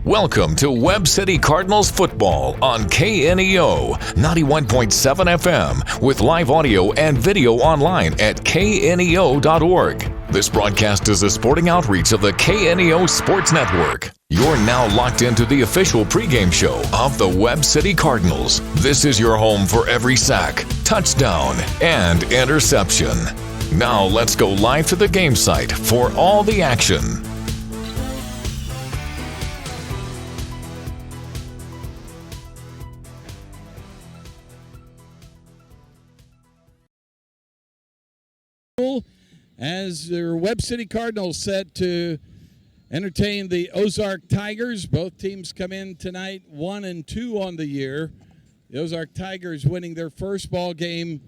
Welcome to Webb City Cardinals football on KNEO 91.7 FM with live audio and video online at kneo.org. This broadcast is a sporting outreach of the KNEO Sports Network. You're now locked into the official pregame show of the Webb City Cardinals. This is your home for every sack, touchdown, and interception. Now let's go live to the game site for all the action. As your Webb City Cardinals set to entertain the Ozark Tigers. Both teams come in tonight 1-2 on the year. The Ozark Tigers winning their first ball game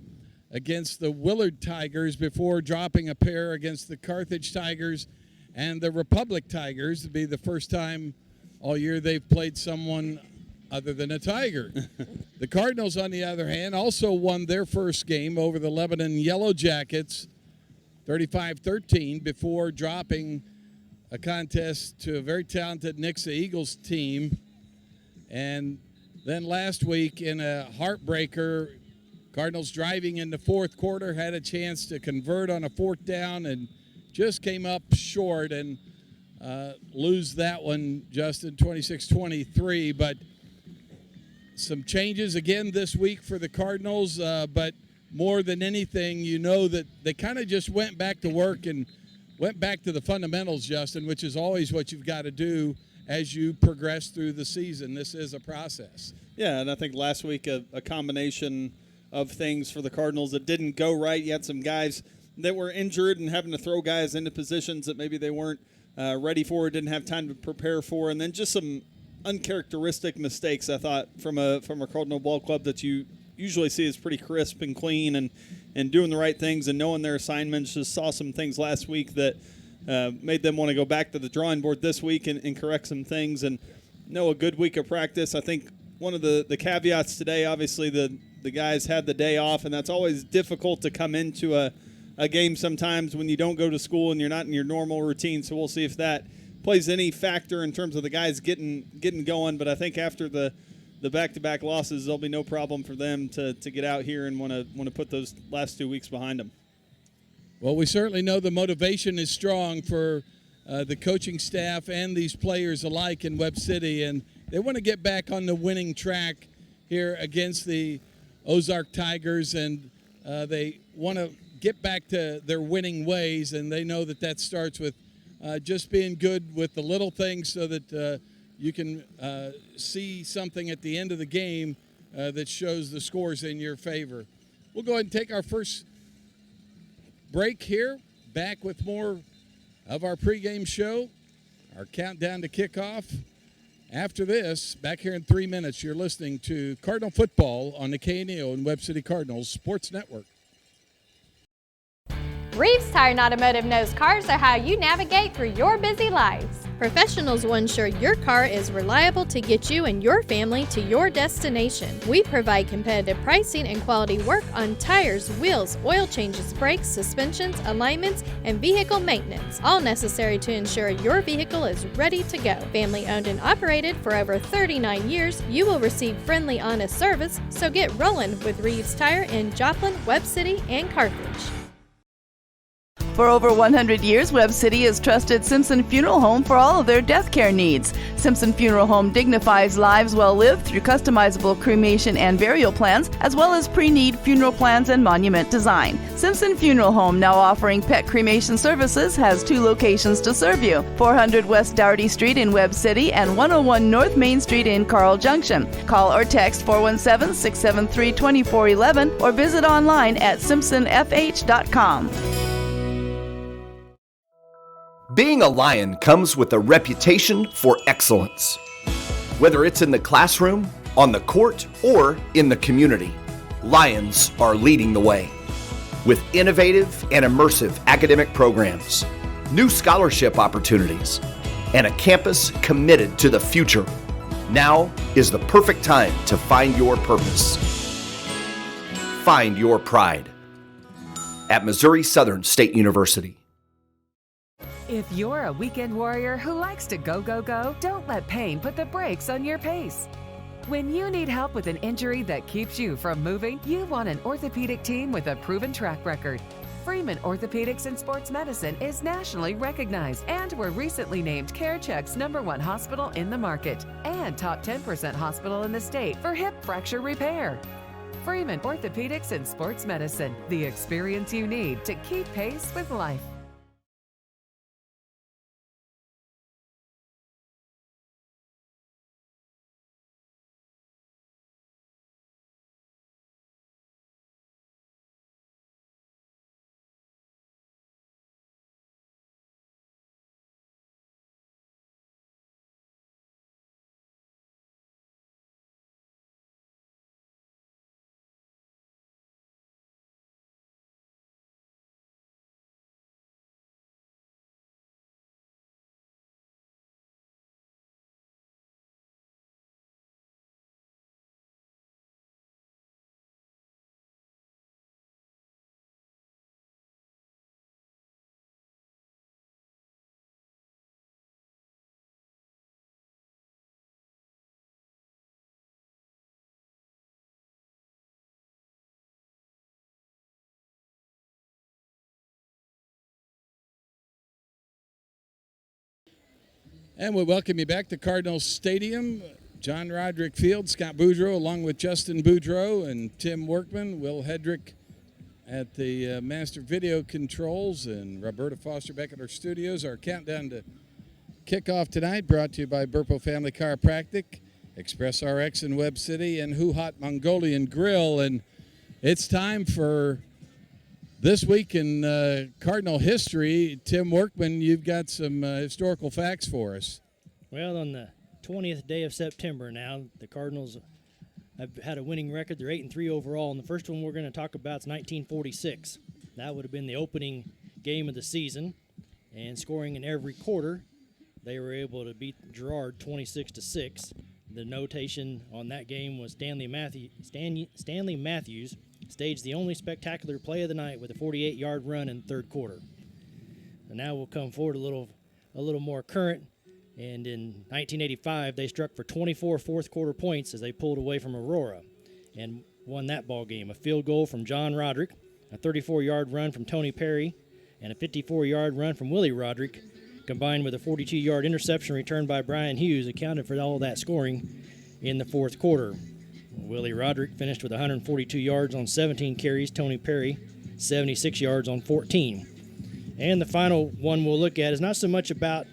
against the Willard Tigers before dropping a pair against the Carthage Tigers and the Republic Tigers. It'll be the first time all year they've played someone other than a Tiger. The Cardinals, on the other hand, also won their first game over the Lebanon Yellow Jackets 35-13 before dropping a contest to a very talented Nixa Eagles team. And then last week in a heartbreaker, Cardinals driving in the fourth quarter had a chance to convert on a fourth down and just came up short and lose that one, Justin, 26-23. But some changes again this week for the Cardinals, but more than anything, you know that they kind of just went back to work and went back to the fundamentals, Justin, which is always what you've got to do as you progress through the season. This is a process. Yeah, and I think last week a combination of things for the Cardinals that didn't go right. You had some guys that were injured and having to throw guys into positions that maybe they weren't ready for, didn't have time to prepare for, and then just some uncharacteristic mistakes, I thought, from a Cardinal ball club that you usually see is pretty crisp and clean and doing the right things and knowing their assignments. Just saw some things last week that made them want to go back to the drawing board this week and correct some things. And a good week of practice. I think one of the caveats today, obviously the guys had the day off, and that's always difficult to come into a game sometimes when you don't go to school and you're not in your normal routine. So we'll see if that plays any factor in terms of the guys getting going. But I think after the back-to-back losses, there'll be no problem for them to get out here and want to put those last 2 weeks behind them. Well, we certainly know the motivation is strong for the coaching staff and these players alike in Webb City, and they want to get back on the winning track here against the Ozark Tigers, and they want to get back to their winning ways, and they know that starts with just being good with the little things so that you can see something at the end of the game that shows the scores in your favor. We'll go ahead and take our first break here. Back with more of our pregame show, our countdown to kickoff. After this, back here in 3 minutes, you're listening to Cardinal Football on the KNEO and Webb City Cardinals Sports Network. Reeves Tire and Automotive knows cars are how you navigate through your busy lives. Professionals will ensure your car is reliable to get you and your family to your destination. We provide competitive pricing and quality work on tires, wheels, oil changes, brakes, suspensions, alignments, and vehicle maintenance, all necessary to ensure your vehicle is ready to go. Family owned and operated for over 39 years, you will receive friendly, honest service, so get rolling with Reeves Tire in Joplin, Webb City, and Carthage. For over 100 years, Webb City has trusted Simpson Funeral Home for all of their death care needs. Simpson Funeral Home dignifies lives well lived through customizable cremation and burial plans, as well as pre-need funeral plans and monument design. Simpson Funeral Home, now offering pet cremation services, has 2 locations to serve you: 400 West Dougherty Street in Webb City and 101 North Main Street in Carl Junction. Call or text 417-673-2411 or visit online at simpsonfh.com. Being a Lion comes with a reputation for excellence. Whether it's in the classroom, on the court, or in the community, Lions are leading the way. With innovative and immersive academic programs, new scholarship opportunities, and a campus committed to the future, now is the perfect time to find your purpose. Find your pride at Missouri Southern State University. If you're a weekend warrior who likes to go, go, go, don't let pain put the brakes on your pace. When you need help with an injury that keeps you from moving, you want an orthopedic team with a proven track record. Freeman Orthopedics and Sports Medicine is nationally recognized and were recently named CareCheck's #1 hospital in the market and top 10% hospital in the state for hip fracture repair. Freeman Orthopedics and Sports Medicine, the experience you need to keep pace with life. And we welcome you back to Cardinals Stadium. John Roderick Field, Scott Boudreau, along with Justin Boudreau and Tim Workman, Will Hedrick at the master video controls, and Roberta Foster back at our studios. Our countdown to kickoff tonight brought to you by Burpo Family Chiropractic, Express RX in Webb City, and Who Hot Mongolian Grill. And it's time for This Week in Cardinal History. Tim Workman, you've got some historical facts for us. Well, on the 20th day of September now, the Cardinals have had a winning record. They're 8-3 overall, and the first one we're going to talk about is 1946. That would have been the opening game of the season, and scoring in every quarter, they were able to beat Girard 26-6. The notation on that game was Stanley Matthews staged the only spectacular play of the night with a 48-yard run in the third quarter. And now we'll come forward a little more current. And in 1985, they struck for 24 fourth-quarter points as they pulled away from Aurora and won that ball game. A field goal from John Roderick, a 34-yard run from Tony Perry, and a 54-yard run from Willie Roderick, combined with a 42-yard interception returned by Brian Hughes, accounted for all that scoring in the fourth quarter. Willie Roderick finished with 142 yards on 17 carries. Tony Perry, 76 yards on 14. And the final one we'll look at is not so much about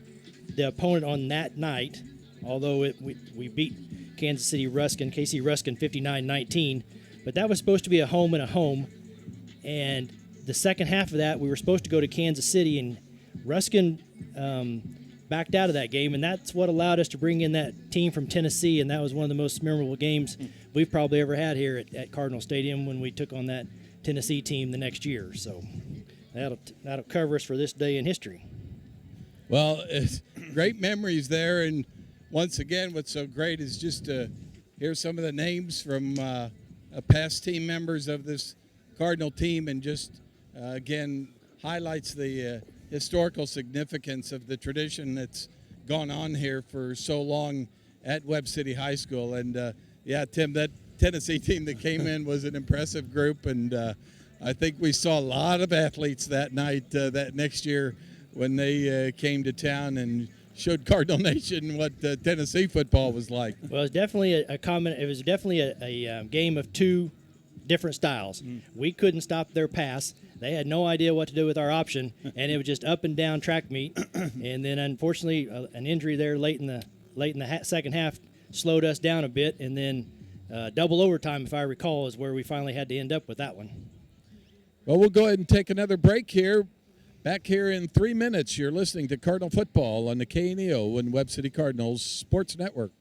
the opponent on that night, although we beat Kansas City Ruskin, KC Ruskin 59-19, but that was supposed to be a home and a home. And the second half of that, we were supposed to go to Kansas City, and Ruskin backed out of that game, and that's what allowed us to bring in that team from Tennessee, and that was one of the most memorable games we've probably ever had here at Cardinal Stadium when we took on that Tennessee team the next year. So that'll cover us for this day in history. Well, it's great memories there, and once again, what's so great is just to hear some of the names from past team members of this Cardinal team, and just, again, highlights the historical significance of the tradition that's gone on here for so long at Webb City High School. And, yeah, Tim, that Tennessee team that came in was an impressive group, and I think we saw a lot of athletes that night, that next year, when they came to town and showed Cardinal Nation what Tennessee football was like. Well, it was definitely a game of two different styles. We couldn't stop their pass. They had no idea what to do with our option, and it was just up and down track meet. And then, unfortunately, an injury there late in the second half slowed us down a bit. And then double overtime, if I recall, is where we finally had to end up with that one. Well, we'll go ahead and take another break here. Back here in 3 minutes, you're listening to Cardinal Football on the KNEO and Webb City Cardinals Sports Network.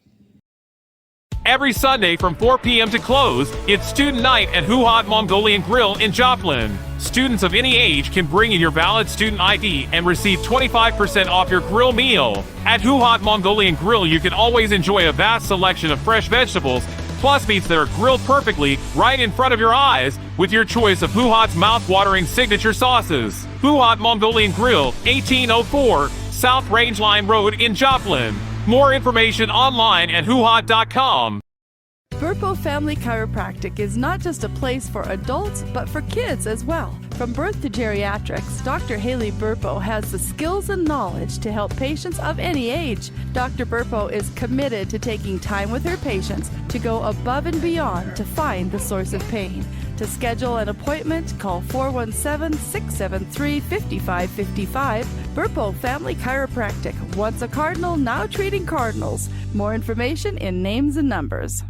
Every Sunday from 4 p.m. to close, it's Student Night at Who Hot Mongolian Grill in Joplin. Students of any age can bring in your valid student ID and receive 25% off your grill meal. At Who Hot Mongolian Grill, you can always enjoy a vast selection of fresh vegetables, plus meats that are grilled perfectly right in front of your eyes with your choice of Who Hot's mouth-watering signature sauces. Huat Mongolian Grill, 1804 South Rangeline Road in Joplin. More information online at huat.com. Burpo Family Chiropractic is not just a place for adults, but for kids as well. From birth to geriatrics, Dr. Haley Burpo has the skills and knowledge to help patients of any age. Dr. Burpo is committed to taking time with her patients to go above and beyond to find the source of pain. To schedule an appointment, call 417-673-5555. Burpo Family Chiropractic. Once a Cardinal, now treating Cardinals. More information in names and numbers.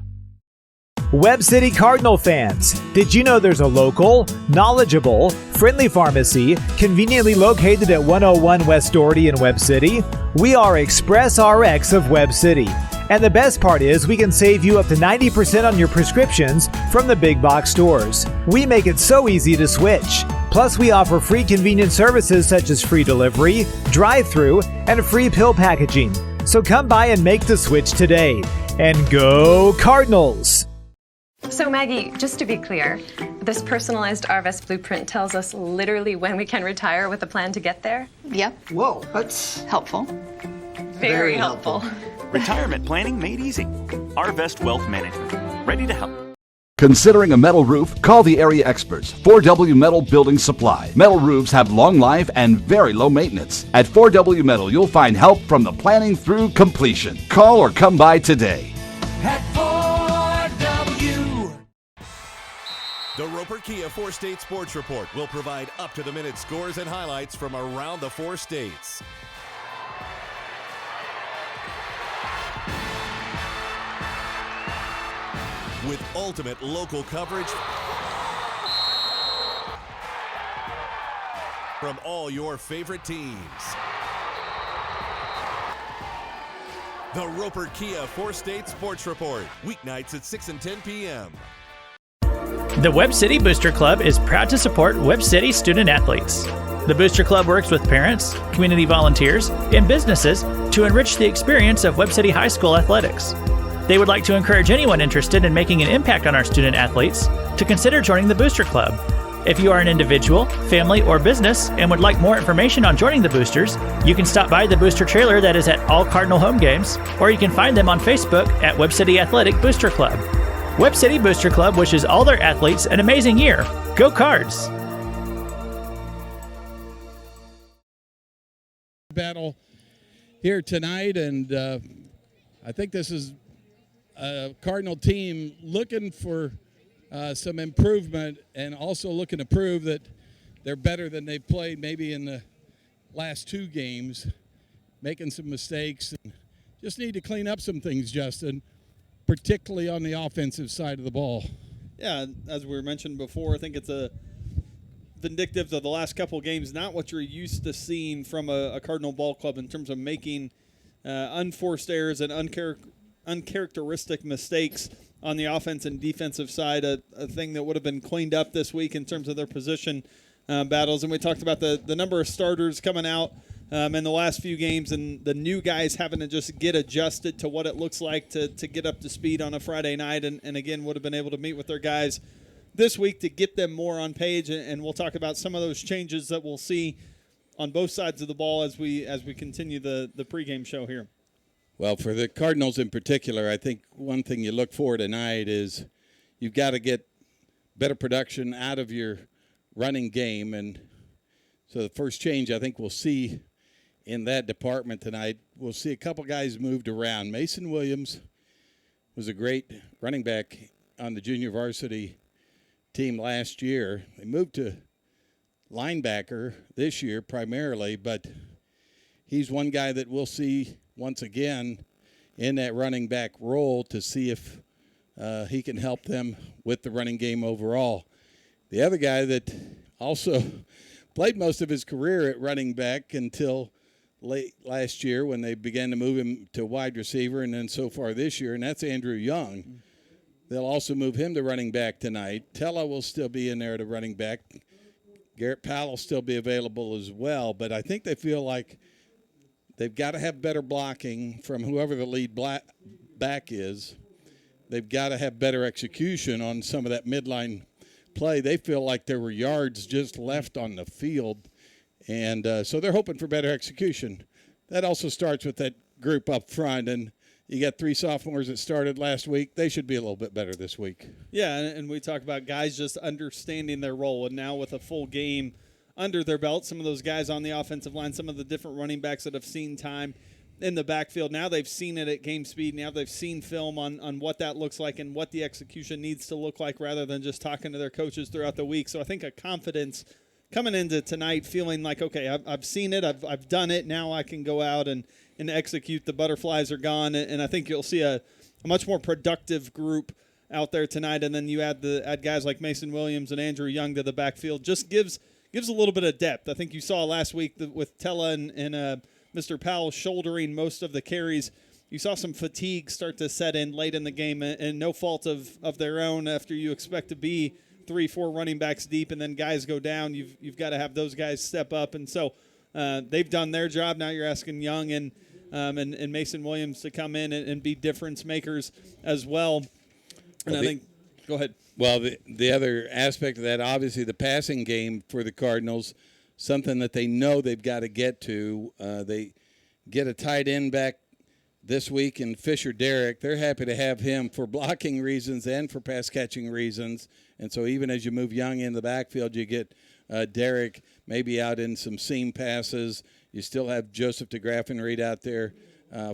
Webb City Cardinal fans, did you know there's a local, knowledgeable, friendly pharmacy conveniently located at 101 West Doherty in Webb City? We are Express RX of Webb City. And the best part is we can save you up to 90% on your prescriptions from the big box stores. We make it so easy to switch. Plus, we offer free convenient services such as free delivery, drive-through, and free pill packaging. So come by and make the switch today. And go Cardinals! So Maggie, just to be clear, this personalized RVest blueprint tells us literally when we can retire with a plan to get there? Yep. Whoa, that's Helpful. Very helpful. Retirement planning made easy. RVest Wealth Management. Ready to help. Considering a metal roof? Call the area experts, 4W Metal Building Supply. Metal roofs have long life and very low maintenance. At 4W Metal, you'll find help from the planning through completion. Call or come by today. At 4W. The Roper Kia 4-State Sports Report will provide up-to-the-minute scores and highlights from around the 4 states. With ultimate local coverage from all your favorite teams. The Roper Kia 4-State Sports Report, weeknights at 6 and 10 p.m. The Webb City Booster Club is proud to support Webb City student athletes. The Booster Club works with parents, community volunteers, and businesses to enrich the experience of Webb City High School athletics. They would like to encourage anyone interested in making an impact on our student athletes to consider joining the Booster Club. If you are an individual, family, or business and would like more information on joining the Boosters, you can stop by the Booster trailer that is at all Cardinal home games, or you can find them on Facebook at Webb City Athletic Booster Club. Webb City Booster Club wishes all their athletes an amazing year. Go Cards! Battle here tonight, and I think this is a Cardinal team looking for some improvement and also looking to prove that they're better than they've played maybe in the last 2 games, making some mistakes. And just need to clean up some things, Justin, particularly on the offensive side of the ball. Yeah, as we mentioned before, I think it's a vindictive of the last couple of games, not what you're used to seeing from a Cardinal ball club in terms of making unforced errors and uncharacteristic mistakes on the offense and defensive side, a thing that would have been cleaned up this week in terms of their position battles. And we talked about the number of starters coming out in the last few games and the new guys having to just get adjusted to what it looks like to get up to speed on a Friday night. And again, would have been able to meet with their guys this week to get them more on page. And we'll talk about some of those changes that we'll see on both sides of the ball as we continue the pregame show here. Well, for the Cardinals in particular, I think one thing you look for tonight is you've got to get better production out of your running game. And so the first change I think we'll see in that department tonight, we'll see a couple guys moved around. Mason Williams was a great running back on the junior varsity team last year. They moved to linebacker this year primarily, but he's one guy that we'll see once again in that running back role to see if he can help them with the running game overall. The other guy that also played most of his career at running back until late last year when they began to move him to wide receiver, and then so far this year, and that's Andrew Young. They'll also move him to running back tonight. Tella will still be in there to running back. Garrett Powell will still be available as well, but I think they feel like they've got to have better blocking from whoever the lead back is. They've got to have better execution on some of that midline play. They feel like there were yards just left on the field, And so they're hoping for better execution. That also starts with that group up front, and you got 3 sophomores that started last week. They should be a little bit better this week. Yeah, and we talk about guys just understanding their role, and now with a full game under their belt, some of those guys on the offensive line, some of the different running backs that have seen time in the backfield, now they've seen it at game speed. Now they've seen film on what that looks like and what the execution needs to look like rather than just talking to their coaches throughout the week. So I think a confidence coming into tonight feeling like, okay, I've seen it, I've done it, now I can go out and execute. The butterflies are gone, and I think you'll see a much more productive group out there tonight. And then you add guys like Mason Williams and Andrew Young to the backfield, just gives a little bit of depth. I think you saw last week with Tella and Mr. Powell shouldering most of the carries. You saw some fatigue start to set in late in the game, and no fault of their own after you expect to be 3-4 running backs deep and then guys go down. You've got to have those guys step up. And so they've done their job. Now you're asking Young and Mason Williams to come in and be difference makers as well. And I think – go ahead. Well, the other aspect of that, obviously the passing game for the Cardinals, something that they know they've got to get to. They get a tight end back this week in Fisher Derrick. They're happy to have him for blocking reasons and for pass-catching reasons. And so even as you move Young in the backfield, you get Derrick maybe out in some seam passes. You still have Joseph DeGraffenried out there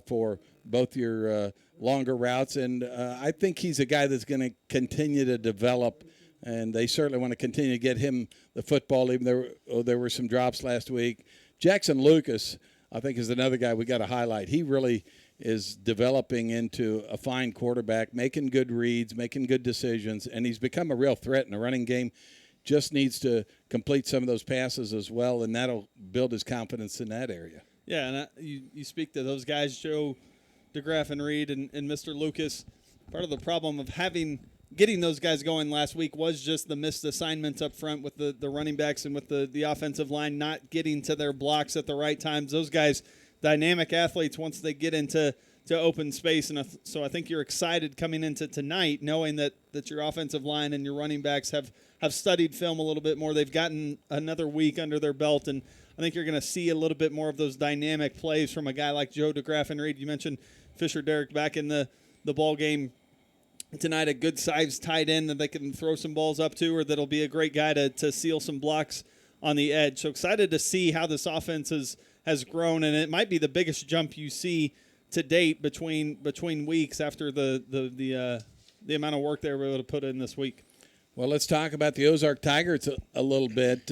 for both your longer routes. And I think he's a guy that's going to continue to develop, and they certainly want to continue to get him the football, even though there were some drops last week. Jackson Lucas, I think, is another guy we got to highlight. He really is developing into a fine quarterback, making good reads, making good decisions, and he's become a real threat in the running game. Just needs to complete some of those passes as well, and that'll build his confidence in that area. Yeah, and you speak to those guys, Joe DeGraffenried and Mr. Lucas. Part of the problem of getting those guys going last week was just the missed assignments up front with the running backs and with the offensive line not getting to their blocks at the right times. Those guys, dynamic athletes once they get into open space. And so I think you're excited coming into tonight knowing that your offensive line and your running backs have studied film a little bit more. They've gotten another week under their belt, and I think you're going to see a little bit more of those dynamic plays from a guy like Joe DeGraffenried. You mentioned Fisher Derrick back in the ball game tonight, a good-sized tight end that they can throw some balls up to, or that'll be a great guy to seal some blocks on the edge. So excited to see how this offense has grown, and it might be the biggest jump you see to date between weeks after the amount of work they were able to put in this week. Well, let's talk about the Ozark Tigers a little bit.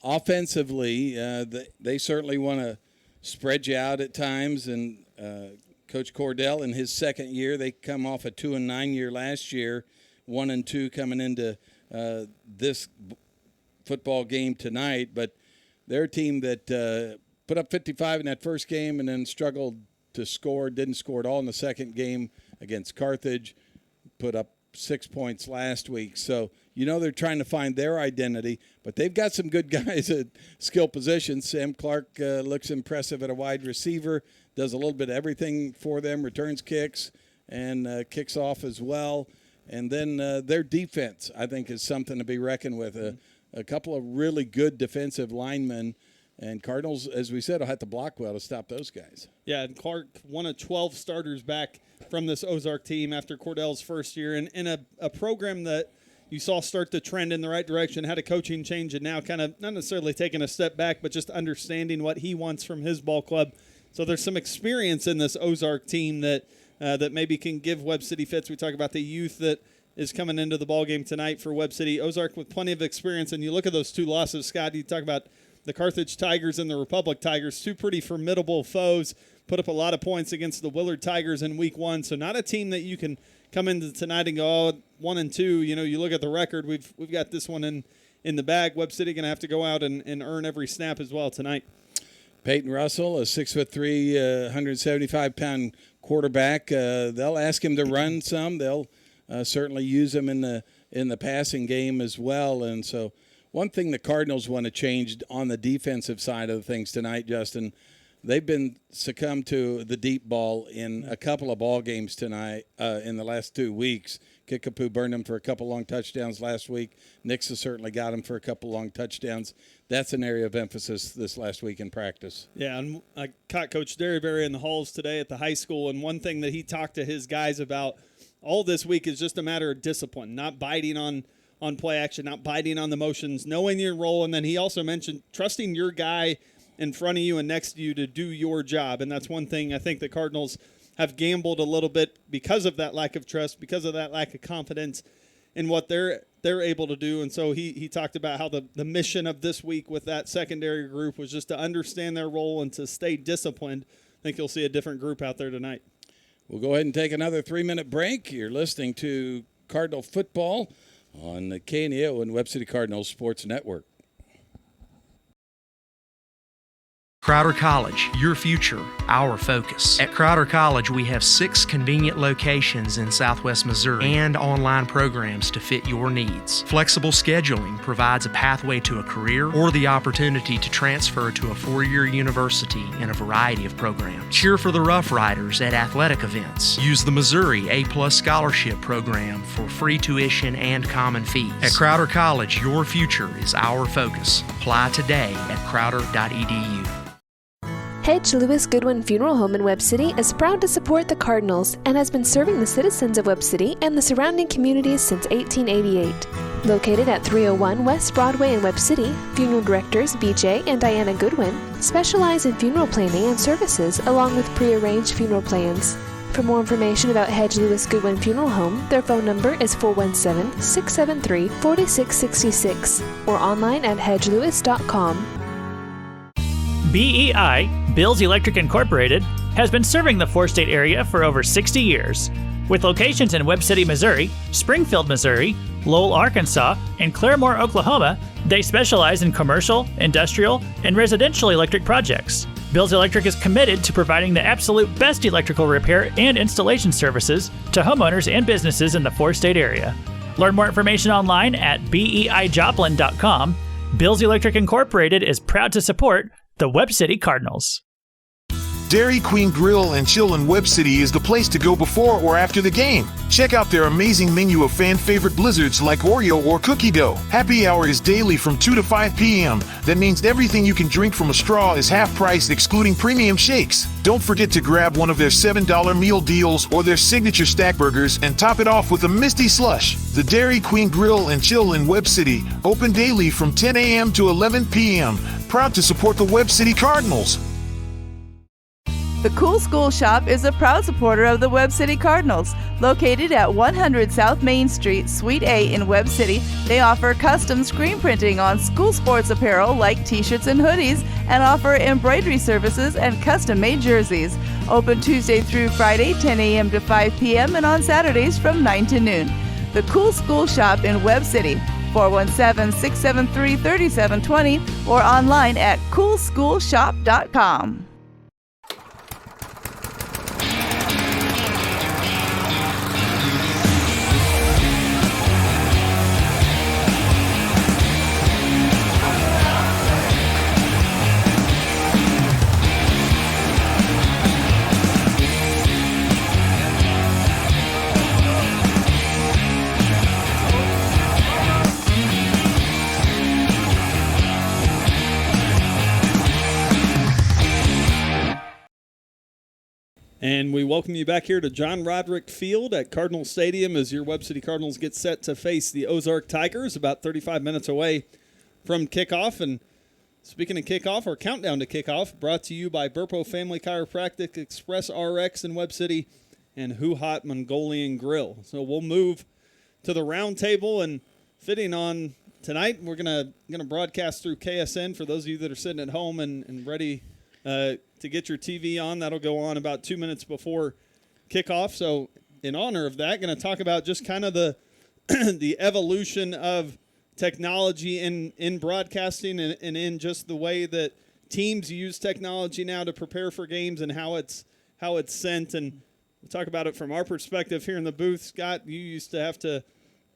Offensively, they certainly want to spread you out at times, and Coach Cordell in his second year, they come off a 2-9 year last year, 1-2 coming into this football game tonight. But they're a team that put up 55 in that first game and then struggled to score, didn't score at all in the second game against Carthage, put up 6 points last week. So they're trying to find their identity, but they've got some good guys at skill positions. Sam Clark looks impressive at a wide receiver, does a little bit of everything for them, returns kicks and kicks off as well. And then their defense, I think, is something to be reckoned with. A couple of really good defensive linemen. And Cardinals, as we said, will have to block well to stop those guys. Yeah, and Clark, one of 12 starters back from this Ozark team after Cordell's first year. And in a program that you saw start to trend in the right direction, had a coaching change, and now kind of not necessarily taking a step back, but just understanding what he wants from his ball club. So there's some experience in this Ozark team that maybe can give Webb City fits. We talk about the youth that is coming into the ballgame tonight for Webb City. Ozark with plenty of experience, and you look at those two losses, Scott, you talk about the Carthage Tigers and the Republic Tigers, two pretty formidable foes, put up a lot of points against the Willard Tigers in week 1. So not a team that you can come into tonight and go, 1-2. You look at the record, we've got this one in the bag. Webb City going to have to go out and earn every snap as well tonight. Peyton Russell, a 6'3", 175-pound quarterback. They'll ask him to run some. They'll certainly use him in the passing game as well. And so one thing the Cardinals want to change on the defensive side of things tonight, Justin, they've been succumbed to the deep ball in a couple of ball games tonight in the last 2 weeks. Kickapoo burned them for a couple long touchdowns last week. Nix has certainly got him for a couple long touchdowns that's an area of emphasis this last week in practice. Yeah, and I caught Coach Derryberry in the halls today at the high school, and one thing that he talked to his guys about all this week is just a matter of discipline, not biting on play action, not biting on the motions, knowing your role. And then he also mentioned trusting your guy in front of you and next to you to do your job. And that's one thing I think the Cardinals have gambled a little bit because of that lack of trust, because of that lack of confidence in what they're able to do. And so he talked about how the mission of this week with that secondary group was just to understand their role and to stay disciplined. I think you'll see a different group out there tonight. We'll go ahead and take another 3-minute break. You're listening to Cardinal Football on the KNEO and Webb City Cardinals Sports Network. Crowder College, your future, our focus. At Crowder College, we have 6 convenient locations in Southwest Missouri and online programs to fit your needs. Flexible scheduling provides a pathway to a career or the opportunity to transfer to a 4-year university in a variety of programs. Cheer for the Rough Riders at athletic events. Use the Missouri A+ Scholarship Program for free tuition and common fees. At Crowder College, your future is our focus. Apply today at crowder.edu. Hedge Lewis Goodwin Funeral Home in Webb City is proud to support the Cardinals and has been serving the citizens of Webb City and the surrounding communities since 1888. Located at 301 West Broadway in Webb City, funeral directors BJ and Diana Goodwin specialize in funeral planning and services along with prearranged funeral plans. For more information about Hedge Lewis Goodwin Funeral Home, their phone number is 417-673-4666 or online at hedgelewis.com. BEI, Bills Electric Incorporated, has been serving the 4-state area for over 60 years. With locations in Webb City, Missouri, Springfield, Missouri, Lowell, Arkansas, and Claremore, Oklahoma, they specialize in commercial, industrial, and residential electric projects. Bills Electric is committed to providing the absolute best electrical repair and installation services to homeowners and businesses in the 4-state area. Learn more information online at BEIJoplin.com. Bills Electric Incorporated is proud to support the Webb City Cardinals. Dairy Queen Grill and Chill in Webb City is the place to go before or after the game. Check out their amazing menu of fan-favorite blizzards like Oreo or cookie dough. Happy hour is daily from 2 to 5 p.m. That means everything you can drink from a straw is half-priced, excluding premium shakes. Don't forget to grab one of their $7 meal deals or their signature stack burgers and top it off with a Misty Slush. The Dairy Queen Grill and Chill in Webb City, open daily from 10 a.m. to 11 p.m. Proud to support the Webb City Cardinals. The Cool School Shop is a proud supporter of the Webb City Cardinals. Located at 100 South Main Street, Suite A in Webb City, they offer custom screen printing on school sports apparel like t-shirts and hoodies and offer embroidery services and custom-made jerseys. Open Tuesday through Friday, 10 a.m. to 5 p.m. and on Saturdays from 9 to noon. The Cool School Shop in Webb City, 417-673-3720 or online at coolschoolshop.com. And we welcome you back here to John Roderick Field at Cardinal Stadium as your Webb City Cardinals get set to face the Ozark Tigers about 35 minutes away from kickoff. And speaking of kickoff, our countdown to kickoff, brought to you by Burpo Family Chiropractic, Express RX in Webb City, and Who Hot Mongolian Grill. So we'll move to the round table, and fitting on tonight, we're gonna broadcast through KSN for those of you that are sitting at home and ready to get your TV on. That'll go on about 2 minutes before kickoff. So in honor of that, going to talk about just kind of the the evolution of technology in broadcasting and in just the way that teams use technology now to prepare for games and how it's sent. And we'll talk about it from our perspective here in the booth. Scott, you used to have to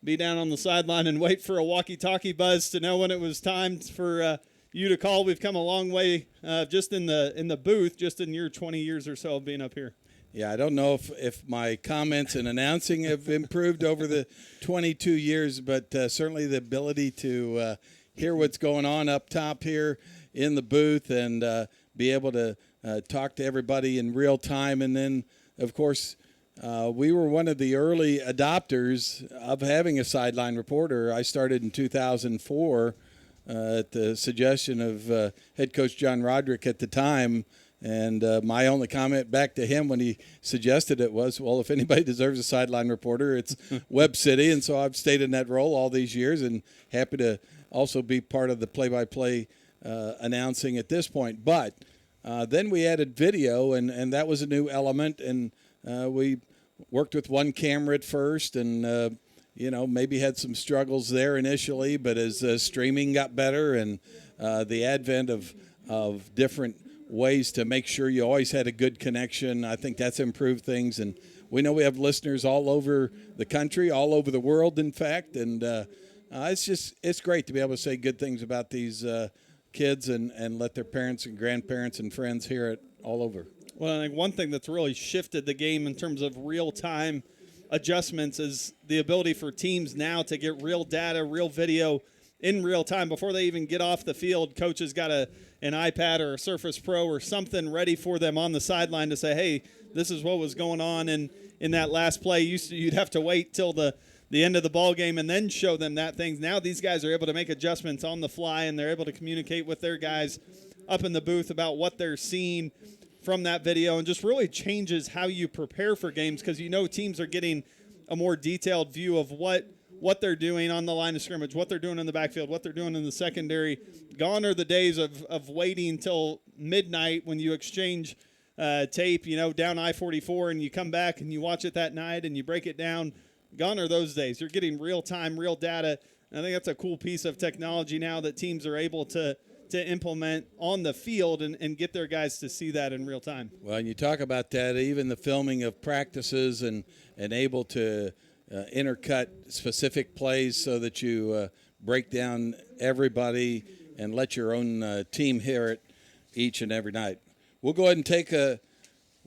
be down on the sideline and wait for a walkie-talkie buzz to know when it was time for you to call. We've come a long way just in the booth, just in your 20 years or so of being up here. Yeah, I don't know if my comments and announcing have improved over the 22 years, but certainly the ability to hear what's going on up top here in the booth and be able to talk to everybody in real time. And then, of course, we were one of the early adopters of having a sideline reporter. I started in 2004 at the suggestion of head coach John Roderick at the time. And my only comment back to him when he suggested it was, well, if anybody deserves a sideline reporter, it's Webb City. And so I've stayed in that role all these years and happy to also be part of the play-by-play announcing at this point. But then we added video, and that was a new element. And we worked with one camera at first and, maybe had some struggles there initially. But as streaming got better and the advent of different ways to make sure you always had a good connection, I think that's improved things. And we know we have listeners all over the country, all over the world, in fact. And it's great to be able to say good things about these kids and let their parents and grandparents and friends hear it all over. Well, I think one thing that's really shifted the game in terms of real-time adjustments is the ability for teams now to get real data, real video in real time. Before they even get off the field, coach has got an iPad or a Surface Pro or something ready for them on the sideline to say, hey, this is what was going on in that last play. You'd have to wait till the end of the ball game and then show them that things. Now these guys are able to make adjustments on the fly, and they're able to communicate with their guys up in the booth about what they're seeing from that video, and just really changes how you prepare for games because teams are getting a more detailed view of what they're doing on the line of scrimmage, what they're doing in the backfield, what they're doing in the secondary. Gone are the days of waiting till midnight when you exchange tape, down I-44, and you come back and you watch it that night and you break it down. Gone are those days. You're getting real time, real data. And I think that's a cool piece of technology now that teams are able to implement on the field and get their guys to see that in real time. Well, and you talk about that, even the filming of practices and able to intercut specific plays so that you break down everybody and let your own team hear it each and every night. We'll go ahead and take a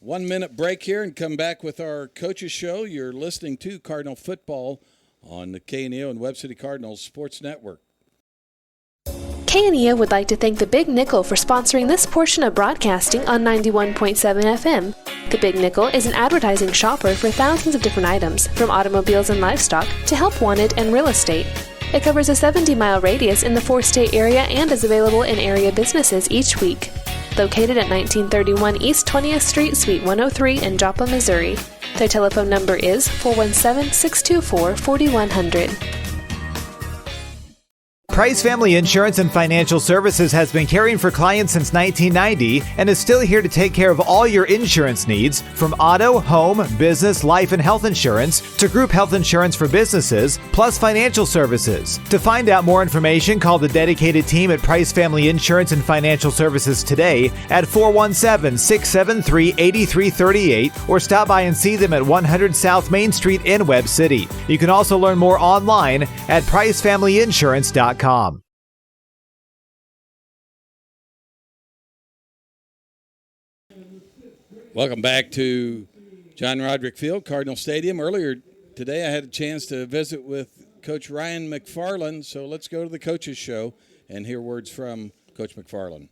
1-minute break here and come back with our Coaches Show. You're listening to Cardinal Football on the KNEO and Webb City Cardinals Sports Network. KNEO would like to thank the Big Nickel for sponsoring this portion of broadcasting on 91.7 FM. The Big Nickel is an advertising shopper for thousands of different items, from automobiles and livestock to help wanted and real estate. It covers a 70-mile radius in the 4-state area and is available in area businesses each week. Located at 1931 East 20th Street, Suite 103 in Joplin, Missouri. Their telephone number is 417-624-4100. Price Family Insurance and Financial Services has been caring for clients since 1990 and is still here to take care of all your insurance needs, from auto, home, business, life, and health insurance to group health insurance for businesses, plus financial services. To find out more information, call the dedicated team at Price Family Insurance and Financial Services today at 417-673-8338 or stop by and see them at 100 South Main Street in Webb City. You can also learn more online at pricefamilyinsurance.com. Welcome back to John Roderick Field, Cardinal Stadium. Earlier today I had a chance to visit with Coach Ryan McFarland, so let's go to the Coaches Show and hear words from Coach McFarland.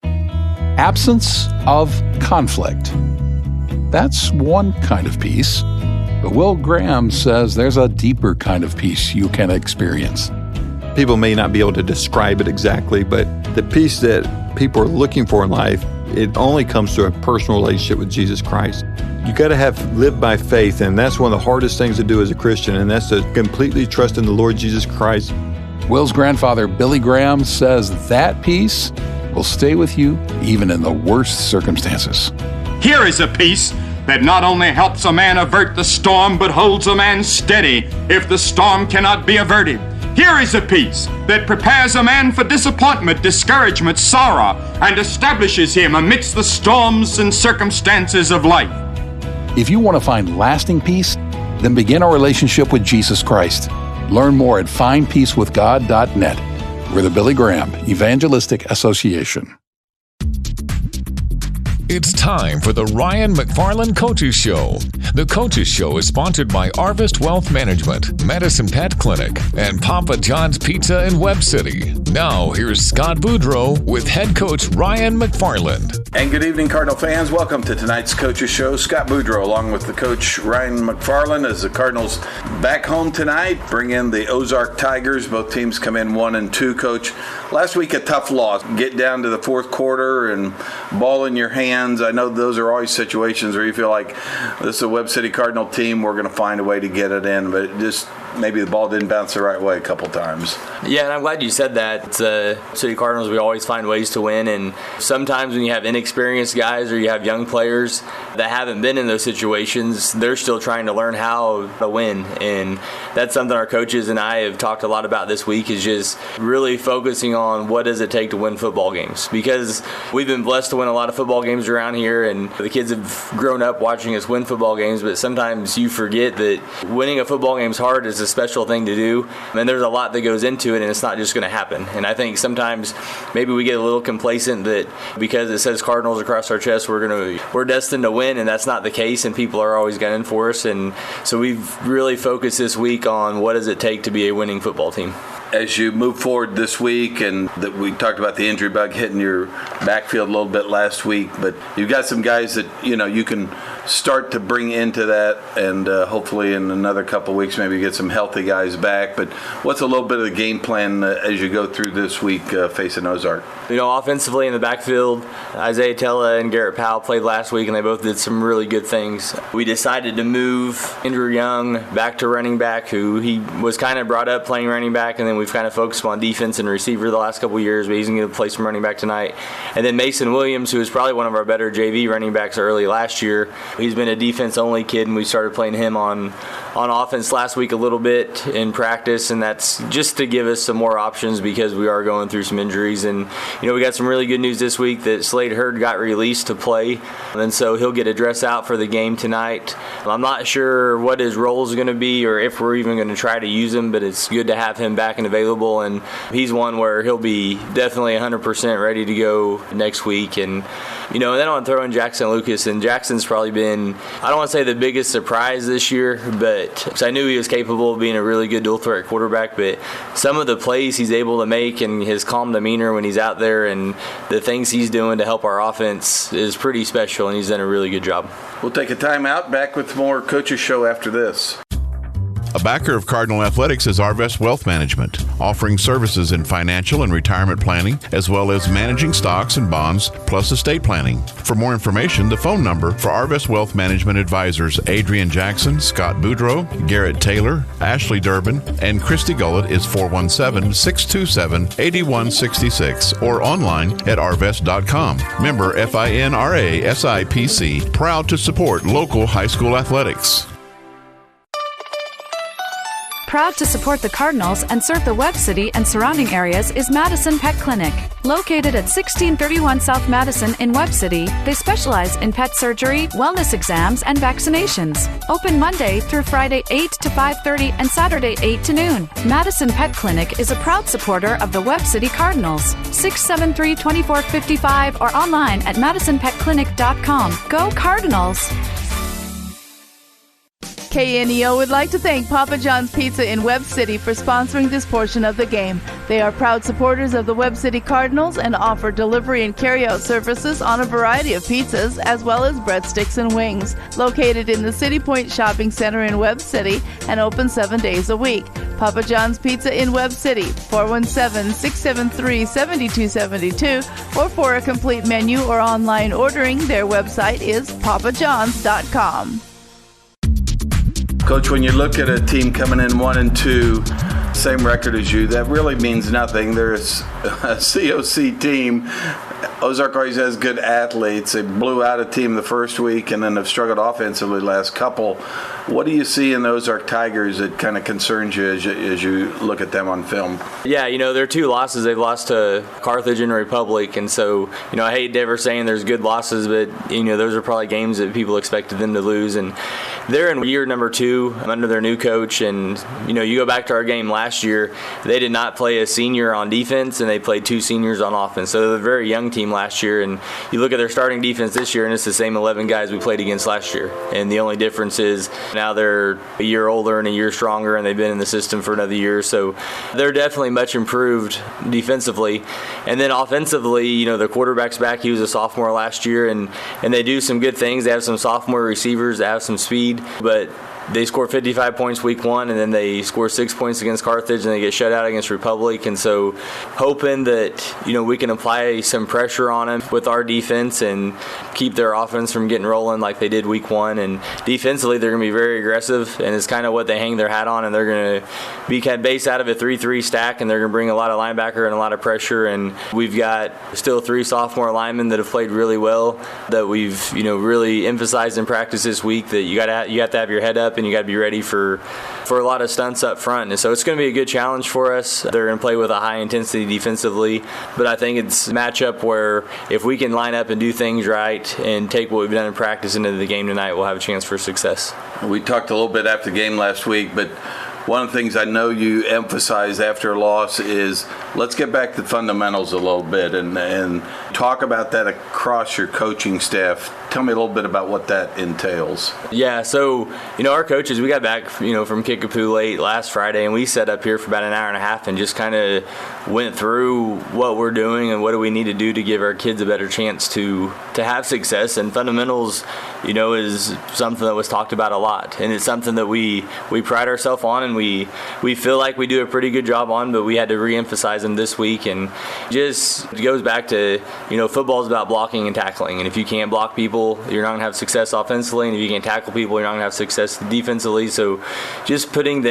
Absence of conflict. That's one kind of peace. But Will Graham says there's a deeper kind of peace you can experience. People may not be able to describe it exactly, but the peace that people are looking for in life, it only comes through a personal relationship with Jesus Christ. You got to live by faith, and that's one of the hardest things to do as a Christian, and that's to completely trust in the Lord Jesus Christ. Will's grandfather, Billy Graham, says that peace will stay with you even in the worst circumstances. Here is a peace that not only helps a man avert the storm, but holds a man steady if the storm cannot be averted. Here is a peace that prepares a man for disappointment, discouragement, sorrow, and establishes him amidst the storms and circumstances of life. If you want to find lasting peace, then begin a relationship with Jesus Christ. Learn more at findpeacewithgod.net. We're the Billy Graham Evangelistic Association. It's time for the Ryan McFarland Coaches Show. The Coaches Show is sponsored by Harvest Wealth Management, Madison Pet Clinic, and Papa John's Pizza in Webb City. Now, here's Scott Boudreau with head coach Ryan McFarland. And good evening, Cardinal fans. Welcome to tonight's Coaches Show. Scott Boudreau along with the coach Ryan McFarland as the Cardinals back home tonight, bring in the Ozark Tigers. Both teams come in 1-2. Coach, last week a tough loss. Get down to the fourth quarter and ball in your hands. I know those are always situations where you feel like this is a Webb City Cardinal team. We're going to find a way to get it in, but it just maybe the ball didn't bounce the right way a couple times. Yeah, and I'm glad you said that. It's City Cardinals, we always find ways to win, and sometimes when you have inexperienced guys or you have young players that haven't been in those situations, they're still trying to learn how to win, and that's something our coaches and I have talked a lot about this week, is just really focusing on what does it take to win football games, because we've been blessed to win a lot of football games around here, and the kids have grown up watching us win football games, but sometimes you forget that winning a football game is hard. It's a special thing to do, and there's a lot that goes into it, and it's not just going to happen. And I think sometimes maybe we get a little complacent that because it says Cardinals across our chest, we're destined to win, and that's not the case, and people are always gunning for us. And so we've really focused this week on what does it take to be a winning football team. As you move forward this week, and that we talked about the injury bug hitting your backfield a little bit last week, but you've got some guys that you can start to bring into that, and hopefully in another couple of weeks maybe get some healthy guys back. But what's a little bit of the game plan as you go through this week facing Ozark? Offensively in the backfield, Isaiah Tella and Garrett Powell played last week, and they both did some really good things. We decided to move Andrew Young back to running back, who he was kind of brought up playing running back, and then we've kind of focused on defense and receiver the last couple of years, but he's going to play some running back tonight. And then Mason Williams, who was probably one of our better JV running backs early last year, he's been a defense-only kid, and we started playing him on offense last week a little bit in practice, and that's just to give us some more options because we are going through some injuries. And we got some really good news this week that Slade Hurd got released to play, and so he'll get a dress out for the game tonight. I'm not sure what his role is going to be or if we're even going to try to use him, but it's good to have him back and available, and he's one where he'll be definitely 100% ready to go next week. And then I want to throw in Jackson Lucas, and Jackson's probably been, I don't want to say the biggest surprise this year, but because I knew he was capable of being a really good dual threat quarterback, but some of the plays he's able to make and his calm demeanor when he's out there and the things he's doing to help our offense is pretty special, and he's done a really good job. We'll take a timeout. Back with more Coaches Show after this. A backer of Cardinal Athletics is Arvest Wealth Management, offering services in financial and retirement planning, as well as managing stocks and bonds, plus estate planning. For more information, the phone number for Arvest Wealth Management advisors Adrian Jackson, Scott Boudreau, Garrett Taylor, Ashley Durbin, and Christy Gullett is 417-627-8166 or online at arvest.com. Member FINRA SIPC, proud to support local high school athletics. Proud to support the Cardinals and serve the Webb City and surrounding areas is Madison Pet Clinic. Located at 1631 South Madison in Webb City, they specialize in pet surgery, wellness exams, and vaccinations. Open Monday through Friday 8 to 5:30 and Saturday 8 to noon. Madison Pet Clinic is a proud supporter of the Webb City Cardinals. 673-2455 or online at madisonpetclinic.com. Go Cardinals! KNEO would like to thank Papa John's Pizza in Webb City for sponsoring this portion of the game. They are proud supporters of the Webb City Cardinals and offer delivery and carry-out services on a variety of pizzas, as well as breadsticks and wings. Located in the City Point Shopping Center in Webb City and open 7 days a week. Papa John's Pizza in Webb City, 417-673-7272, or for a complete menu or online ordering, their website is papajohns.com. Coach, when you look at a team coming in 1-2, same record as you, that really means nothing. They're a COC team. Ozark always has good athletes. They blew out a team the first week and then have struggled offensively the last couple. What do you see in the Ozark Tigers that kind of concerns you as you look at them on film? Yeah, their two losses, they've lost to Carthage and Republic, and so, I hate ever saying there's good losses, but, those are probably games that people expected them to lose, and they're in year number 2 under their new coach, and, you go back to our game last year, they did not play a senior on defense, and they played 2 seniors on offense, so they're a very young team team last year, and you look at their starting defense this year, and it's the same 11 guys we played against last year. And the only difference is now they're a year older and a year stronger, and they've been in the system for another year. So they're definitely much improved defensively. And then offensively, the quarterback's back. He was a sophomore last year, and they do some good things. They have some sophomore receivers that have some speed, but they score 55 points week 1, and then they score 6 points against Carthage, and they get shut out against Republic. And so hoping that, we can apply some pressure on them with our defense and keep their offense from getting rolling like they did week 1. And defensively, they're going to be very aggressive, and it's kind of what they hang their hat on, and they're going to be kind of based out of a 3-3 stack, and they're going to bring a lot of linebacker and a lot of pressure. And we've got still 3 sophomore linemen that have played really well that we've, really emphasized in practice this week, that you have to have your head up, and you got to be ready for a lot of stunts up front. And so it's going to be a good challenge for us. They're going to play with a high intensity defensively, but I think it's a matchup where if we can line up and do things right and take what we've done in practice into the game tonight, we'll have a chance for success. We talked a little bit after the game last week, but one of the things I know you emphasize after a loss is let's get back to fundamentals a little bit and talk about that across your coaching staff. Tell me a little bit about what that entails. Yeah, so, our coaches, we got back, from Kickapoo late last Friday, and we sat up here for about an hour and a half and just kind of went through what we're doing and what do we need to do to give our kids a better chance to have success. And fundamentals, is something that was talked about a lot, and it's something that we pride ourselves on, and we feel like we do a pretty good job on, but we had to reemphasize them this week. And just it goes back to, football is about blocking and tackling, and if you can't block people, you're not going to have success offensively, and if you can't tackle people, you're not going to have success defensively. So just putting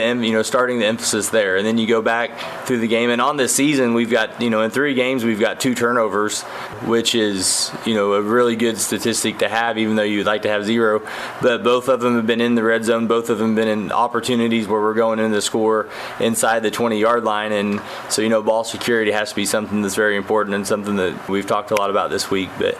starting the emphasis there. And then you go back through the game, and on this season we've got, in 3 games we've got 2 turnovers, which is, a really good statistic to have, even though you'd like to have 0. But both of them have been in the red zone. Both of them have been in opportunities where we're going in the score inside the 20-yard line. And so, ball security has to be something that's very important and something that we've talked a lot about this week. But,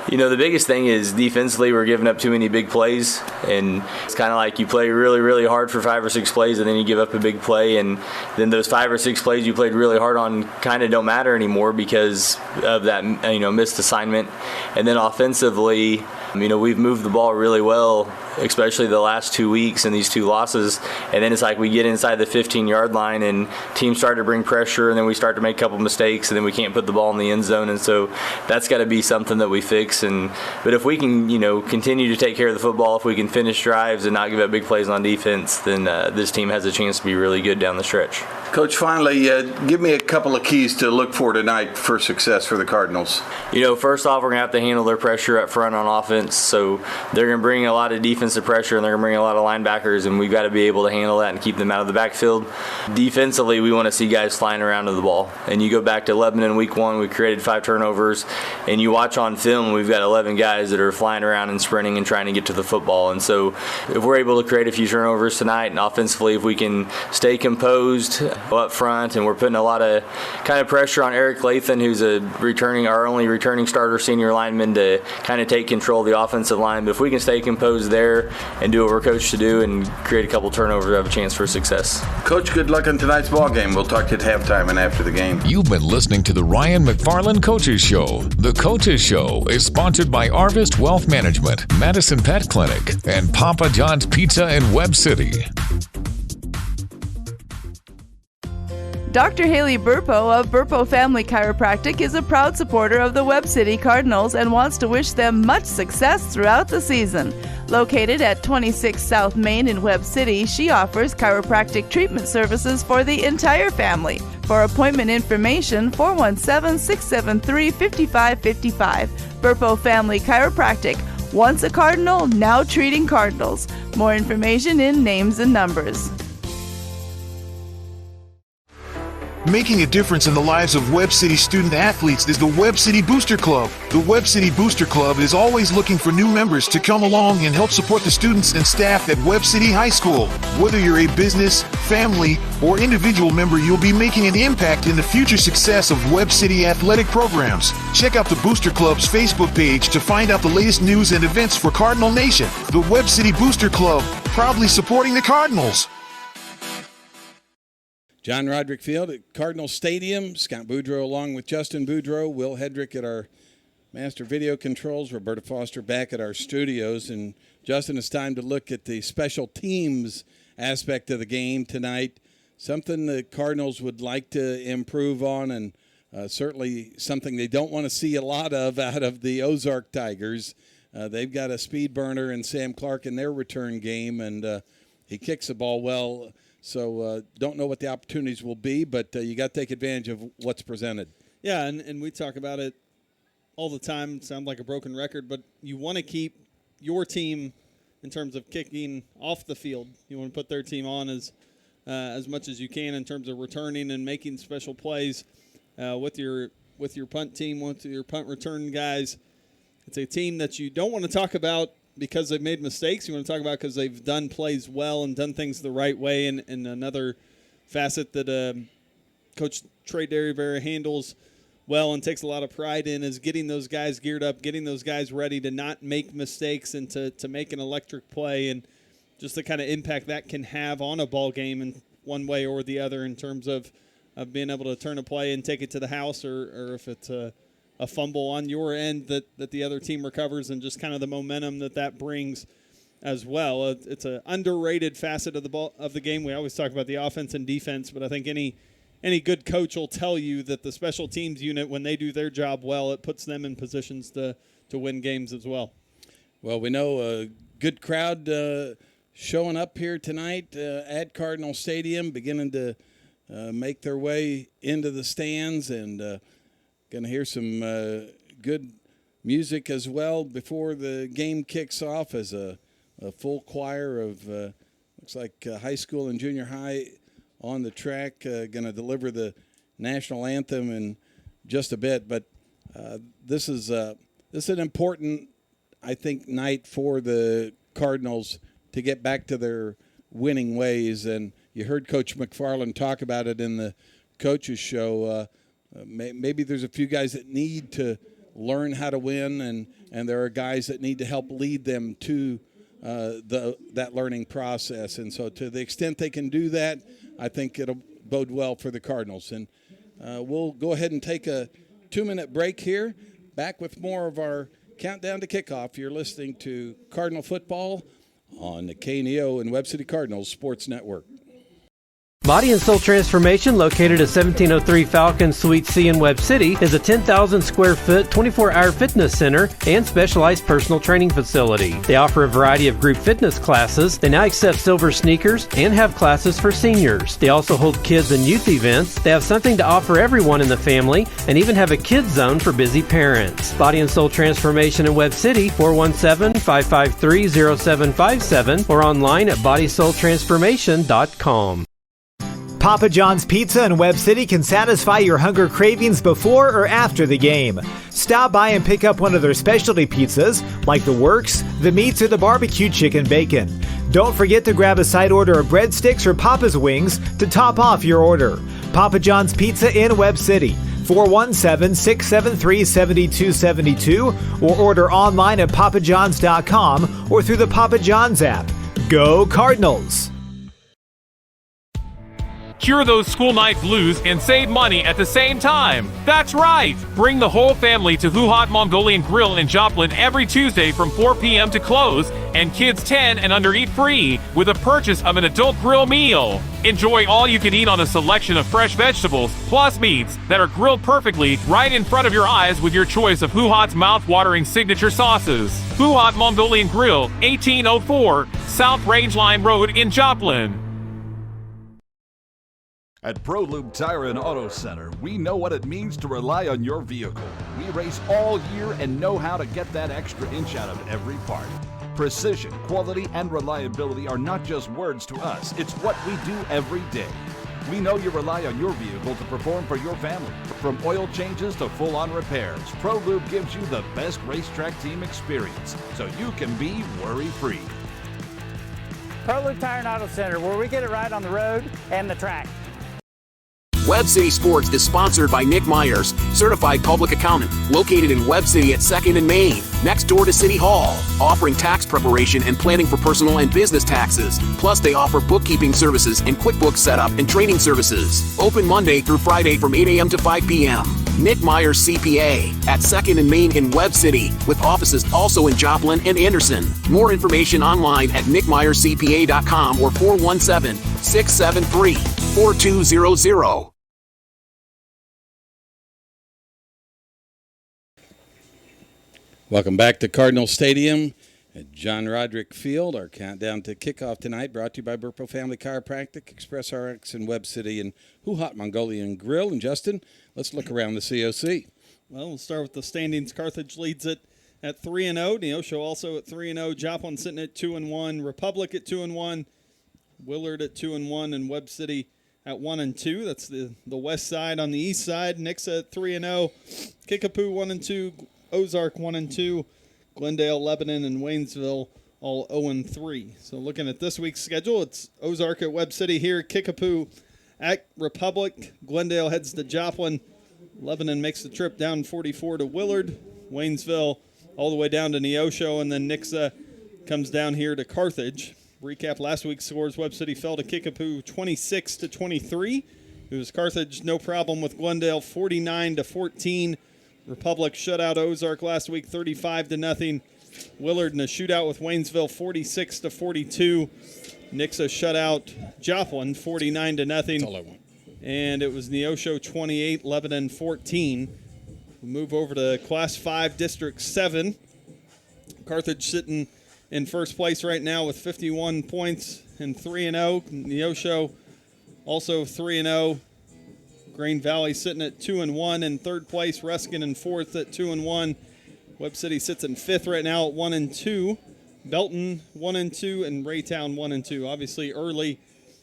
the biggest thing is defensively we're giving up too many big plays. And it's kind of like you play really, really hard for 5 or 6 plays, and then you give up a big play. And then those 5 or 6 plays you played really hard on kind of don't matter anymore because of that, missed assignment. And then offensively, we've moved the ball really well, especially the last 2 weeks and these 2 losses. And then it's like we get inside the 15-yard line and teams start to bring pressure, and then we start to make a couple mistakes, and then we can't put the ball in the end zone. And so that's got to be something that we fix. But if we can, continue to take care of the football, if we can finish drives and not give up big plays on defense, then this team has a chance to be really good down the stretch. Coach, finally, give me a couple of keys to look for tonight for success for the Cardinals. First off, we're going to have to handle their pressure up front on offense. So they're going to bring a lot of defensive pressure, and they're going to bring a lot of linebackers, and we've got to be able to handle that and keep them out of the backfield. Defensively, we want to see guys flying around to the ball. And you go back to Lebanon week 1, we created 5 turnovers, and you watch on film, we've got 11 guys that are flying around and sprinting and trying to get to the football. And so if we're able to create a few turnovers tonight, and offensively, if we can stay composed up front, and we're putting a lot of kind of pressure on Eric Lathan, who's our only returning starter senior lineman, to kind of take control of the offensive line. But if we can stay composed there and do what we're coached to do and create a couple turnovers, we have a chance for success. Coach, good luck in tonight's ball game. We'll talk to you at halftime and after the game. You've been listening to the Ryan McFarland Coaches Show. The Coaches Show is sponsored by Arvest Wealth Management, Madison Pet Clinic, and Papa John's Pizza in Webb City. Dr. Haley Burpo of Burpo Family Chiropractic is a proud supporter of the Webb City Cardinals and wants to wish them much success throughout the season. Located at 26 South Main in Webb City, she offers chiropractic treatment services for the entire family. For appointment information, 417-673-5555. Burpo Family Chiropractic. Once a Cardinal, now treating Cardinals. More information in names and numbers. Making a difference in the lives of Webb City student athletes is the Webb City Booster Club. The Webb City Booster Club is always looking for new members to come along and help support the students and staff at Webb City High School. Whether you're a business, family, or individual member, you'll be making an impact in the future success of Webb City athletic programs. Check out the Booster Club's Facebook page to find out the latest news and events for Cardinal Nation. The Webb City Booster Club, proudly supporting the Cardinals. John Roderick Field at Cardinal Stadium. Scott Boudreau along with Justin Boudreau, Will Hedrick at our Master Video Controls, Roberta Foster, back at our studios. And Justin, it's time to look at the special teams aspect of the game tonight. Something the Cardinals would like to improve on, and certainly something they don't want to see a lot of out of the Ozark Tigers. They've got a speed burner in Sam Clark in their return game, and he kicks the ball well. So don't know what the opportunities will be, but you got to take advantage of what's presented. Yeah, and we talk about it all the time. Sound like a broken record, but you want to keep your team in terms of kicking off the field. You want to put their team on as much as you can in terms of returning and making special plays with your punt team, with your punt return guys. It's a team that you don't want to talk about because they've made mistakes. You want to talk about because they've done plays well and done things the right way. And another facet that Coach Trey Derryberry handles well and takes a lot of pride in is getting those guys geared up, getting those guys ready to not make mistakes and to make an electric play, and just the kind of impact that can have on a ball game in one way or the other in terms of being able to turn a play and take it to the house, or if it's a fumble on your end that the other team recovers, and just kind of the momentum that brings as well. It's an underrated facet of the game. We always talk about the offense and defense, but I think any good coach will tell you that the special teams unit, when they do their job well, it puts them in positions to win games as well. Well, we know a good crowd showing up here tonight at Cardinal Stadium, beginning to make their way into the stands, and going to hear some good music as well before the game kicks off, as a full choir of looks like high school and junior high on the track, going to deliver the national anthem in just a bit. But this is an important, I think, night for the Cardinals to get back to their winning ways. And you heard Coach McFarland talk about it in the coaches show. Maybe there's a few guys that need to learn how to win, and there are guys that need to help lead them to that learning process. And so to the extent they can do that, I think it'll bode well for the Cardinals. And we'll go ahead and take a 2-minute break here. Back with more of our countdown to kickoff. You're listening to Cardinal Football on the KNEO and Webb City Cardinals Sports Network. Body and Soul Transformation, located at 1703 Falcon Suite C in Webb City, is a 10,000 square foot, 24-hour fitness center and specialized personal training facility. They offer a variety of group fitness classes. They now accept silver sneakers and have classes for seniors. They also hold kids and youth events. They have something to offer everyone in the family, and even have a kids zone for busy parents. Body and Soul Transformation in Webb City, 417-553-0757, or online at bodysoultransformation.com. Papa John's Pizza in Webb City can satisfy your hunger cravings before or after the game. Stop by and pick up one of their specialty pizzas, like the Works, the Meats, or the Barbecue Chicken Bacon. Don't forget to grab a side order of breadsticks or Papa's Wings to top off your order. Papa John's Pizza in Webb City, 417-673-7272, or order online at papajohns.com or through the Papa John's app. Go Cardinals! Cure those school night blues and save money at the same time. That's right! Bring the whole family to Who Hot Mongolian Grill in Joplin every Tuesday from 4 p.m. to close, and kids 10 and under eat free with a purchase of an adult grill meal. Enjoy all you can eat on a selection of fresh vegetables plus meats that are grilled perfectly right in front of your eyes with your choice of Who Hot's mouth-watering signature sauces. Who Hot Mongolian Grill, 1804 South Rangeline Road in Joplin. At ProLube Tire and Auto Center, we know what it means to rely on your vehicle. We race all year and know how to get that extra inch out of every part. Precision, quality, and reliability are not just words to us. It's what we do every day. We know you rely on your vehicle to perform for your family. From oil changes to full-on repairs, ProLube gives you the best racetrack team experience, so you can be worry-free. ProLube Tire and Auto Center, where we get it right on the road and the track. Webb City Sports is sponsored by Nick Myers, certified public accountant, located in Webb City at 2nd and Main, next door to City Hall, offering tax preparation and planning for personal and business taxes. Plus, they offer bookkeeping services and QuickBooks setup and training services. Open Monday through Friday from 8 a.m. to 5 p.m. Nick Myers CPA at 2nd and Main in Webb City, with offices also in Joplin and Anderson. More information online at nickmyerscpa.com or 417-673-4200. Welcome back to Cardinal Stadium at John Roderick Field. Our countdown to kickoff tonight brought to you by Burpo Family Chiropractic, Express RX in Webb City, and Who Hot Mongolian Grill. And Justin, let's look around the COC. Well, we'll start with the standings. Carthage leads it at 3-0. Neosho also at 3-0. Joplin sitting at 2-1. Republic at 2-1. Willard at 2-1, and Webb City at 1-2. That's the west side. On the east side, Nixa at 3-0. Kickapoo 1-2. Ozark 1-2, Glendale, Lebanon, and Waynesville all 0-3. So looking at this week's schedule, it's Ozark at Webb City here, Kickapoo at Republic, Glendale heads to Joplin, Lebanon makes the trip down 44 to Willard, Waynesville all the way down to Neosho, and then Nixa comes down here to Carthage. Recap last week's scores: Webb City fell to Kickapoo 26-23. It was Carthage no problem with Glendale 49-14. Republic shut out Ozark last week 35-0. Willard in a shootout with Waynesville 46-42. Nixa shut out Joplin 49-0. And it was Neosho 28, Lebanon 14. We move over to Class 5, District 7. Carthage sitting in first place right now with 51 points and 3-0. Neosho also 3-0. Green Valley sitting at 2-1 in third place. Ruskin in fourth at 2-1. Webb City sits in fifth right now at 1-2. Belton 1-2 and Raytown 1-2. Obviously early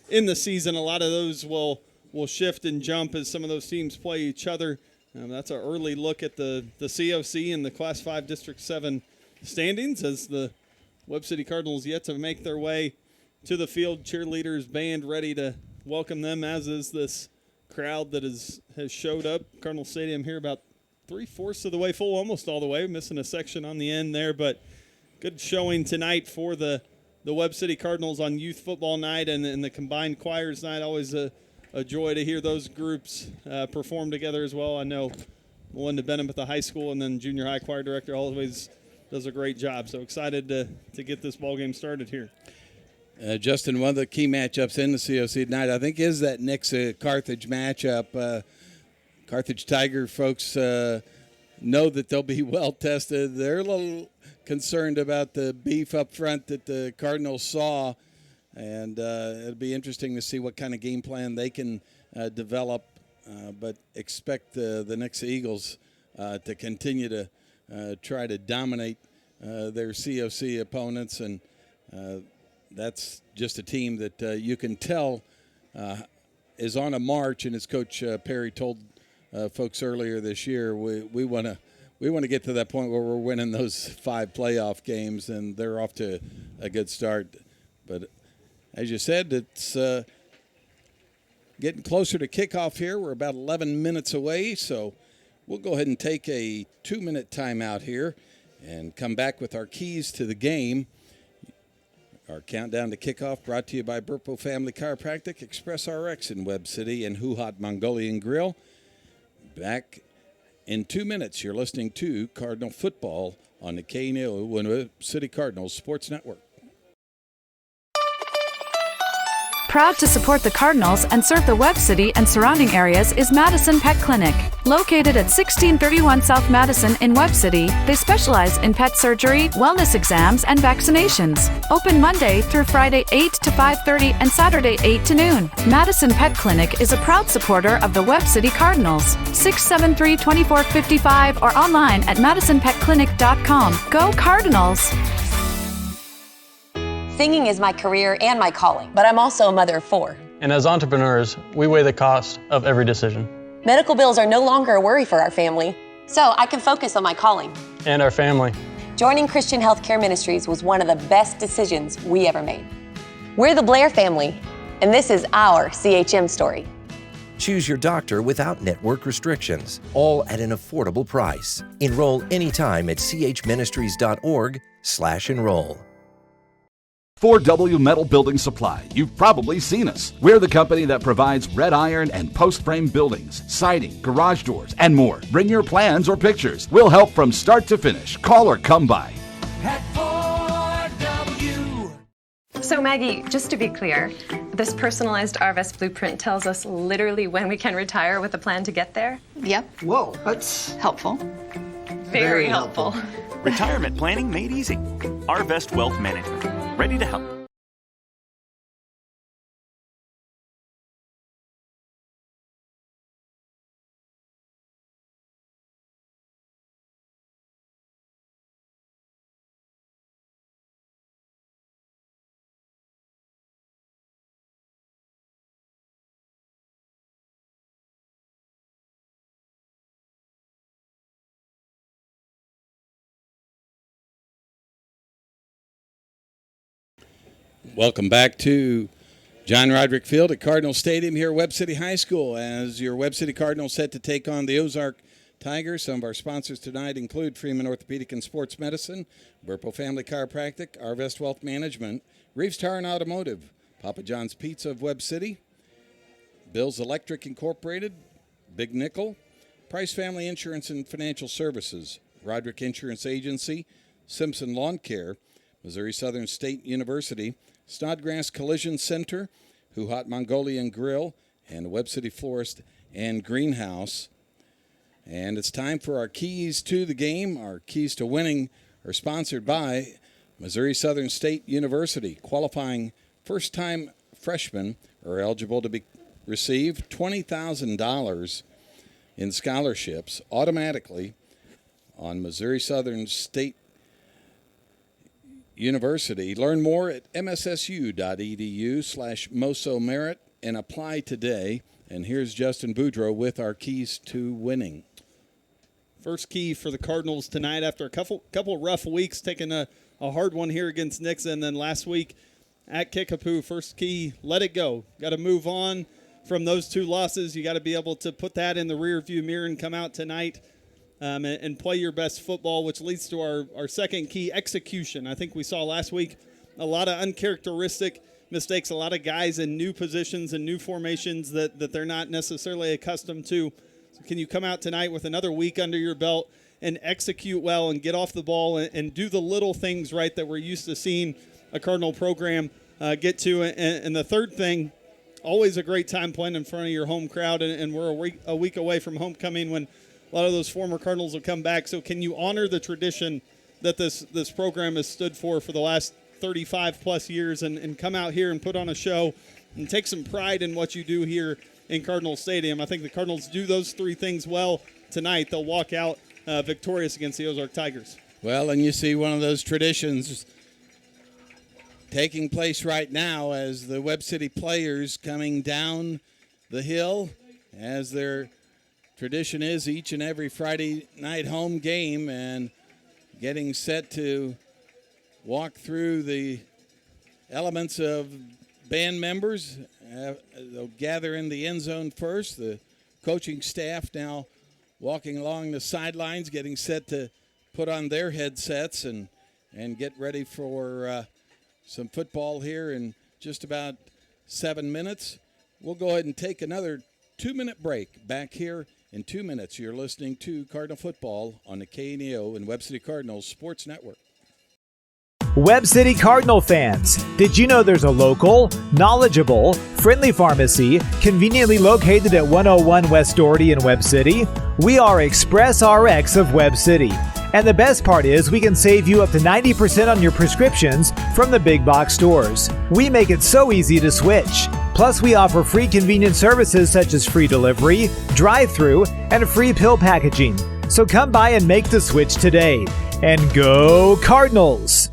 in the season, a lot of those will shift and jump as some of those teams play each other. That's an early look at the COC and the Class 5 District 7 standings as the Webb City Cardinals yet to make their way to the field. Cheerleaders, band ready to welcome them, as is this crowd that has showed up. Cardinal Stadium here about 3/4 of the way full, almost all the way, missing a section on the end there, but good showing tonight for the Webb City Cardinals on youth football night and the combined choirs night. Always a joy to hear those groups perform together as well. I know Melinda Benham at the high school and then junior high choir director always does a great job, so excited to get this ball game started here. Justin, one of the key matchups in the COC tonight, I think, is that Nixa-Carthage matchup. Carthage Tiger folks know that they'll be well tested. They're a little concerned about the beef up front that the Cardinals saw, and it'll be interesting to see what kind of game plan they can develop, but expect the Nixa Eagles to continue to try to dominate their COC opponents, and that's just a team that you can tell is on a march. And as Coach Perry told folks earlier this year, we want to get to that point where we're winning those 5 playoff games, and they're off to a good start. But as you said, it's getting closer to kickoff here. We're about 11 minutes away, so we'll go ahead and take a 2-minute timeout here and come back with our keys to the game. Our countdown to kickoff brought to you by Burpo Family Chiropractic, Express RX in Webb City, and Who Hot Mongolian Grill. Back in 2 minutes, you're listening to Cardinal Football on the KNO City Cardinals Sports Network. Proud to support the Cardinals and serve the Webb City and surrounding areas is Madison Pet Clinic. Located at 1631 South Madison in Webb City, they specialize in pet surgery, wellness exams, and vaccinations. Open Monday through Friday 8 to 5:30 and Saturday 8 to noon. Madison Pet Clinic is a proud supporter of the Webb City Cardinals. 673-2455 or online at madisonpetclinic.com. Go Cardinals! Singing is my career and my calling, but I'm also a mother of 4. And as entrepreneurs, we weigh the cost of every decision. Medical bills are no longer a worry for our family, so I can focus on my calling. And our family. Joining Christian Healthcare Ministries was one of the best decisions we ever made. We're the Blair family, and this is our CHM story. Choose your doctor without network restrictions, all at an affordable price. Enroll anytime at chministries.org/enroll. 4W Metal Building Supply. You've probably seen us. We're the company that provides red iron and post frame buildings, siding, garage doors, and more. Bring your plans or pictures. We'll help from start to finish. Call or come by. At 4W. So Maggie, just to be clear, this personalized Arvest blueprint tells us literally when we can retire with a plan to get there? Yep. Whoa, that's helpful. Very helpful. Retirement planning made easy. Arvest Wealth Management. Ready to help. Welcome back to John Roderick Field at Cardinal Stadium here at Webb City High School as your Webb City Cardinals set to take on the Ozark Tigers. Some of our sponsors tonight include Freeman Orthopedic and Sports Medicine, Burpo Family Chiropractic, Arvest Wealth Management, Reeves Tire and Automotive, Papa John's Pizza of Webb City, Bill's Electric Incorporated, Big Nickel, Price Family Insurance and Financial Services, Roderick Insurance Agency, Simpson Lawn Care, Missouri Southern State University, Snodgrass Collision Center, Huhat Mongolian Grill, and Webb City Florist and Greenhouse. And it's time for our keys to the game. Our keys to winning are sponsored by Missouri Southern State University. Qualifying first-time freshmen are eligible to receive $20,000 in scholarships automatically on Missouri Southern State University. Learn more at mssu.edu/MosoMerit and apply today. And here's Justin Boudreau with our keys to winning. First key for the Cardinals tonight after a couple rough weeks, taking a hard one here against Nixon. Then last week at Kickapoo, first key, let it go. Got to move on from those two losses. You got to be able to put that in the rearview mirror and come out tonight and play your best football, which leads to our second key, execution. I think we saw last week a lot of uncharacteristic mistakes, a lot of guys in new positions and new formations that they're not necessarily accustomed to. So can you come out tonight with another week under your belt and execute well and get off the ball and do the little things right that we're used to seeing a Cardinal program get to? And the third thing, always a great time playing in front of your home crowd, and we're a week away from homecoming when a lot of those former Cardinals will come back. So can you honor the tradition that this program has stood for the last 35-plus years and come out here and put on a show and take some pride in what you do here in Cardinal Stadium? I think the Cardinals do those three things well tonight. They'll walk out victorious against the Ozark Tigers. Well, and you see one of those traditions taking place right now as the Webb City players coming down the hill as their tradition is each and every Friday night home game, and getting set to walk through the elements of band members. They'll gather in the end zone first. The coaching staff now walking along the sidelines, getting set to put on their headsets and get ready for some football here in just about 7 minutes. We'll go ahead and take another 2-minute break. Back here in 2 minutes, you're listening to Cardinal Football on the KNEO and Webb City Cardinals Sports Network. Webb City Cardinal fans, did you know there's a local, knowledgeable, friendly pharmacy conveniently located at 101 West Doherty in Webb City? We are Express RX of Webb City. And the best part is we can save you up to 90% on your prescriptions from the big box stores. We make it so easy to switch. Plus, we offer free convenient services such as free delivery, drive-thru, and free pill packaging. So come by and make the switch today. And go Cardinals!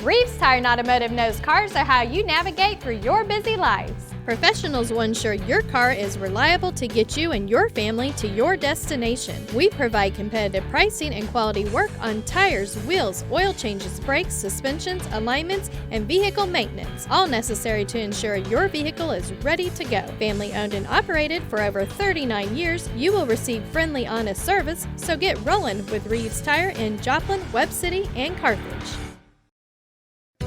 Reeves Tire and Automotive knows cars are how you navigate through your busy lives. Professionals will ensure your car is reliable to get you and your family to your destination. We provide competitive pricing and quality work on tires, wheels, oil changes, brakes, suspensions, alignments, and vehicle maintenance, all necessary to ensure your vehicle is ready to go. Family owned and operated for over 39 years, you will receive friendly, honest service, so get rolling with Reeves Tire in Joplin, Webb City, and Carthage.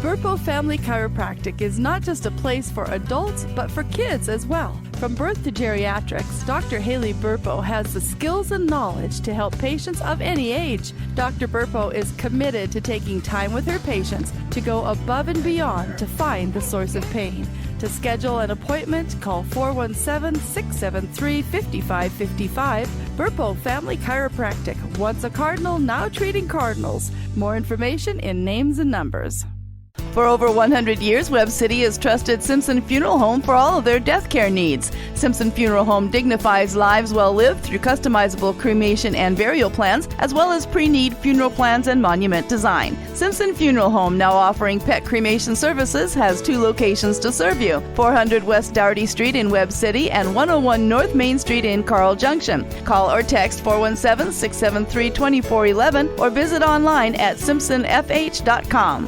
Burpo Family Chiropractic is not just a place for adults, but for kids as well. From birth to geriatrics, Dr. Haley Burpo has the skills and knowledge to help patients of any age. Dr. Burpo is committed to taking time with her patients to go above and beyond to find the source of pain. To schedule an appointment, call 417-673-5555. Burpo Family Chiropractic. Once a Cardinal, now treating Cardinals. More information in names and numbers. For over 100 years, Webb City has trusted Simpson Funeral Home for all of their death care needs. Simpson Funeral Home dignifies lives well lived through customizable cremation and burial plans, as well as pre-need funeral plans and monument design. Simpson Funeral Home, now offering pet cremation services, has 2 locations to serve you: 400 West Dougherty Street in Webb City and 101 North Main Street in Carl Junction. Call or text 417-673-2411 or visit online at simpsonfh.com.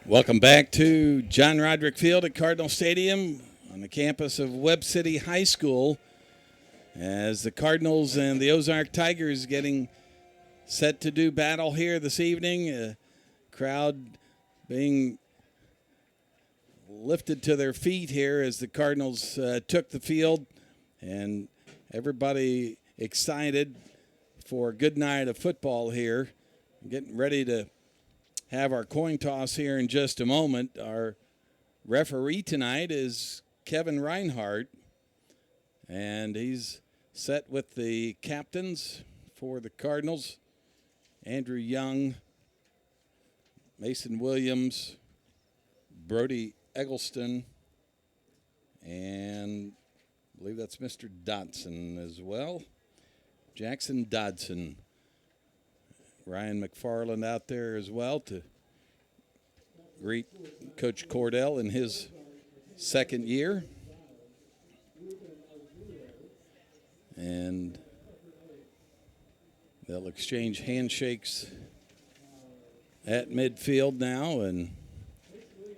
Welcome back to John Roderick Field at Cardinal Stadium on the campus of Webb City High School, as the Cardinals and the Ozark Tigers getting set to do battle here this evening. Crowd being lifted to their feet here as the Cardinals took the field, and everybody excited for a good night of football here. Getting ready to have our coin toss here in just a moment. Our referee tonight is Kevin Reinhardt, and he's set with the captains for the Cardinals: Andrew Young, Mason Williams, Brody Eggleston, and I believe that's Mr. Dodson as well, Jackson Dodson. Ryan McFarland out there as well to greet Coach Cordell in his second year. And they'll exchange handshakes at midfield now. And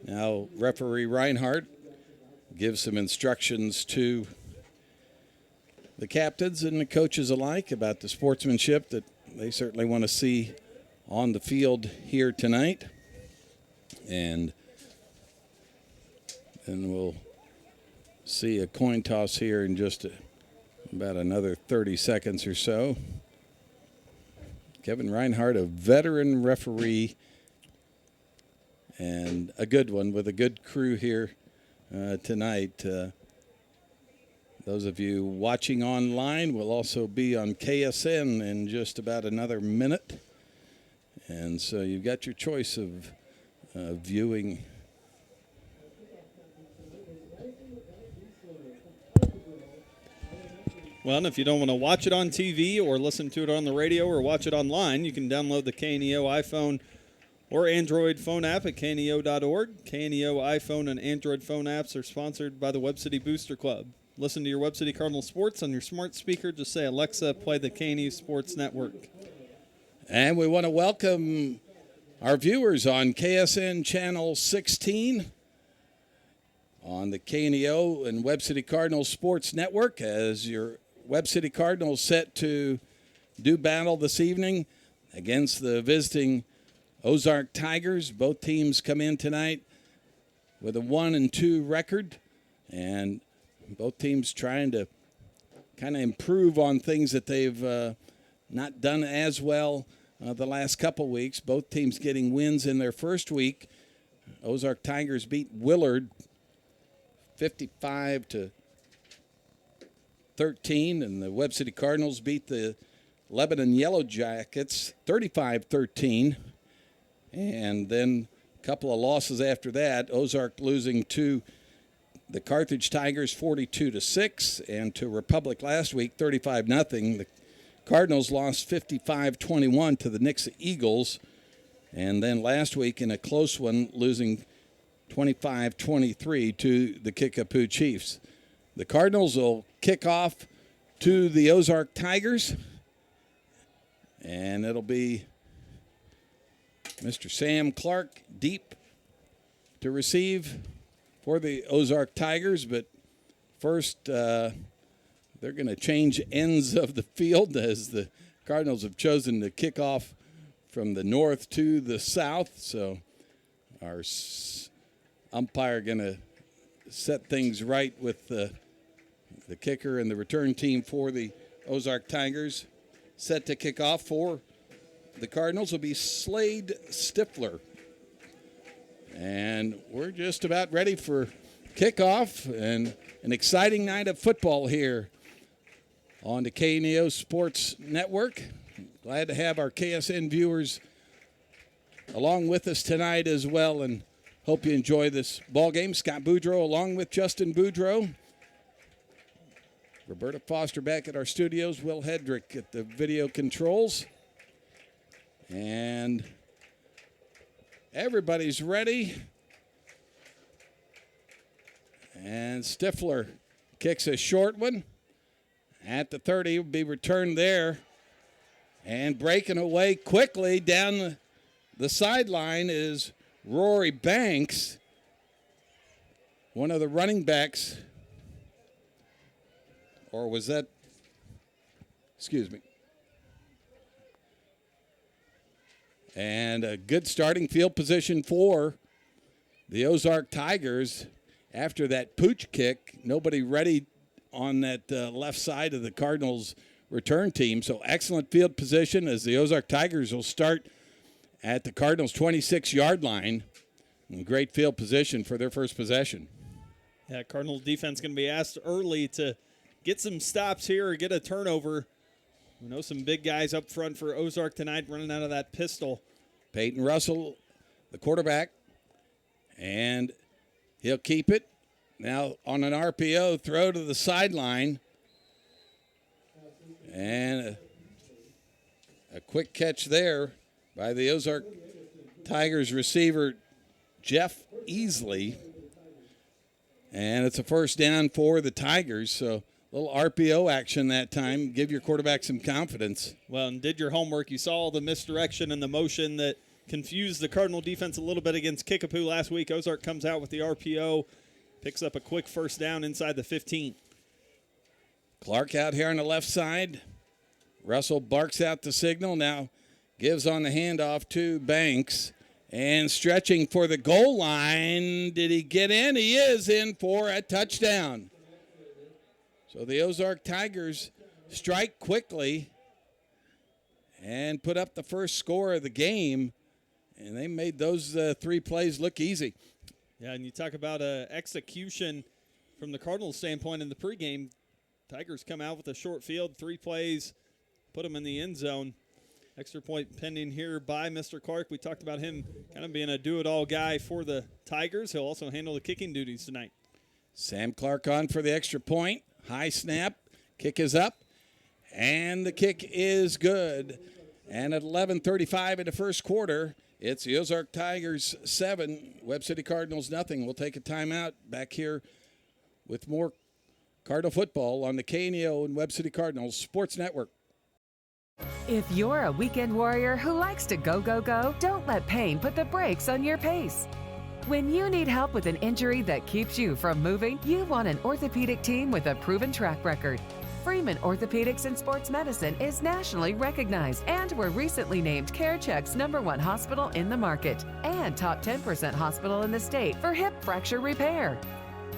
now referee Reinhardt gives some instructions to the captains and the coaches alike about the sportsmanship that they certainly want to see on the field here tonight. And then we'll see a coin toss here in just about another 30 seconds or so. Kevin Reinhardt, a veteran referee, and a good one with a good crew here tonight. Those of you watching online will also be on KSN in just about another minute. And so you've got your choice of viewing. Well, and if you don't want to watch it on TV or listen to it on the radio or watch it online, you can download the KNEO iPhone or Android phone app at kneo.org. KNEO iPhone and Android phone apps are sponsored by the Webb City Booster Club. Listen to your Webb City Cardinal Sports on your smart speaker. Just say, Alexa, play the KNEO Sports Network. And we want to welcome our viewers on KSN Channel 16 on the KNEO and Webb City Cardinals Sports Network, as your Webb City Cardinals set to do battle this evening against the visiting Ozark Tigers. Both teams come in tonight with a 1-2 record, and both teams trying to kind of improve on things that they've not done as well the last couple weeks. Both teams getting wins in their first week. Ozark Tigers beat Willard 55-13, and the Webb City Cardinals beat the Lebanon Yellow Jackets 35-13. And then a couple of losses after that, Ozark losing to the Carthage Tigers 42-6, and to Republic last week 35-0. The Cardinals lost 55-21 to the Nixa Eagles, and then last week in a close one losing 25-23 to the Kickapoo Chiefs. The Cardinals will kick off to the Ozark Tigers, and it'll be Mr. Sam Clark deep to receive for the Ozark Tigers. But first, they're going to change ends of the field as the Cardinals have chosen to kick off from the north to the south, so our umpire going to set things right with the kicker and the return team for the Ozark Tigers. Set to kick off for the Cardinals will be Slade Stifler. And we're just about ready for kickoff and an exciting night of football here on the KNEO Sports Network. Glad to have our KSN viewers along with us tonight as well, and hope you enjoy this ball game. Scott Boudreau along with Justin Boudreau. Roberta Foster back at our studios. Will Hedrick at the video controls. And everybody's ready. And Stifler kicks a short one. At the 30, will be returned there. And breaking away quickly down the sideline is Rory Banks, one of the running backs. Or was that, excuse me. And a good starting field position for the Ozark Tigers after that pooch kick. Nobody ready on that left side of the Cardinals return team. So excellent field position as the Ozark Tigers will start at the Cardinals 26-yard line. And great field position for their first possession. Yeah, Cardinals defense going to be asked early to get some stops here or get a turnover. We know some big guys up front for Ozark tonight running out of that pistol. Peyton Russell, the quarterback, and he'll keep it. Now on an RPO, throw to the sideline. And a quick catch there by the Ozark Tigers receiver, Jeff Easley. And it's a first down for the Tigers, so a little RPO action that time. Give your quarterback some confidence. Well, and did your homework. You saw the misdirection and the motion that confused the Cardinal defense a little bit against Kickapoo last week. Ozark comes out with the RPO, picks up a quick first down inside the 15. Clark out here on the left side. Russell barks out the signal. Now gives on the handoff to Banks. And stretching for the goal line. Did he get in? He is in for a touchdown. So the Ozark Tigers strike quickly and put up the first score of the game. And they made those 3 plays look easy. Yeah, and you talk about execution from the Cardinals' standpoint in the pregame. Tigers come out with a short field, 3 plays, put them in the end zone. Extra point pending here by Mr. Clark. We talked about him kind of being a do-it-all guy for the Tigers. He'll also handle the kicking duties tonight. Sam Clark on for the extra point. High snap. Kick is up. And the kick is good. And at 11:35 in the first quarter, it's the Ozark Tigers 7, Webb City Cardinals nothing. We'll take a timeout back here with more Cardinal football on the KNEO and Webb City Cardinals Sports Network. If you're a weekend warrior who likes to go, go, go, don't let pain put the brakes on your pace. When you need help with an injury that keeps you from moving, you want an orthopedic team with a proven track record. Freeman Orthopedics and Sports Medicine is nationally recognized and were recently named CareCheck's #1 hospital in the market and top 10% hospital in the state for hip fracture repair.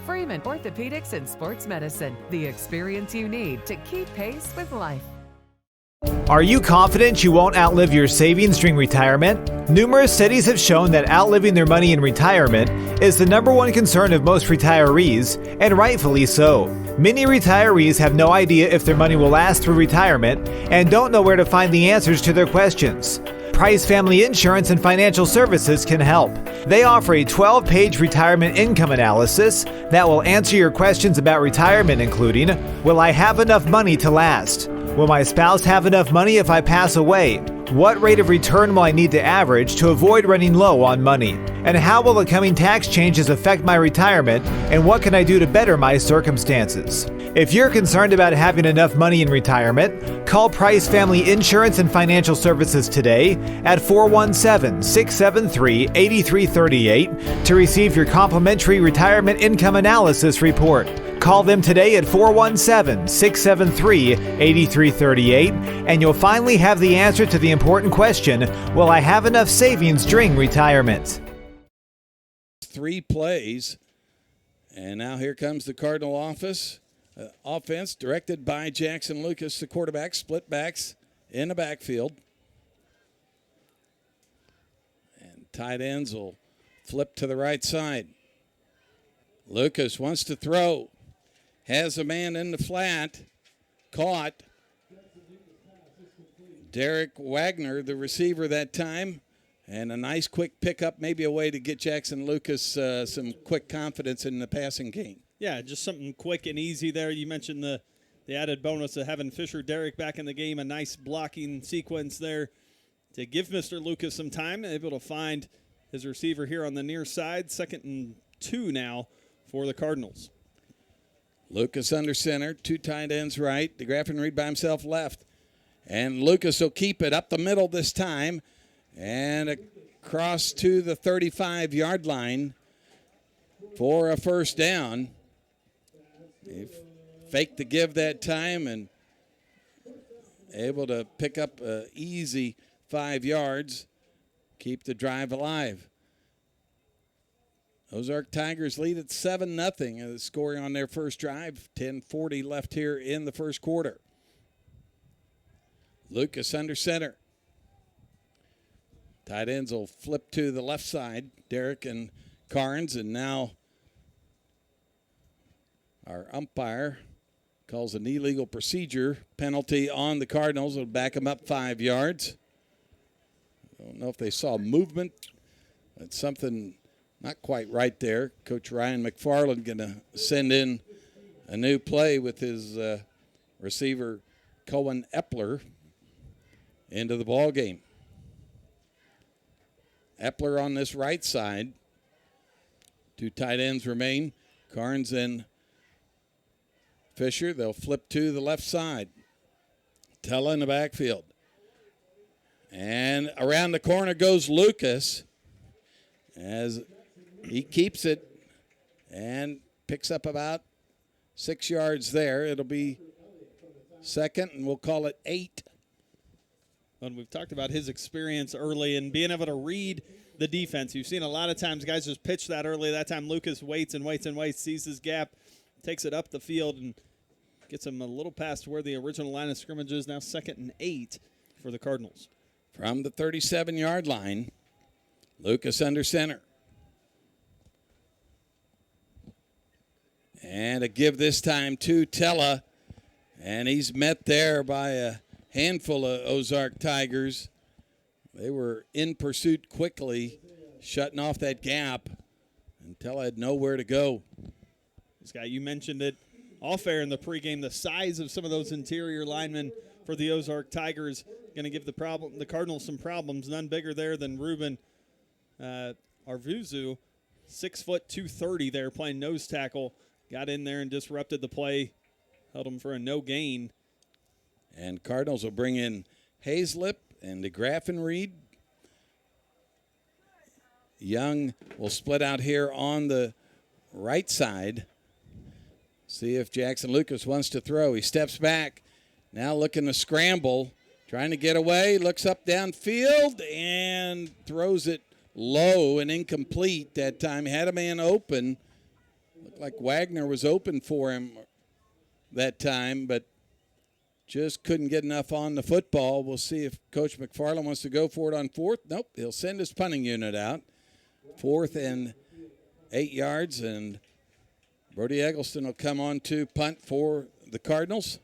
Freeman Orthopedics and Sports Medicine, the experience you need to keep pace with life. Are you confident you won't outlive your savings during retirement? Numerous studies have shown that outliving their money in retirement is the #1 concern of most retirees, and rightfully so. Many retirees have no idea if their money will last through retirement and don't know where to find the answers to their questions. Price Family Insurance and Financial Services can help. They offer a 12-page retirement income analysis that will answer your questions about retirement, including, will I have enough money to last? Will my spouse have enough money if I pass away? What rate of return will I need to average to avoid running low on money? And how will the coming tax changes affect my retirement? And what can I do to better my circumstances? If you're concerned about having enough money in retirement, call Price Family Insurance and Financial Services today at 417-673-8338 to receive your complimentary retirement income analysis report. Call them today at 417-673-8338, and you'll finally have the answer to the important question, will I have enough savings during retirement? 3 plays, and now here comes the Cardinal offense directed by Jackson Lucas, the quarterback, split backs in the backfield. And tight ends will flip to the right side. Lucas wants to throw. Has a man in the flat. Caught. Derek Wagner, the receiver that time. And a nice quick pickup, maybe a way to get Jackson Lucas some quick confidence in the passing game. Yeah, just something quick and easy there. You mentioned the added bonus of having Fisher Derrick back in the game, a nice blocking sequence there to give Mr. Lucas some time, able to find his receiver here on the near side. 2nd and 2 now for the Cardinals. Lucas under center, 2 tight ends right. DeGraff and Reed by himself left. And Lucas will keep it up the middle this time and across to the 35-yard line for a first down. He faked the give that time and able to pick up an easy 5 yards, keep the drive alive. Ozark Tigers lead at 7-0, scoring on their first drive. 10:40 left here in the first quarter. Lucas under center. Tight ends will flip to the left side, Derek and Carnes, and now our umpire calls an illegal procedure penalty on the Cardinals. It'll back them up 5 yards. I don't know if they saw movement. It's something not quite right there. Coach Ryan McFarland going to send in a new play with his receiver Cohen Epler into the ball game. Epler on this right side. 2 tight ends remain, Carnes and Fisher. They'll flip to the left side. Tella in the backfield. And around the corner goes Lucas as he keeps it and picks up about 6 yards there. It'll be 2nd, and we'll call it 8. And we've talked about his experience early and being able to read the defense. You've seen a lot of times guys just pitch that early. That time Lucas waits and waits and waits, sees his gap, takes it up the field, and gets him a little past where the original line of scrimmage is. Now 2nd and 8 for the Cardinals. From the 37-yard line, Lucas under center. And a give this time to Tella, and he's met there by a handful of Ozark Tigers. They were in pursuit quickly, shutting off that gap, and Tella had nowhere to go. This guy, you mentioned it off air in the pregame, the size of some of those interior linemen for the Ozark Tigers going to give the Cardinals some problems. None bigger there than Ruben Arvuzu, 6 foot 230 there, playing nose tackle. Got in there and disrupted the play, held him for a no gain. And Cardinals will bring in Hazlip and DeGraff and Reed. Young will split out here on the right side. See if Jackson Lucas wants to throw. He steps back. Now looking to scramble. Trying to get away. Looks up downfield and throws it low and incomplete that time. Had a man open. Looked like Wagner was open for him that time, but just couldn't get enough on the football. We'll see if Coach McFarland wants to go for it on 4th. Nope, he'll send his punting unit out. 4th and 8 yards, and Brody Eggleston will come on to punt for the Cardinals.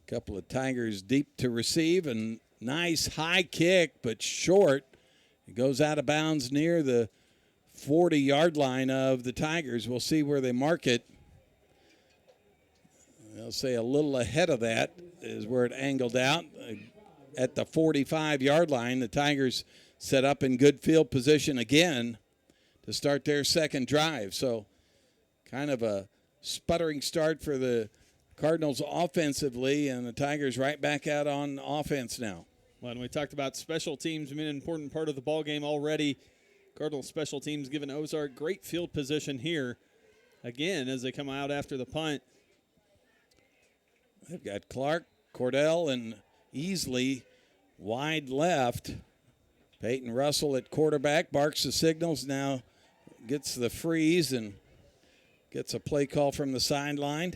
Couple of Tigers deep to receive, and nice high kick, but short. It goes out of bounds near the 40-yard line of the Tigers. We'll see where they mark it. They'll say a little ahead of that is where it angled out. At the 45-yard line, the Tigers set up in good field position again to start their second drive. So kind of a sputtering start for the Cardinals offensively, and the Tigers right back out on offense now. Well, and we talked about special teams being an important part of the ball game already. Cardinals special teams giving Ozark great field position here. Again, as they come out after the punt. They've got Clark, Cordell, and Easley wide left. Peyton Russell at quarterback, barks the signals, now gets the freeze and gets a play call from the sideline.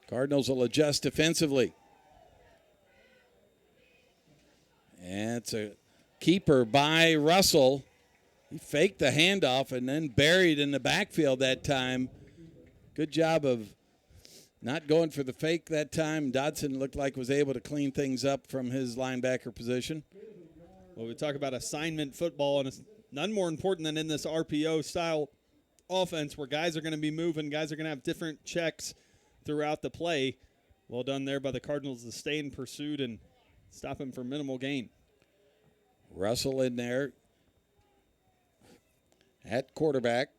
Cardinals will adjust defensively. And it's a keeper by Russell. He faked the handoff and then buried in the backfield that time. Good job of not going for the fake that time. Dodson looked like was able to clean things up from his linebacker position. Well, we talk about assignment football, and it's none more important than in this RPO-style offense where guys are going to be moving, guys are going to have different checks throughout the play. Well done there by the Cardinals to stay in pursuit and stop him for minimal gain. Russell in there at quarterback.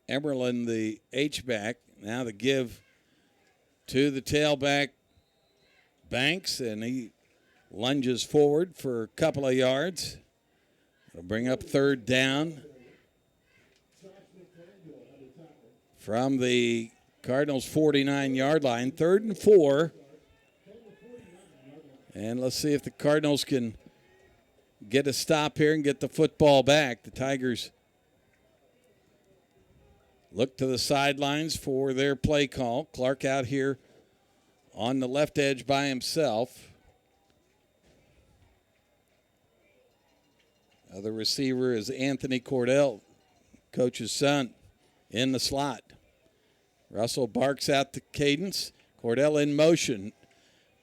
Emerlin, the H-back. Now the give to the tailback, Banks, and he lunges forward for a couple of yards. It'll bring up third down from the Cardinals' 49-yard line. 3rd and 4. And let's see if the Cardinals can get a stop here and get the football back. The Tigers look to the sidelines for their play call. Clark out here on the left edge by himself. The receiver is Anthony Cordell, coach's son, in the slot. Russell barks out the cadence. Cordell in motion.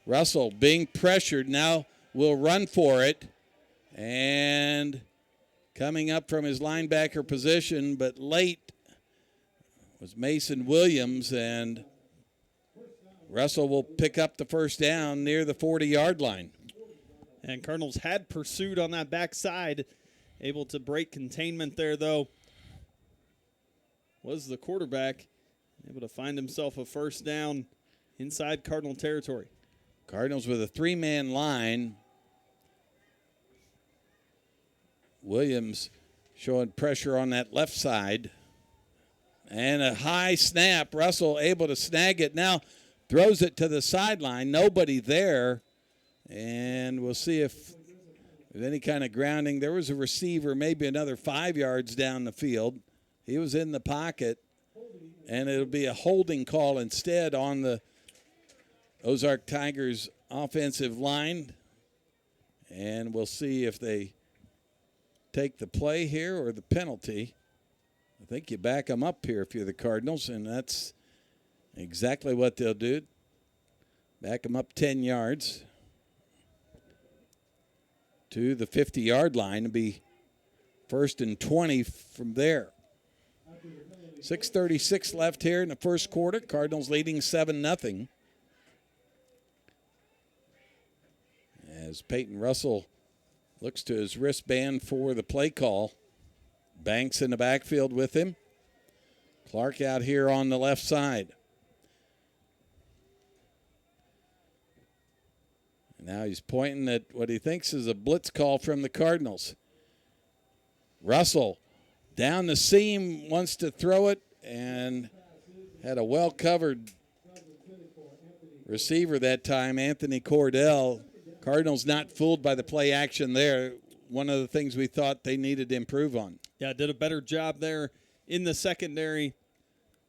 Russell being pressured, now will run for it. And coming up from his linebacker position, but late, was Mason Williams, and Russell will pick up the first down near the 40-yard line. And Cardinals had pursuit on that backside, able to break containment there, though. Was the quarterback able to find himself a first down inside Cardinal territory. Cardinals with a 3-man line. Williams showing pressure on that left side. And a high snap. Russell able to snag it. Now throws it to the sideline. Nobody there. And we'll see if there's any kind of grounding. There was a receiver maybe another 5 yards down the field. He was in the pocket. And it'll be a holding call instead on the Ozark Tigers offensive line. And we'll see if they take the play here or the penalty. I think you back them up here if you're the Cardinals, and that's exactly what they'll do. Back them up 10 yards to the 50-yard line and be 1st and 20 from there. 6:36 left here in the first quarter. Cardinals leading 7-0. As Peyton Russell looks to his wristband for the play call. Banks in the backfield with him. Clark out here on the left side. And now he's pointing at what he thinks is a blitz call from the Cardinals. Russell down the seam, wants to throw it, and had a well-covered receiver that time, Anthony Cordell. Cardinals not fooled by the play action there. One of the things we thought they needed to improve on. Yeah, did a better job there in the secondary.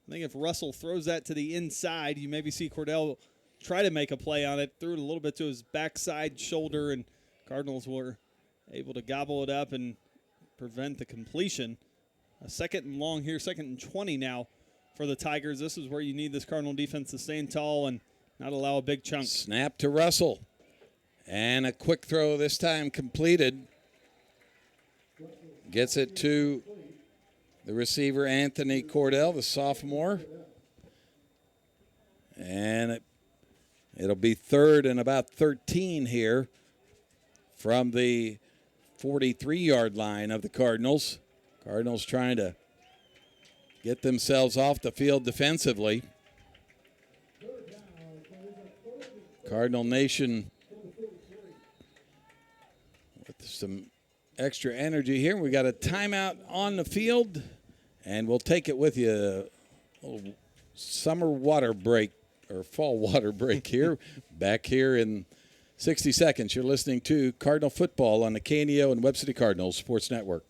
I think if Russell throws that to the inside, you maybe see Cordell try to make a play on it. Threw it a little bit to his backside shoulder, and Cardinals were able to gobble it up and prevent the completion. A 2nd and long here, 2nd and 20 now for the Tigers. This is where you need this Cardinal defense to stand tall and not allow a big chunk. Snap to Russell. And a quick throw this time completed. Gets it to the receiver, Anthony Cordell, the sophomore. And it'll be 3rd and about 13 here from the 43-yard line of the Cardinals. Cardinals trying to get themselves off the field defensively. Cardinal Nation some extra energy here. We got a timeout on the field, and we'll take it with you. A little summer water break or fall water break here. Back here in 60 seconds. You're listening to Cardinal Football on the KNEO and Webb City Cardinals Sports Network.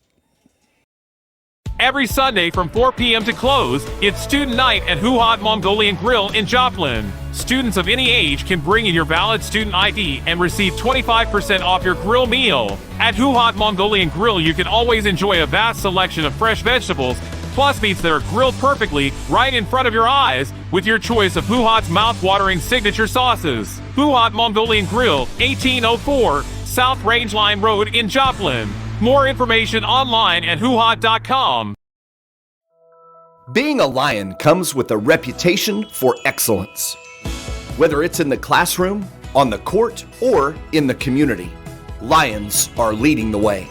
Every Sunday from 4 p.m. to close, it's Student Night at Huhat Mongolian Grill in Joplin. Students of any age can bring in your valid student ID and receive 25% off your grill meal. At Huhat Mongolian Grill, you can always enjoy a vast selection of fresh vegetables, plus meats that are grilled perfectly right in front of your eyes with your choice of Huhat's mouth-watering signature sauces. Huhat Mongolian Grill, 1804 South Range Line Road in Joplin. More information online at huhat.com. Being a Lion comes with a reputation for excellence. Whether it's in the classroom, on the court, or in the community, Lions are leading the way.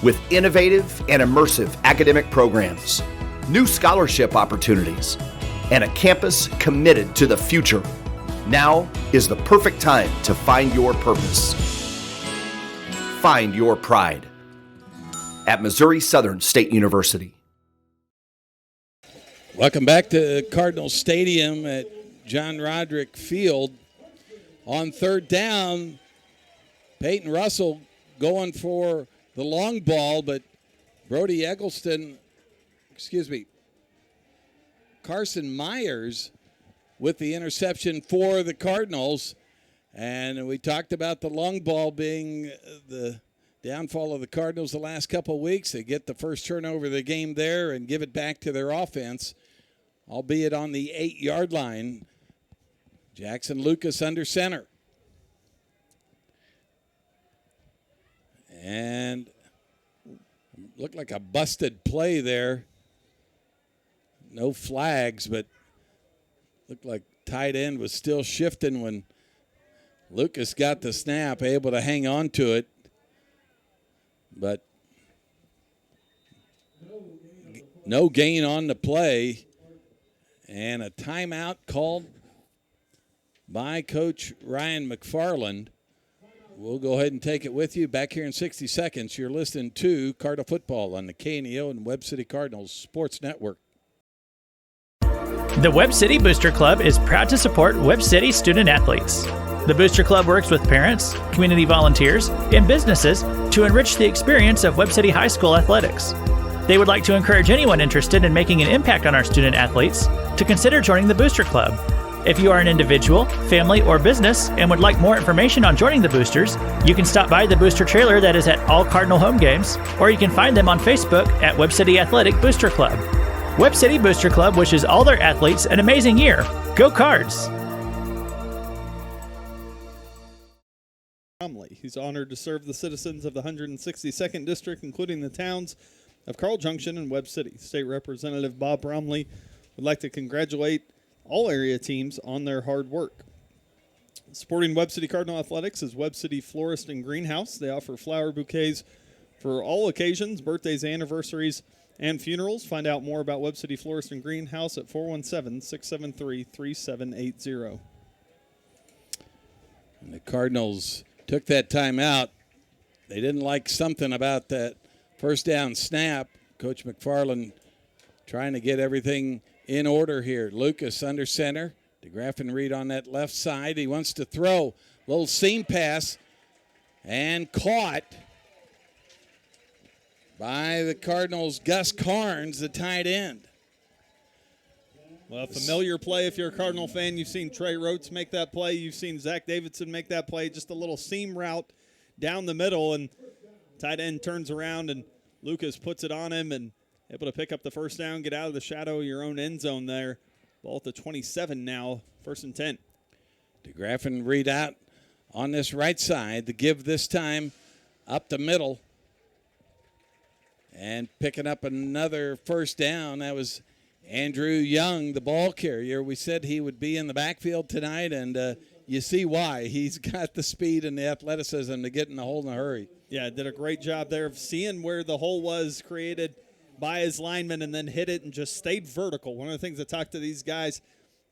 With innovative and immersive academic programs, new scholarship opportunities, and a campus committed to the future, now is the perfect time to find your purpose. Find your pride at Missouri Southern State University. Welcome back to Cardinal Stadium at John Roderick Field. On third down, Peyton Russell going for the long ball, but Carson Myers with the interception for the Cardinals. And we talked about the long ball being the downfall of the Cardinals the last couple of weeks. They get the first turnover of the game there and give it back to their offense, albeit on the 8-yard line. Jackson Lucas under center. And looked like a busted play there. No flags, but looked like tight end was still shifting when Lucas got the snap, able to hang on to it. But no gain on the play. And a timeout called by Coach Ryan McFarland. We'll go ahead and take it with you. Back here in 60 seconds, you're listening to Cardinal Football on the KNEO and Webb City Cardinals Sports Network. The Webb City Booster Club is proud to support Webb City student athletes. The Booster Club works with parents, community volunteers, and businesses to enrich the experience of Webb City High School athletics. They would like to encourage anyone interested in making an impact on our student athletes to consider joining the Booster Club. If you are an individual, family, or business and would like more information on joining the Boosters, you can stop by the Booster trailer that is at all Cardinal home games, or you can find them on Facebook at Webb City Athletic Booster Club. Webb City Booster Club wishes all their athletes an amazing year. Go Cards! He's honored to serve the citizens of the 162nd District, including the towns of Carl Junction and Webb City. State Representative Bob Bromley would like to congratulate all area teams on their hard work. Supporting Webb City Cardinal Athletics is Webb City Florist and Greenhouse. They offer flower bouquets for all occasions, birthdays, anniversaries, and funerals. Find out more about Webb City Florist and Greenhouse at 417-673-3780. And the Cardinals took that time out. They didn't like something about that first down snap. Coach McFarland trying to get everything in order here. Lucas under center. DeGraff and Reed on that left side. He wants to throw. Little seam pass. And caught by the Cardinals' Gus Carnes, the tight end. Well, familiar play if you're a Cardinal fan. You've seen Trey Rotes make that play. You've seen Zach Davidson make that play. Just a little seam route down the middle, and tight end turns around, and Lucas puts it on him and able to pick up the first down, get out of the shadow of your own end zone there. Ball at the 27 now, 1st and 10. DeGraff and Reed out on this right side. The give this time up the middle. And picking up another first down. That was Andrew Young, the ball carrier. We said he would be in the backfield tonight, and you see why. He's got the speed and the athleticism to get in the hole in a hurry. Yeah, did a great job there of seeing where the hole was created by his lineman and then hit it and just stayed vertical. One of the things I talked to these guys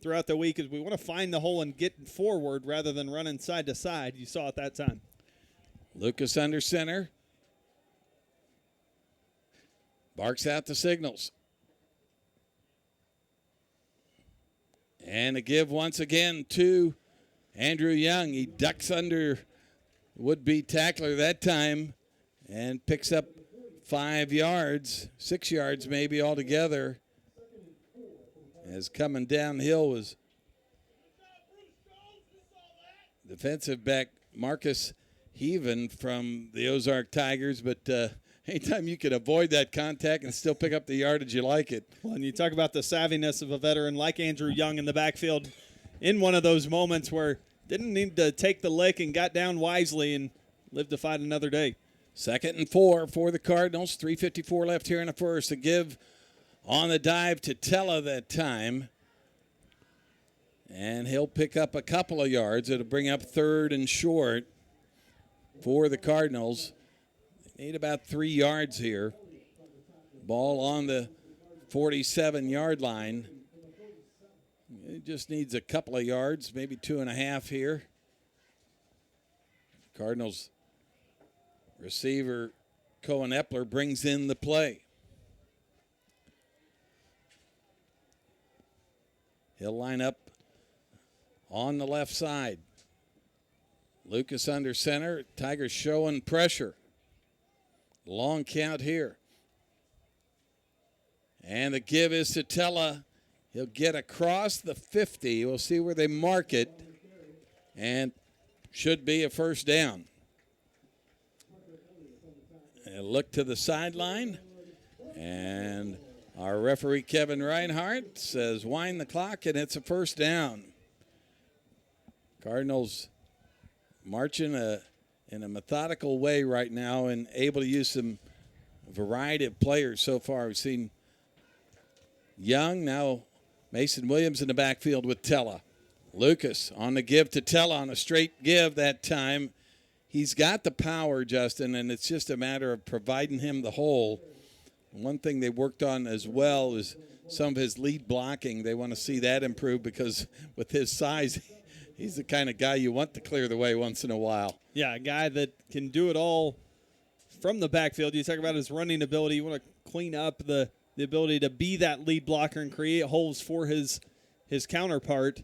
throughout the week is we want to find the hole and get forward rather than running side to side. You saw it that time. Lucas under center. Barks out the signals. And a give once again to Andrew Young. He ducks under would-be tackler that time and picks up 5 yards, 6 yards maybe altogether. As coming downhill was defensive back Marcus Heaven from the Ozark Tigers, but anytime you can avoid that contact and still pick up the yardage, you like it. Well, and you talk about the savviness of a veteran like Andrew Young in the backfield in one of those moments where didn't need to take the lick and got down wisely and lived to fight another day. 2nd and 4 for the Cardinals. 3:54 left here in the first. A give on the dive to Tella that time. And he'll pick up a couple of yards. It'll bring up 3rd and short for the Cardinals. They need about 3 yards here. Ball on the 47-yard line. It just needs a couple of yards, maybe 2.5 here. Cardinals receiver Cohen Epler brings in the play. He'll line up on the left side. Lucas under center. Tigers showing pressure. Long count here. And the give is to Tella. He'll get across the 50. We'll see where they mark it. And should be a first down. And look to the sideline. And our referee, Kevin Reinhardt, says wind the clock, and it's a first down. Cardinals marching in a methodical way right now and able to use some variety of players so far. We've seen Young, now Mason Williams in the backfield with Tella. Lucas on the give to Tella on a straight give that time. He's got the power, Justin, and it's just a matter of providing him the hole. One thing they worked on as well is some of his lead blocking. They want to see that improve because with his size, he's the kind of guy you want to clear the way once in a while. Yeah, a guy that can do it all from the backfield. You talk about his running ability. You want to clean up the ability to be that lead blocker and create holes for his counterpart.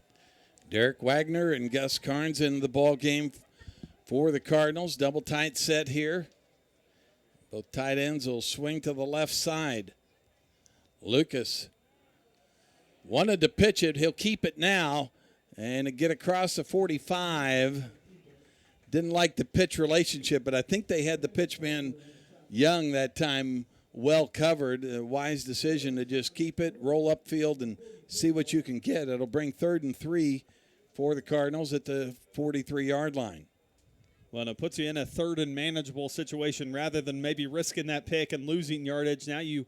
Derek Wagner and Gus Carnes in the ball game for the Cardinals. Double tight set here. Both tight ends will swing to the left side. Lucas wanted to pitch it. He'll keep it now and get across the 45. Didn't like the pitch relationship, but I think they had the pitchman Young that time well covered. A wise decision to just keep it, roll upfield, and see what you can get. It'll bring 3rd and 3 for the Cardinals at the 43-yard line. Well, and it puts you in a 3rd and manageable situation rather than maybe risking that pick and losing yardage. Now you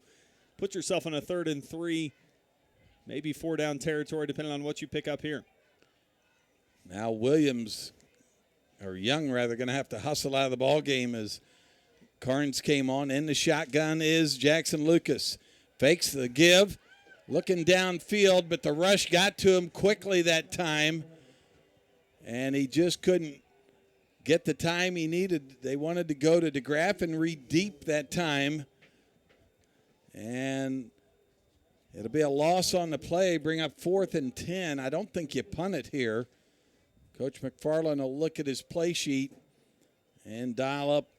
put yourself in a 3rd and 3, maybe 4-down territory, depending on what you pick up here. Now Young going to have to hustle out of the ball game as Carnes came on. In the shotgun is Jackson Lucas. Fakes the give, looking downfield, but the rush got to him quickly that time, and he just couldn't get the time he needed. They wanted to go to DeGraff and read deep that time, and it'll be a loss on the play, bring up 4th and 10. I don't think you punt it here. Coach McFarland will look at his play sheet and dial up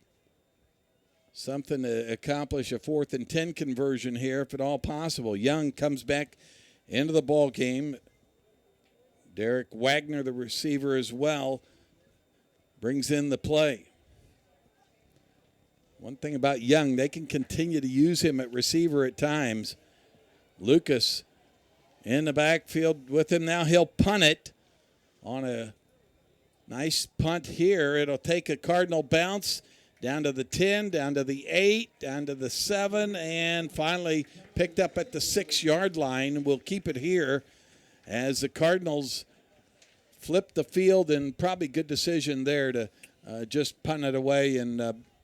something to accomplish a 4th and 10 conversion here, if at all possible. Young comes back into the ball game. Derek Wagner, the receiver as well, brings in the play. One thing about Young, they can continue to use him at receiver at times. Lucas in the backfield with him now. He'll punt it on a nice punt here. It'll take a Cardinal bounce down to the 10, down to the 8, down to the 7, and finally picked up at the 6-yard line. We'll keep it here as the Cardinals flip the field, and probably good decision there to just punt it away and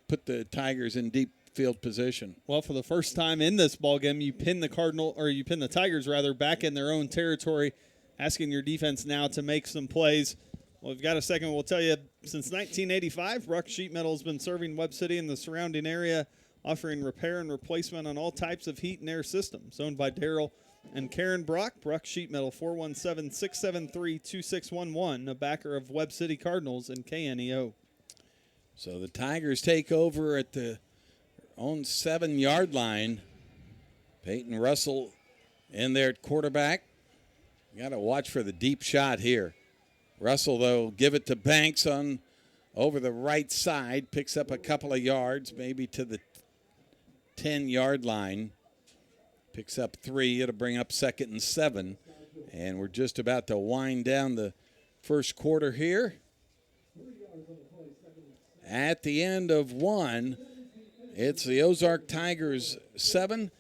put the Tigers in deep field position. Well, for the first time in this ballgame, you pin the Tigers back in their own territory, asking your defense now to make some plays. Well, we've got a second. We'll tell you, since 1985, Bruck Sheet Metal has been serving Webb City and the surrounding area, offering repair and replacement on all types of heat and air systems. Owned by Daryl and Karen Brock. Bruck Sheet Metal, 417-673-2611, a backer of Webb City Cardinals and KNEO. So the Tigers take over at the own 7-yard line. Peyton Russell in there at quarterback. You got to watch for the deep shot here. Russell, though, give it to Banks on over the right side. Picks up a couple of yards, maybe to the 10-yard line. Picks up 3. It'll bring up 2nd and 7. And we're just about to wind down the first quarter here. At the end of 1, it's the Ozark Tigers 7.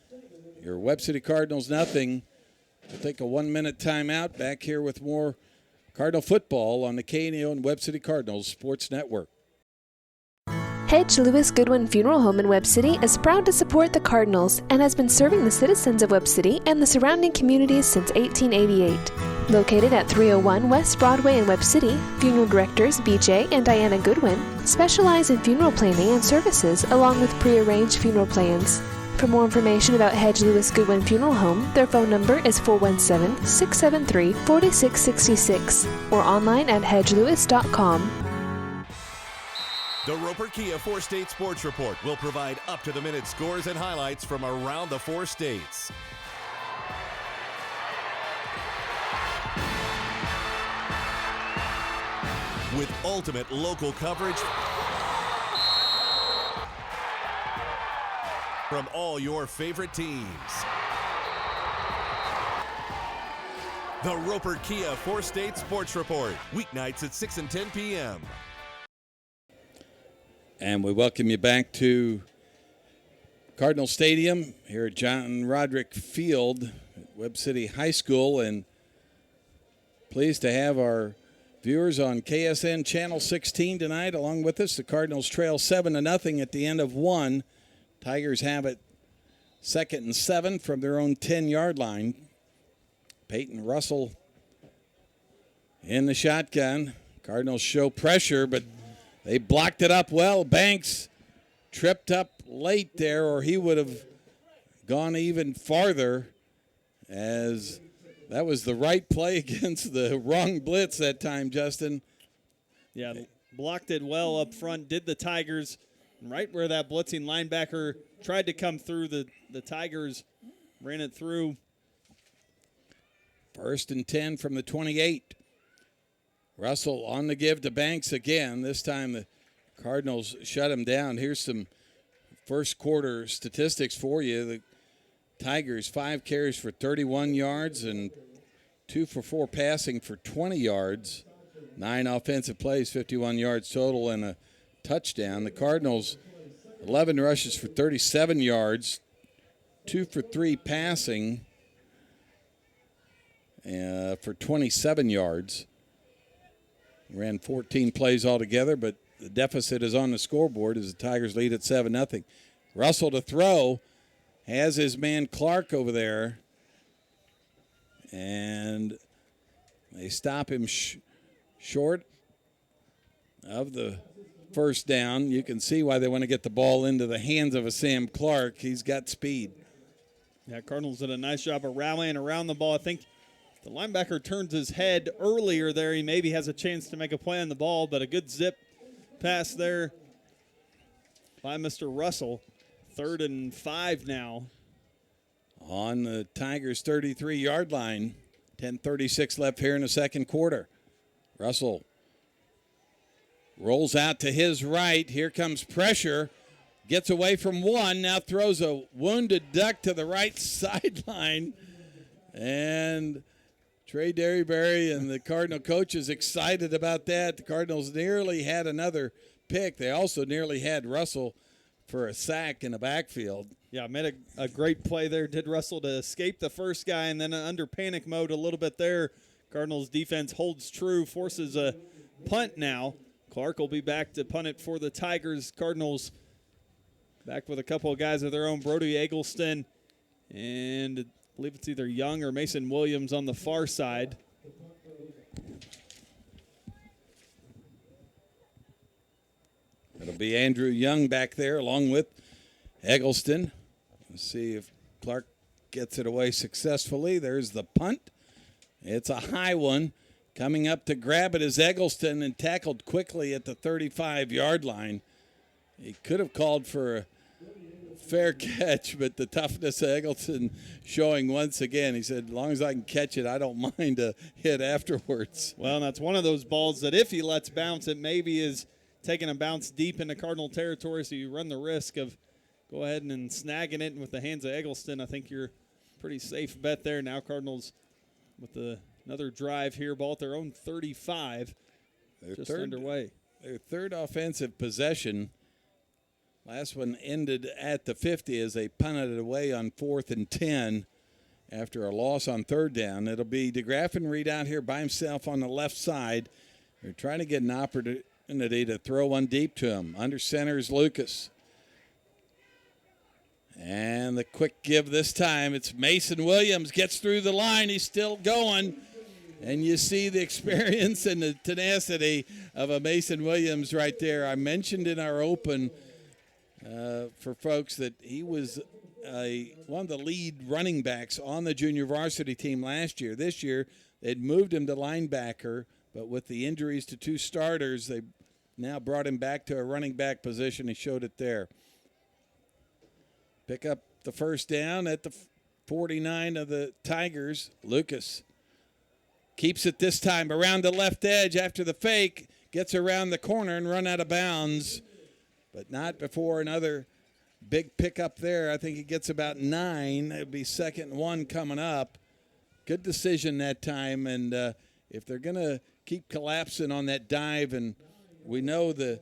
Your Webb City Cardinals nothing. We'll take a 1-minute timeout. Back here with more Cardinal football on the KNEO and Webb City Cardinals Sports Network. Hedge Lewis Goodwin Funeral Home in Webb City is proud to support the Cardinals and has been serving the citizens of Webb City and the surrounding communities since 1888. Located at 301 West Broadway in Webb City, funeral directors BJ and Diana Goodwin specialize in funeral planning and services along with prearranged funeral plans. For more information about Hedge Lewis Goodwin Funeral Home, their phone number is 417-673-4666 or online at hedgelewis.com. The Roper Kia 4-State Sports Report will provide up-to-the-minute scores and highlights from around the 4 states. With ultimate local coverage from all your favorite teams. The Roper Kia 4-State Sports Report, weeknights at 6 and 10 p.m. And we welcome you back to Cardinal Stadium here at John Roderick Field at Webb City High School. And pleased to have our viewers on KSN Channel 16 tonight along with us. The Cardinals trail 7-0 at the end of 1. Tigers have it 2nd and 7 from their own 10-yard line. Peyton Russell in the shotgun. Cardinals show pressure, but they blocked it up well. Banks tripped up late there, or he would have gone even farther, as that was the right play against the wrong blitz that time, Justin. Yeah, blocked it well up front, did the Tigers. Right where that blitzing linebacker tried to come through, the Tigers ran it through. 1st and 10 from the 28. Russell on the give to Banks again. This time the Cardinals shut him down. Here's some first quarter statistics for you. The Tigers, 5 carries for 31 yards and 2 for 4 passing for 20 yards. 9 offensive plays, 51 yards total, and a touchdown. The Cardinals, 11 rushes for 37 yards, 2 for 3 passing for 27 yards. Ran 14 plays altogether, but the deficit is on the scoreboard as the Tigers lead at 7-0. Russell to throw, has his man Clark over there, and they stop him short of the first down. You can see why they want to get the ball into the hands of a Sam Clark. He's got speed. Yeah, Cardinals did a nice job of rallying around the ball. I think the linebacker turns his head earlier there. He maybe has a chance to make a play on the ball, but a good zip pass there by Mr. Russell. 3rd and 5 now. On the Tigers' 33-yard line. 10:36 left here in the second quarter. Russell rolls out to his right. Here comes pressure. Gets away from one. Now throws a wounded duck to the right sideline. And Trey Derryberry and the Cardinal coaches excited about that. The Cardinals nearly had another pick. They also nearly had Russell for a sack in the backfield. Yeah, made a great play there. Did Russell to escape the first guy, and then under panic mode a little bit there. Cardinals defense holds true, forces a punt now. Clark will be back to punt it for the Tigers. Cardinals back with a couple of guys of their own. Brody Eggleston and I believe it's either Young or Mason Williams on the far side. It'll be Andrew Young back there along with Eggleston. Let's see if Clark gets it away successfully. There's the punt. It's a high one. Coming up to grab it is Eggleston and tackled quickly at the 35-yard line. He could have called for a fair catch, but the toughness of Eggleston showing once again. He said, as long as I can catch it, I don't mind a hit afterwards. Well, that's one of those balls that if he lets bounce, it maybe is taking a bounce deep into Cardinal territory, so you run the risk of go ahead and snagging it. And with the hands of Eggleston, I think you're pretty safe bet there. Now Cardinals with another drive here, ball at their own 35, just underway. Their third offensive possession. Last one ended at the 50 as they punted it away on 4th and 10 after a loss on third down. It'll be DeGraff and Reed out here by himself on the left side. They're trying to get an opportunity to throw one deep to him. Under center is Lucas. And the quick give this time. It's Mason Williams. Gets through the line. He's still going. And you see the experience and the tenacity of a Mason Williams right there. I mentioned in our open for folks that he was one of the lead running backs on the junior varsity team last year. This year, they'd moved him to linebacker, but with the injuries to two starters, they now brought him back to a running back position. He showed it there. Pick up the first down at the 49 of the Tigers. Lucas keeps it this time around the left edge after the fake, gets around the corner and run out of bounds, but not before another big pickup there. I think he gets about 9. It'll be 2nd and 1 coming up. Good decision that time, and if they're going to keep collapsing on that dive, and we know the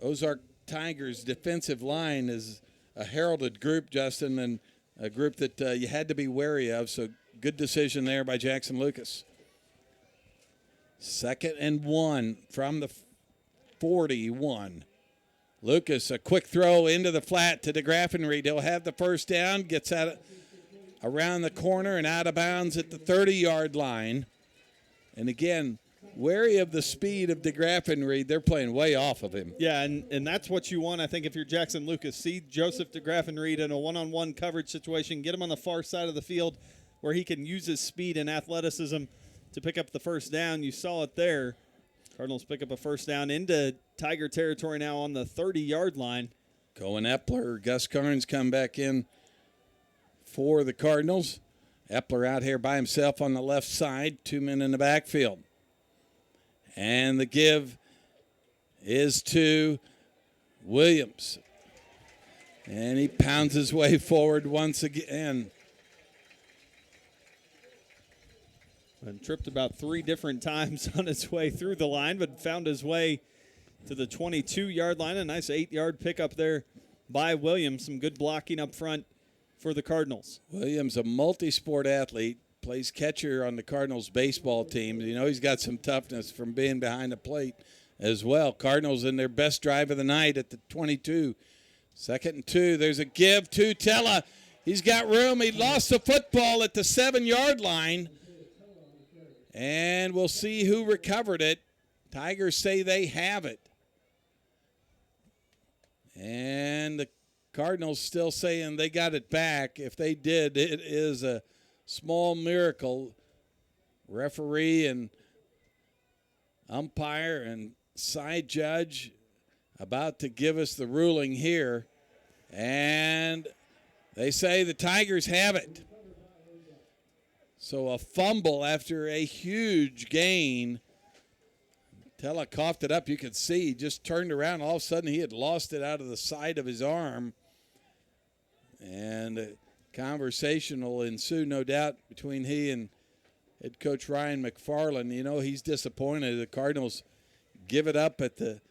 Ozark Tigers defensive line is a heralded group, Justin, and a group that you had to be wary of, so good decision there by Jackson Lucas. 2nd and 1 from the 41. Lucas, a quick throw into the flat to DeGraff and Reed. He'll have the first down, gets out around the corner and out of bounds at the 30-yard line. And again, wary of the speed of DeGraff and Reed. They're playing way off of him. Yeah, and that's what you want, I think, if you're Jackson Lucas. See Joseph DeGraff and Reed in a one-on-one coverage situation. Get him on the far side of the field where he can use his speed and athleticism to pick up the first down. You saw it there. Cardinals pick up a first down into Tiger territory now on the 30-yard line. Cohen Epler, Gus Carnes come back in for the Cardinals. Epler out here by himself on the left side, 2 men in the backfield. And the give is to Williams. And he pounds his way forward once again. And tripped about 3 different times on his way through the line, but found his way to the 22-yard line. A nice 8-yard pickup there by Williams. Some good blocking up front for the Cardinals. Williams, a multi-sport athlete, plays catcher on the Cardinals baseball team. You know he's got some toughness from being behind the plate as well. Cardinals in their best drive of the night at the 22. 2nd and 2. There's a give to Tella. He's got room. He lost the football at the 7-yard line. And we'll see who recovered it. Tigers say they have it. And the Cardinals still saying they got it back. If they did, it is a small miracle. Referee and umpire and side judge about to give us the ruling here. And they say the Tigers have it. So a fumble after a huge gain. Tella coughed it up. You could see he just turned around. All of a sudden he had lost it out of the side of his arm. And a conversation will ensue, no doubt, between he and head coach Ryan McFarland. You know, he's disappointed. The Cardinals give it up at the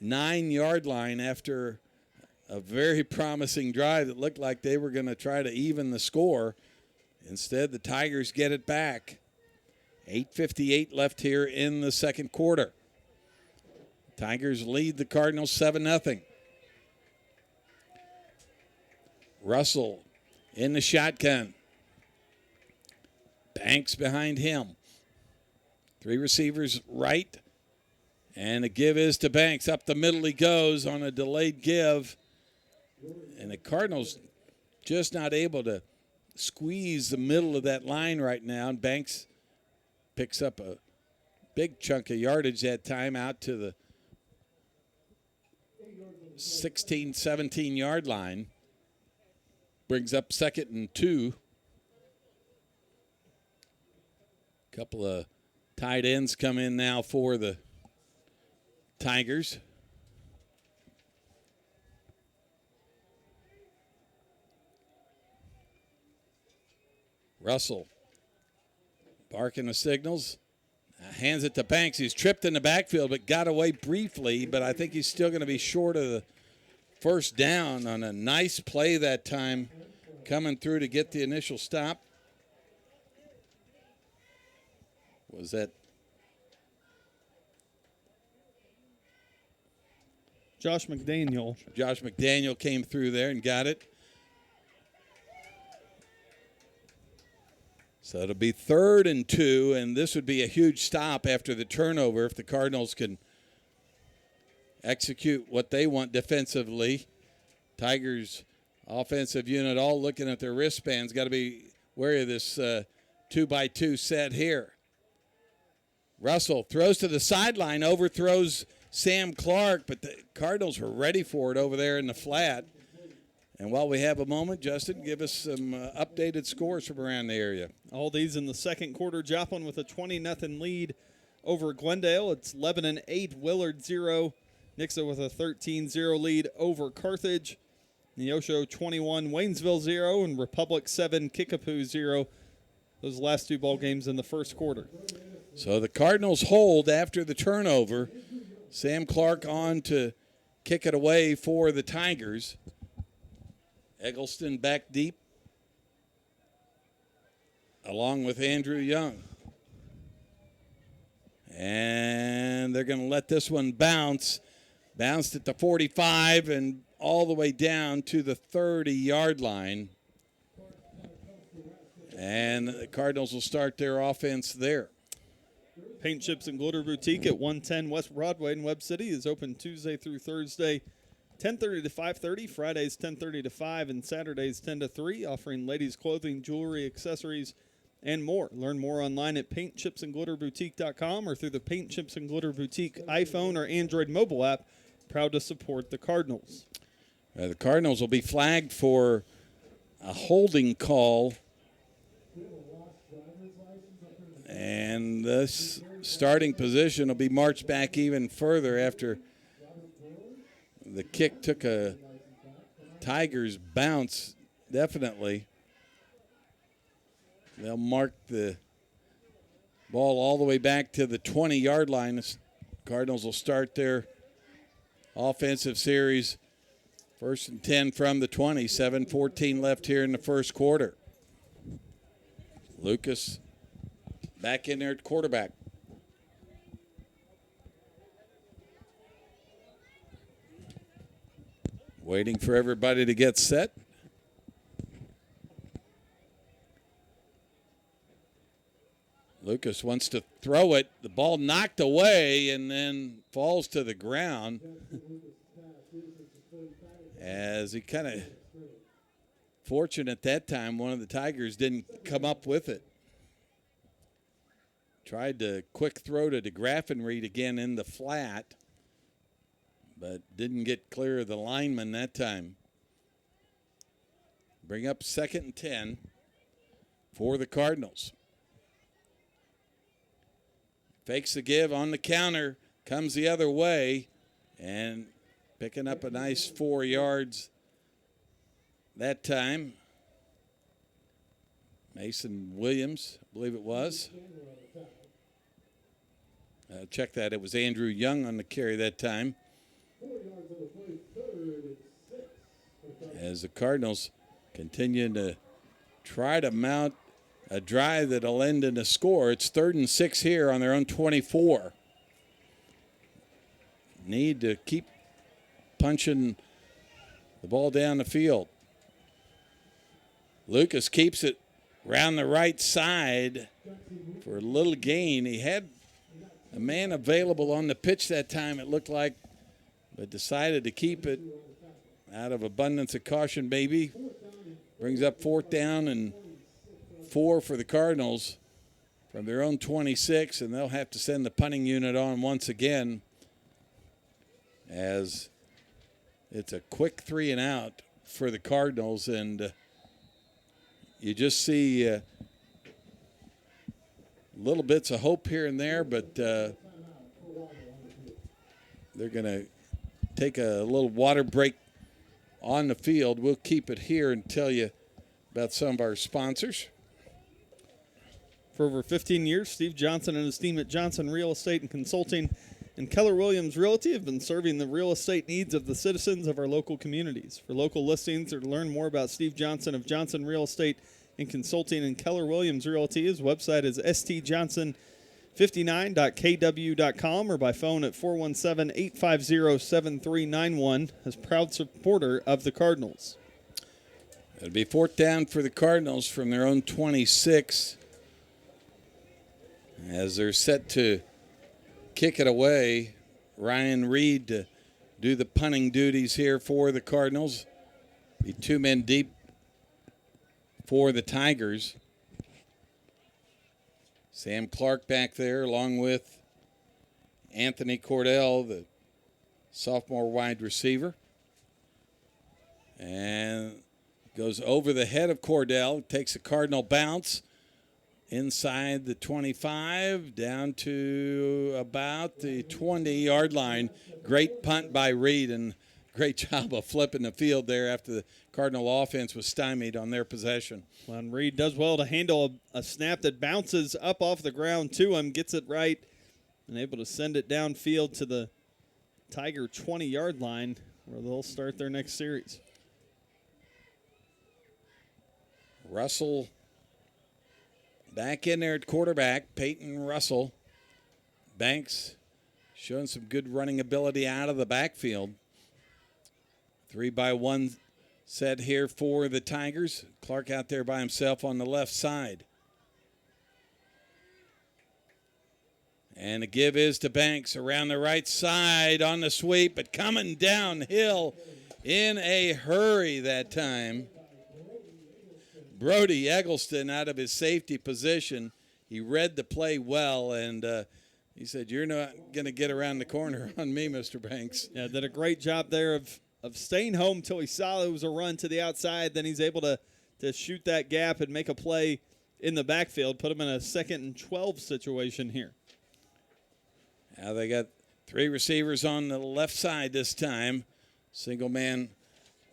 9-yard line after a very promising drive that looked like they were going to try to even the score. Instead, the Tigers get it back. 8:58 left here in the second quarter. Tigers lead the Cardinals 7-0. Russell in the shotgun. Banks behind him. 3 receivers right And the give is to Banks. Up the middle he goes on a delayed give. And the Cardinals just not able to squeeze the middle of that line right now. And Banks picks up a big chunk of yardage that time out to the 16, 17-yard line. Brings up 2nd and 2. Couple of tight ends come in now for the Tigers. Russell barking the signals. Hands it to Banks. He's tripped in the backfield but got away briefly, but I think he's still going to be short of the first down on a nice play that time coming through to get the initial stop. Was that Josh McDaniel? Josh McDaniel came through there and got it. So it'll be 3rd and 2, and this would be a huge stop after the turnover if the Cardinals can execute what they want defensively. Tigers offensive unit all looking at their wristbands. Got to be wary of this 2-by-2 set here. Russell throws to the sideline, overthrows Sam Clark, but the Cardinals were ready for it over there in the flat. And while we have a moment, Justin, give us some updated scores from around the area. All these in the second quarter. Joplin with a 20-0 lead over Glendale. It's 11-8. Willard 0. Nixa with a 13-0 lead over Carthage. Neosho 21. Waynesville 0. And Republic 7. Kickapoo 0. Those last 2 ball games in the first quarter. So the Cardinals hold after the turnover. Sam Clark on to kick it away for the Tigers. Eggleston back deep, along with Andrew Young. And they're going to let this one bounce. Bounced at the 45 and all the way down to the 30-yard line. And the Cardinals will start their offense there. Paint Chips and Glitter Boutique at 110 West Broadway in Webb City is open Tuesday through Thursday, 10:30 to 5:30, Fridays 10:30 to 5, and Saturdays 10 to 3, offering ladies' clothing, jewelry, accessories, and more. Learn more online at paintchipsandglitterboutique.com or through the Paint Chips and Glitter Boutique iPhone or Android mobile app. Proud to support the Cardinals. The Cardinals will be flagged for a holding call. And this starting position will be marched back even further after the kick took a Tigers bounce, definitely. They'll mark the ball all the way back to the 20-yard line. The Cardinals will start their offensive series 1st and 10 from the 20. 7:14 left here in the first quarter. Lucas back in there at quarterback. Waiting for everybody to get set. Lucas wants to throw it. The ball knocked away and then falls to the ground as he kind of fortunate that time one of the Tigers didn't come up with it. Tried to quick throw to DeGraffenreid again in the flat, but didn't get clear of the lineman that time. Bring up 2nd and 10 for the Cardinals. Fakes the give on the counter, comes the other way, and picking up a nice 4 yards that time. Mason Williams, I believe it was. Check that. It was Andrew Young on the carry that time. As the Cardinals continue to try to mount a drive that'll end in a score. It's 3rd and 6 here on their own 24. Need to keep punching the ball down the field. Lucas keeps it around the right side for a little gain. He had a man available on the pitch that time, it looked like, but decided to keep it out of abundance of caution, maybe. Brings up 4th down and 4 for the Cardinals from their own 26, and they'll have to send the punting unit on once again, as it's a quick 3 and out for the Cardinals, and you just see little bits of hope here and there, but they're going to take a little water break on the field. We'll keep it here and tell you about some of our sponsors. For over 15 years, Steve Johnson and his team at Johnson Real Estate and Consulting and Keller Williams Realty have been serving the real estate needs of the citizens of our local communities. For local listings or to learn more about Steve Johnson of Johnson Real Estate and Consulting and Keller Williams Realty, his website is stjohnson59.kw.com or by phone at 417-850-7391, as proud supporter of the Cardinals. It'll be 4th down for the Cardinals from their own 26, as they're set to kick it away. Ryan Reed to do the punting duties here for the Cardinals. Be 2 men deep for the Tigers. Sam Clark back there along with Anthony Cordell, the sophomore wide receiver. And goes over the head of Cordell, takes a Cardinal bounce inside the 25, down to about the 20-yard line. Great punt by Reed, and great job of flipping the field there after the Cardinal offense was stymied on their possession. Well, and Reed does well to handle a snap that bounces up off the ground to him, gets it right, and able to send it downfield to the Tiger 20-yard line, where they'll start their next series. Russell back in there at quarterback, Peyton Russell. Banks showing some good running ability out of the backfield. 3-by-1 set here for the Tigers. Clark out there by himself on the left side. And the give is to Banks around the right side on the sweep, but coming downhill in a hurry that time. Brody Eggleston out of his safety position. He read the play well, and he said, "You're not going to get around the corner on me, Mr. Banks." Yeah, did a great job there of staying home until he saw it was a run to the outside. Then he's able to shoot that gap and make a play in the backfield, put him in a 2nd and 12 situation here. Now they got 3 receivers on the left side this time. Single man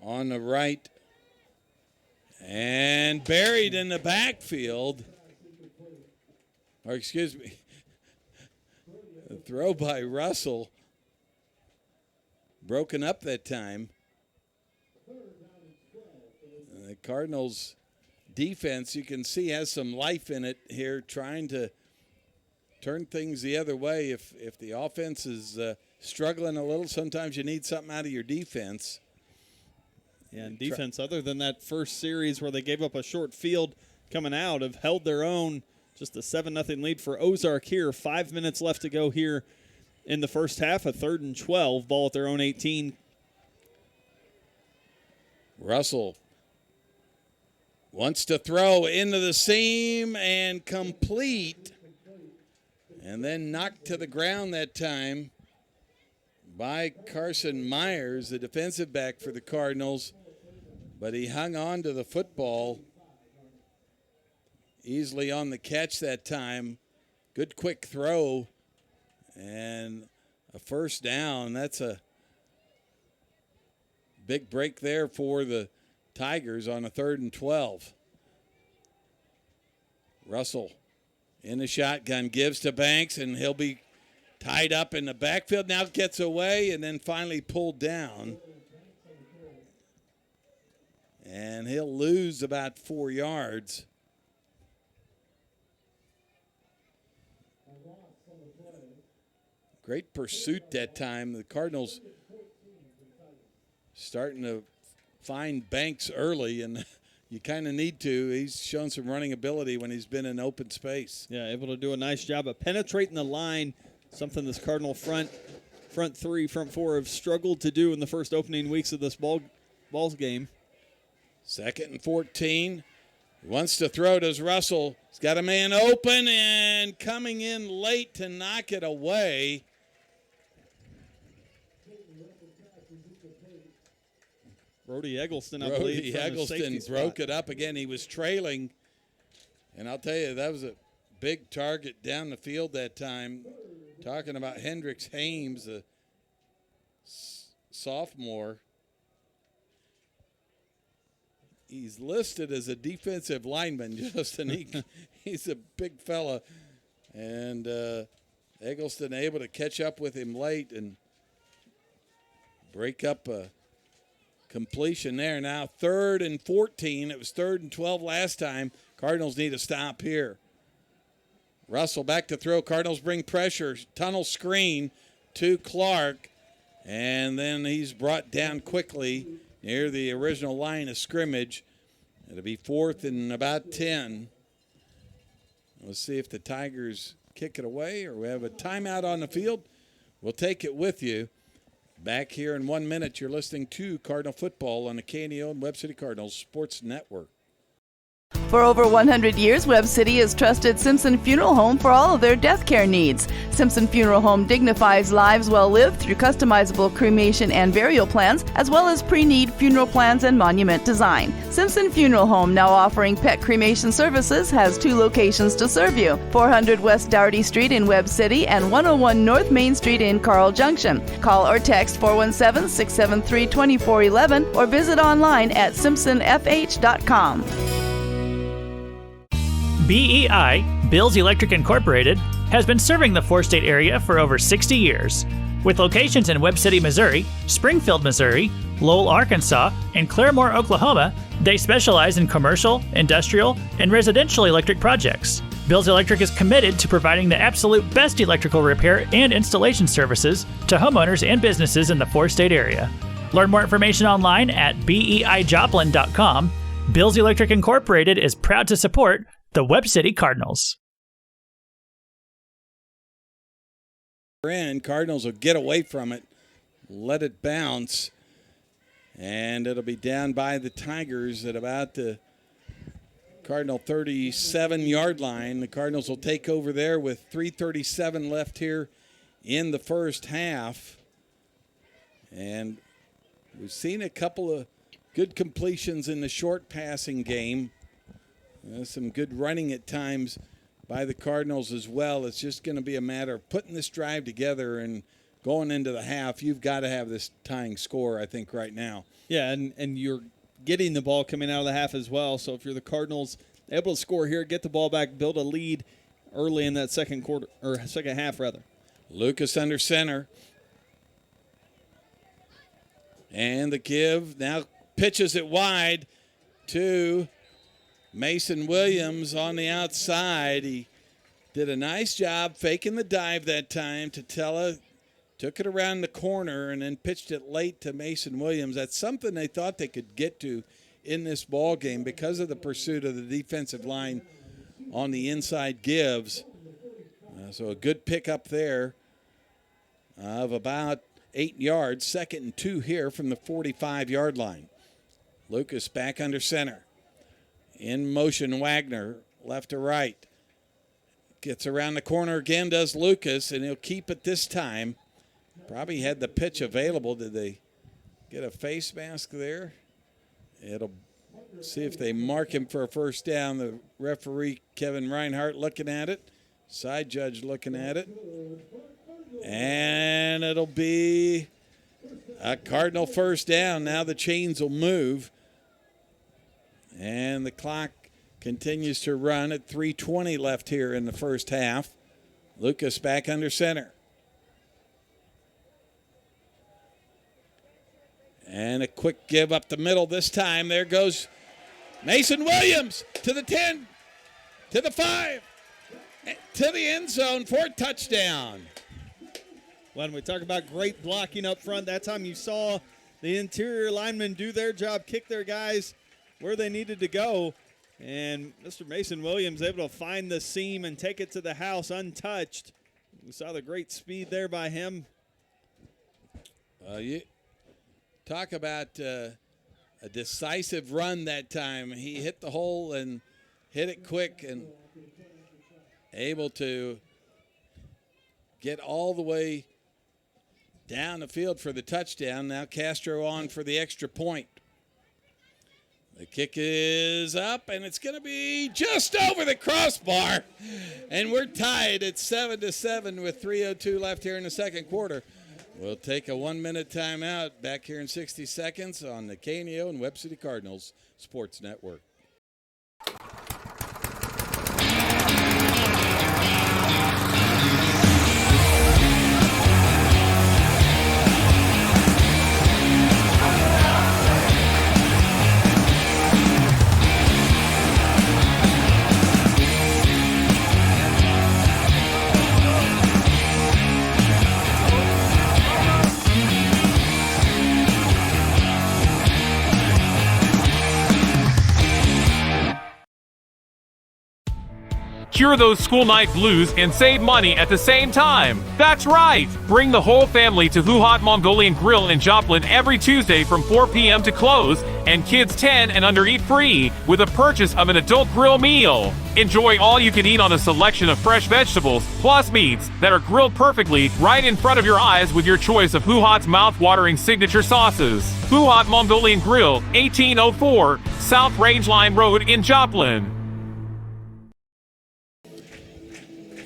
on the right. And buried in the backfield. Or excuse me. A throw by Russell. Broken up that time. The Cardinals defense, you can see, has some life in it here, trying to turn things the other way. If the offense is struggling a little, sometimes you need something out of your defense. Yeah, and defense, other than that first series where they gave up a short field coming out, have held their own. Just a 7-0 lead for Ozark here. 5 minutes left to go here in the first half. A 3rd and 12, ball at their own 18. Russell wants to throw into the seam and complete. And then knocked to the ground that time by Carson Myers, the defensive back for the Cardinals. But he hung on to the football easily on the catch that time. Good quick throw and a first down. That's a big break there for the Tigers on a 3rd and 12. Russell in the shotgun, gives to Banks, and he'll be tied up in the backfield. Now gets away and then finally pulled down. And he'll lose about 4 yards. Great pursuit that time. The Cardinals starting to find Banks early, and you kind of need to. He's shown some running ability when he's been in open space. Yeah, able to do a nice job of penetrating the line something this Cardinal front three, front four have struggled to do in the first opening weeks of this Balls game. 2nd and 14. He wants to throw. Does Russell? He's got a man open and coming in late to knock it away. Brody Eggleston, I Brody believe. Eggleston broke it up again. He was trailing. And I'll tell you, that was a big target down the field that time. Talking about Hendricks Hames, a sophomore. He's listed as a defensive lineman, Justin. He's a big fella. And Eggleston able to catch up with him late and break up a completion there. Now 3rd and 14. It was 3rd and 12 last time. Cardinals need a stop here. Russell back to throw. Cardinals bring pressure. Tunnel screen to Clark. And then he's brought down quickly near the original line of scrimmage. It'll be 4th and about 10. We'll see if the Tigers kick it away or we have a timeout on the field. We'll take it with you. Back here in 1 minute, you're listening to Cardinal Football on the KNEO and Webb City Cardinals Sports Network. For over 100 years, Webb City has trusted Simpson Funeral Home for all of their death care needs. Simpson Funeral Home dignifies lives well lived through customizable cremation and burial plans, as well as pre-need funeral plans and monument design. Simpson Funeral Home, now offering pet cremation services, has 2 locations to serve you: 400 West Dougherty Street in Webb City and 101 North Main Street in Carl Junction. Call or text 417-673-2411 or visit online at simpsonfh.com. BEI, Bills Electric Incorporated, has been serving the 4-state area for over 60 years. With locations in Webb City, Missouri, Springfield, Missouri, Lowell, Arkansas, and Claremore, Oklahoma, they specialize in commercial, industrial, and residential electric projects. Bills Electric is committed to providing the absolute best electrical repair and installation services to homeowners and businesses in the 4-state area. Learn more information online at BEIJoplin.com. Bills Electric Incorporated is proud to support the Webb City Cardinals. Cardinals will get away from it, let it bounce, and it'll be down by the Tigers at about the Cardinal 37-yard line. The Cardinals will take over there with 3:37 left here in the first half. And we've seen a couple of good completions in the short passing game. Some good running at times by the Cardinals as well. It's just going to be a matter of putting this drive together and going into the half. You've got to have this tying score, I think, right now. Yeah, and you're getting the ball coming out of the half as well. So if you're the Cardinals, able to score here, get the ball back, build a lead early in that second half rather. Lucas under center. And the give now pitches it wide to Mason Williams on the outside. He did a nice job faking the dive that time. Tatella took it around the corner and then pitched it late to Mason Williams. That's something they thought they could get to in this ball game because of the pursuit of the defensive line on the inside gives. So a good pickup there of about 8 yards. 2nd and 2 here from the 45-yard line. Lucas back under center. In motion, Wagner, left to right. Gets around the corner again, does Lucas, and he'll keep it this time. Probably had the pitch available. Did they get a face mask there? It'll see if they mark him for a first down. The referee, Kevin Reinhart, looking at it. Side judge looking at it. And it'll be a Cardinal first down. Now the chains will move. And the clock continues to run at 3:20 left here in the first half. Lucas back under center. And a quick give up the middle this time. There goes Mason Williams to the 10, to the 5, to the end zone for a touchdown. When we talk about great blocking up front, that time you saw the interior linemen do their job, kick their guys where they needed to go. And Mr. Mason Williams able to find the seam and take it to the house untouched. We saw the great speed there by him. You talk about a decisive run that time. He hit the hole and hit it quick and able to get all the way down the field for the touchdown. Now Castro on for the extra point. The kick is up, and it's going to be just over the crossbar. And we're tied at 7-7 with 3:02 left here in the second quarter. We'll take a 1-minute timeout back here in 60 seconds on the KNEO and Webb City Cardinals Sports Network. Cure those school night blues and save money at the same time. That's right! Bring the whole family to Huhat Mongolian Grill in Joplin every Tuesday from 4 p.m. to close, and kids 10 and under eat free with a purchase of an adult grill meal. Enjoy all you can eat on a selection of fresh vegetables plus meats that are grilled perfectly right in front of your eyes with your choice of Huhat's mouth-watering signature sauces. Huhat Mongolian Grill, 1804 South Rangeline Road in Joplin.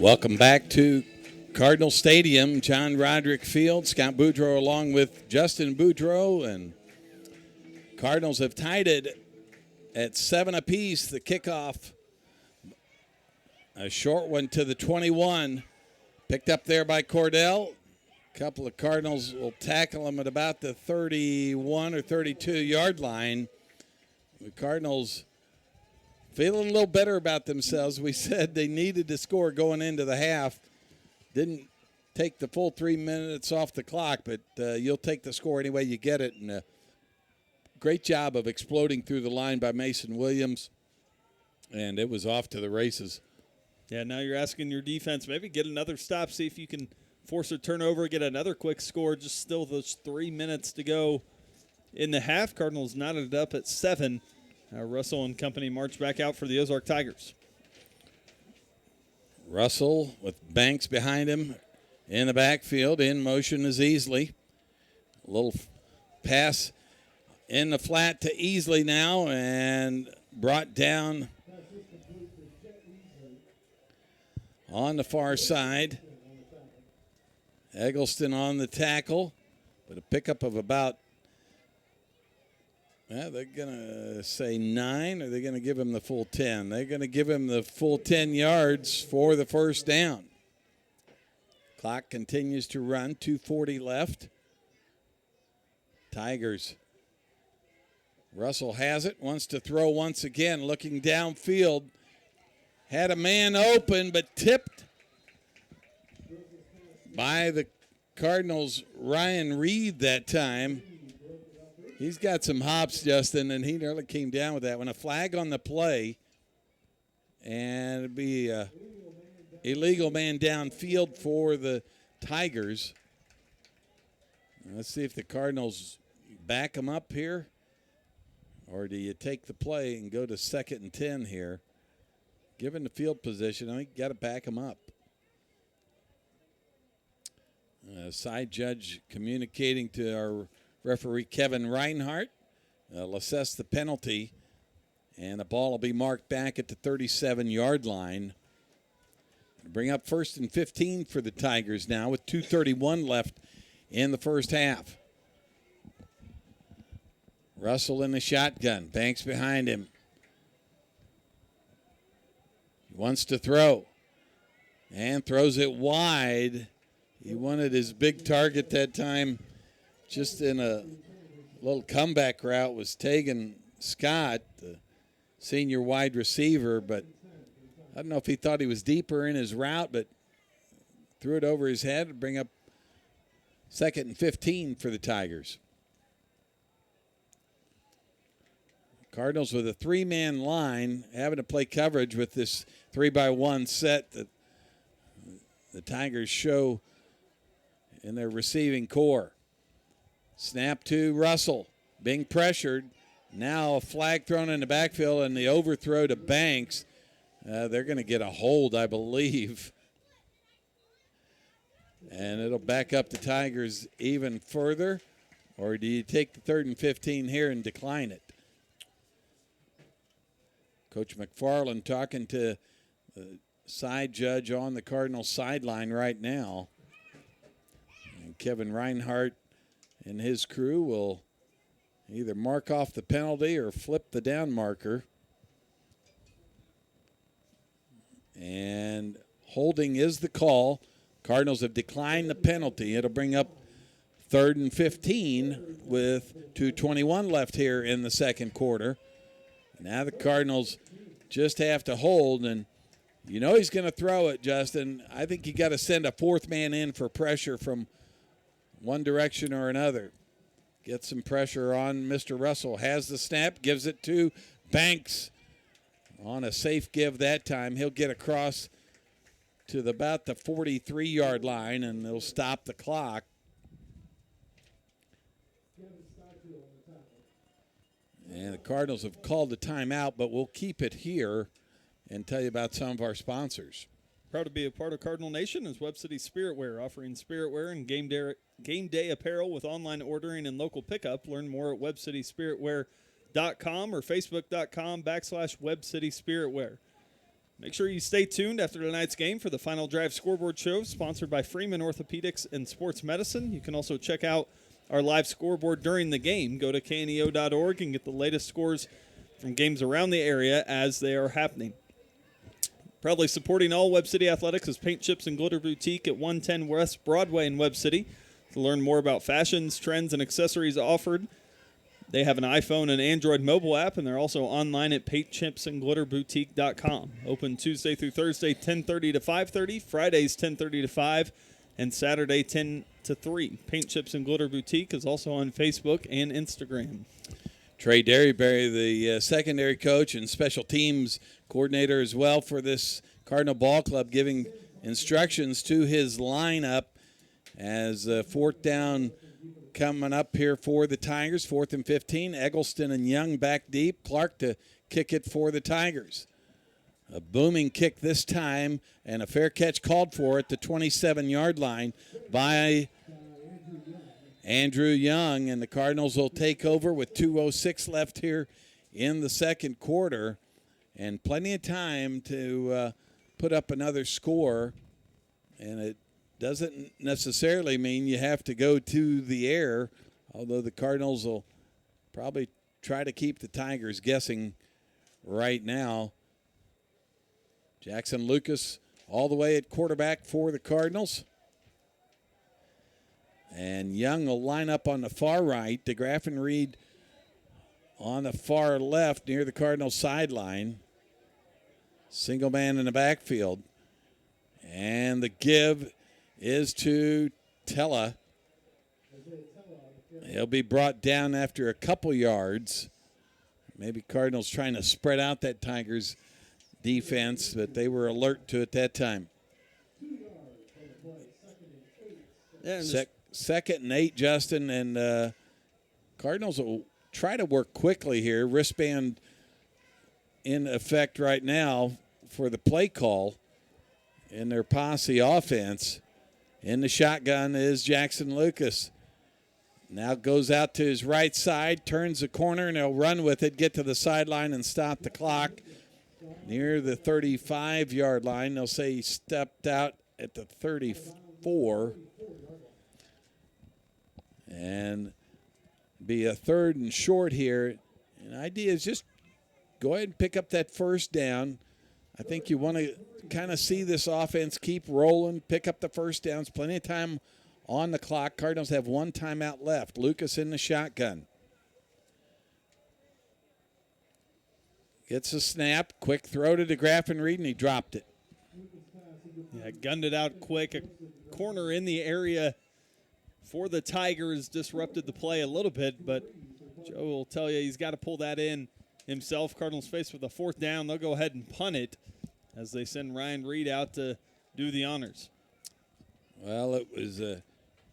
Welcome back to Cardinal Stadium, John Roderick Field. Scott Boudreau along with Justin Boudreau, and Cardinals have tied it at 7 apiece. The kickoff, a short one to the 21, picked up there by Cordell. A couple of Cardinals will tackle him at about the 31 or 32-yard line. The Cardinals feeling a little better about themselves. We said they needed to score going into the half. Didn't take the full 3 minutes off the clock, but you'll take the score any way you get it. And great job of exploding through the line by Mason Williams, and it was off to the races. Yeah, now you're asking your defense, maybe get another stop, see if you can force a turnover, get another quick score. Just still those 3 minutes to go in the half. Cardinals knotted it up at 7. Russell and company march back out for the Ozark Tigers. Russell with Banks behind him in the backfield. In motion is Easley. A little pass in the flat to Easley now and brought down on the far side. Eggleston on the tackle, but a pickup of about, they're going to say 9, or they're going to give him the full 10. They're going to give him the full 10 yards for the first down. Clock continues to run, 2:40 left. Tigers. Russell has it, wants to throw once again, looking downfield. Had a man open, but tipped by the Cardinals' Ryan Reed that time. He's got some hops, Justin, and he nearly came down with that one. A flag on the play, and it'd be a illegal man downfield for the Tigers. Let's see if the Cardinals back him up here, or do you take the play and go to 2nd and 10 here? Given the field position, I think you got to back him up. Side judge communicating to our referee Kevin Reinhart will assess the penalty, and the ball will be marked back at the 37-yard line. Bring up 1st and 15 for the Tigers now with 2:31 left in the first half. Russell in the shotgun. Banks behind him. He wants to throw and throws it wide. He wanted his big target that time. Just in a little comeback route was Tegan Scott, the senior wide receiver, but I don't know if he thought he was deeper in his route, but threw it over his head to bring up 2nd and 15 for the Tigers. Cardinals with a 3-man line, having to play coverage with this 3-by-1 set that the Tigers show in their receiving core. Snap to Russell, being pressured. Now a flag thrown in the backfield and the overthrow to Banks. They're going to get a hold, I believe. And it'll back up the Tigers even further. Or do you take the 3rd and 15 here and decline it? Coach McFarland talking to the side judge on the Cardinals sideline right now. And Kevin Reinhardt and his crew will either mark off the penalty or flip the down marker. And holding is the call. Cardinals have declined the penalty. It'll bring up 3rd and 15 with 2:21 left here in the second quarter. Now the Cardinals just have to hold, and you know he's going to throw it, Justin. I think you got to send a 4th man in for pressure from one direction or another. Get some pressure on Mr. Russell. Has the snap, gives it to Banks on a safe give that time. He'll get across to about the 43-yard line, and they'll stop the clock. And the Cardinals have called the timeout, but we'll keep it here and tell you about some of our sponsors. Proud to be a part of Cardinal Nation is Webb City Spiritwear, offering spiritwear and game day apparel with online ordering and local pickup. Learn more at webcityspiritwear.com or facebook.com/Webb City Spiritwear. Make sure you stay tuned after tonight's game for the Final Drive Scoreboard Show, sponsored by Freeman Orthopedics and Sports Medicine. You can also check out our live scoreboard during the game. Go to kneo.org and get the latest scores from games around the area as they are happening. Proudly supporting all Webb City athletics is Paint Chips and Glitter Boutique at 110 West Broadway in Webb City. To learn more about fashions, trends, and accessories offered, they have an iPhone and Android mobile app, and they're also online at paintchipsandglitterboutique.com. Open Tuesday through Thursday, 10:30 to 5:30, Fridays 10:30 to 5, and Saturday 10 to 3. Paint Chips and Glitter Boutique is also on Facebook and Instagram. Trey Derryberry, the secondary coach and special teams coordinator as well for this Cardinal Ball Club, giving instructions to his lineup as 4th down coming up here for the Tigers. 4th and 15. Eggleston and Young back deep. Clark to kick it for the Tigers. A booming kick this time, and a fair catch called for at the 27-yard line by Andrew Young, and the Cardinals will take over with 2:06 left here in the second quarter, and plenty of time to put up another score. And it doesn't necessarily mean you have to go to the air, although the Cardinals will probably try to keep the Tigers guessing right now. Jackson Lucas all the way at quarterback for the Cardinals. And Young will line up on the far right. DeGraff and Reed on the far left near the Cardinals sideline. Single man in the backfield. And the give is to Tella. He'll be brought down after a couple yards. Maybe Cardinals trying to spread out that Tigers defense, but they were alert to it that time. Yeah, 2nd and 8, Justin, and Cardinals will try to work quickly here. Wristband in effect right now for the play call in their posse offense. In the shotgun is Jackson Lucas. Now goes out to his right side, turns the corner, and he'll run with it, get to the sideline, and stop the clock near the 35-yard line. They'll say he stepped out at the 34. And be a 3rd and short here. And the idea is just go ahead and pick up that 1st down. I think you want to kind of see this offense keep rolling, pick up the 1st downs. Plenty of time on the clock. Cardinals have 1 timeout left. Lucas in the shotgun. Gets a snap. Quick throw to DeGraff and Reed, and he dropped it. Yeah, gunned it out quick. A corner in the area for the Tigers disrupted the play a little bit, but Joe will tell you he's got to pull that in himself. Cardinals faced with a 4th down. They'll go ahead and punt it as they send Ryan Reed out to do the honors. Well, it was a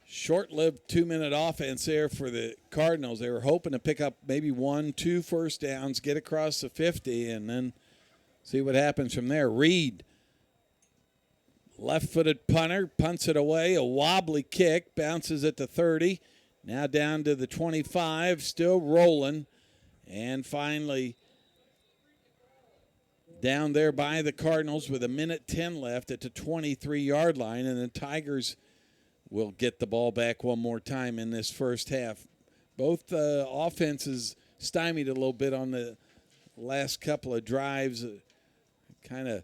short-lived 2-minute offense there for the Cardinals. They were hoping to pick up maybe 1-2 first downs, get across the 50, and then see what happens from there. Reed, left-footed punter, punts it away. A wobbly kick, bounces at the 30. Now down to the 25, still rolling. And finally down there by the Cardinals with 1:10 left at the 23-yard line. And the Tigers will get the ball back one more time in this first half. Both offenses stymied a little bit on the last couple of drives, kind of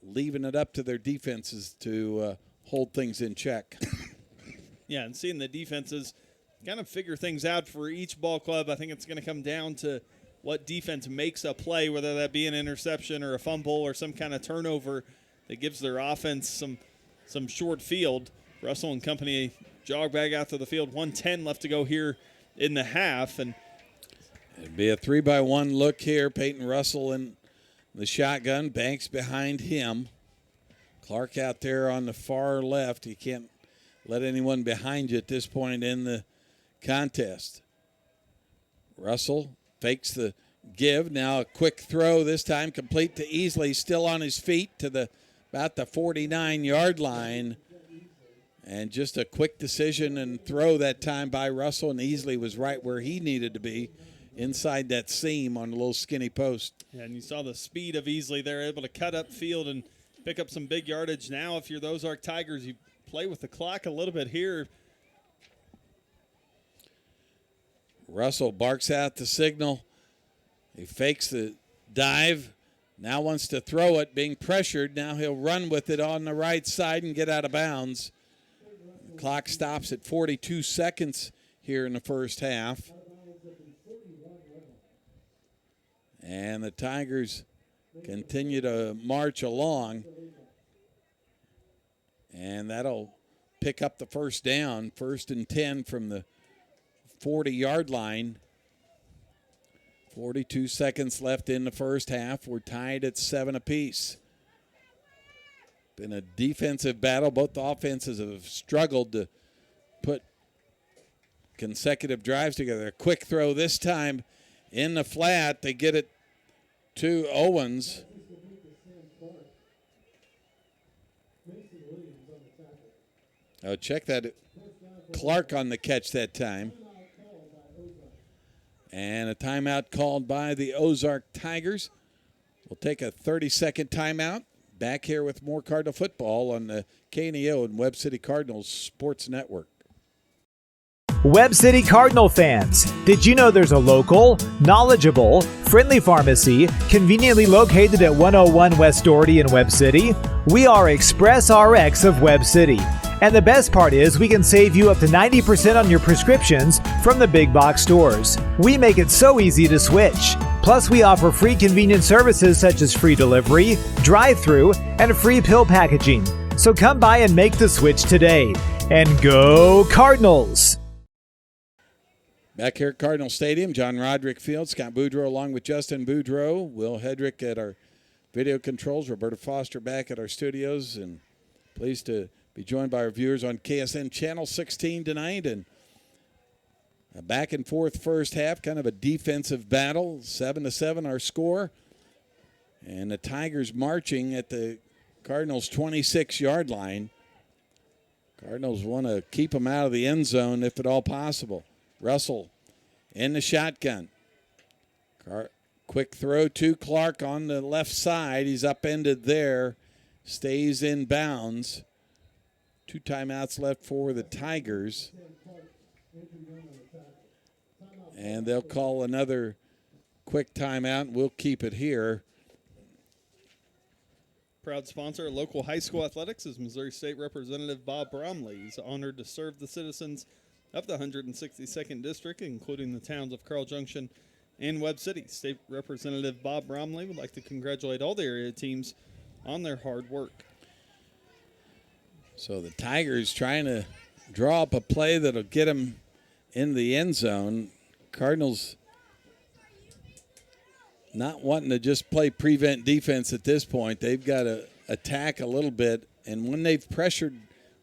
leaving it up to their defenses to hold things in check. Yeah, and seeing the defenses kind of figure things out for each ball club, I think it's going to come down to what defense makes a play, whether that be an interception or a fumble or some kind of turnover that gives their offense some short field. Russell and company jog back out to the field. 1:10 left to go here in the half. And it'd be a 3-by-1 look here. Peyton Russell in the shotgun. Banks behind him. Clark out there on the far left. You can't let anyone behind you at this point in the contest. Russell fakes the give. Now a quick throw, this time complete to Easley, still on his feet to about the 49-yard line. And just a quick decision and throw that time by Russell, and Easley was right where he needed to be, inside that seam on a little skinny post. Yeah, and you saw the speed of Easley. They're able to cut up field and pick up some big yardage. Now if you're the Ozark Tigers, you play with the clock a little bit here. Russell barks out the signal. He fakes the dive. Now wants to throw it, being pressured. Now he'll run with it on the right side and get out of bounds. The clock stops at 42 seconds here in the first half. And the Tigers continue to march along. And that'll pick up the first down, 1st and 10 from the 40-yard line. 42 seconds left in the first half. We're tied at 7 apiece. Been a defensive battle. Both offenses have struggled to put consecutive drives together. A quick throw this time in the flat. They get it to Owens. Oh, check that. Clark on the catch that time. And a timeout called by the Ozark Tigers. We'll take a 30-second timeout. Back here with more Cardinal football on the KNEO and Webb City Cardinals Sports Network. Webb City Cardinal fans, did you know there's a local, knowledgeable, friendly pharmacy conveniently located at 101 West Doherty in Webb City? We are Express RX of Webb City. And the best part is we can save you up to 90% on your prescriptions from the big box stores. We make it so easy to switch. Plus, we offer free convenient services such as free delivery, drive-thru, and free pill packaging. So come by and make the switch today. And go Cardinals! Back here at Cardinal Stadium, John Roderick Field, Scott Boudreau along with Justin Boudreau, Will Hedrick at our video controls, Roberta Foster back at our studios, and pleased to be joined by our viewers on KSN Channel 16 tonight. And a back and forth first half, kind of a defensive battle, 7-7 our score. And the Tigers marching at the Cardinals' 26-yard line. Cardinals want to keep them out of the end zone if at all possible. Russell in the shotgun. Quick throw to Clark on the left side. He's upended there. Stays in bounds. 2 timeouts left for the Tigers. And they'll call another quick timeout. We'll keep it here. Proud sponsor of local high school athletics is Missouri State Representative Bob Bromley. He's honored to serve the citizens of the 162nd District, including the towns of Carl Junction and Webb City. State Representative Bob Bromley would like to congratulate all the area teams on their hard work. So the Tigers trying to draw up a play that'll get them in the end zone. Cardinals not wanting to just play prevent defense at this point. They've got to attack a little bit. And when they've pressured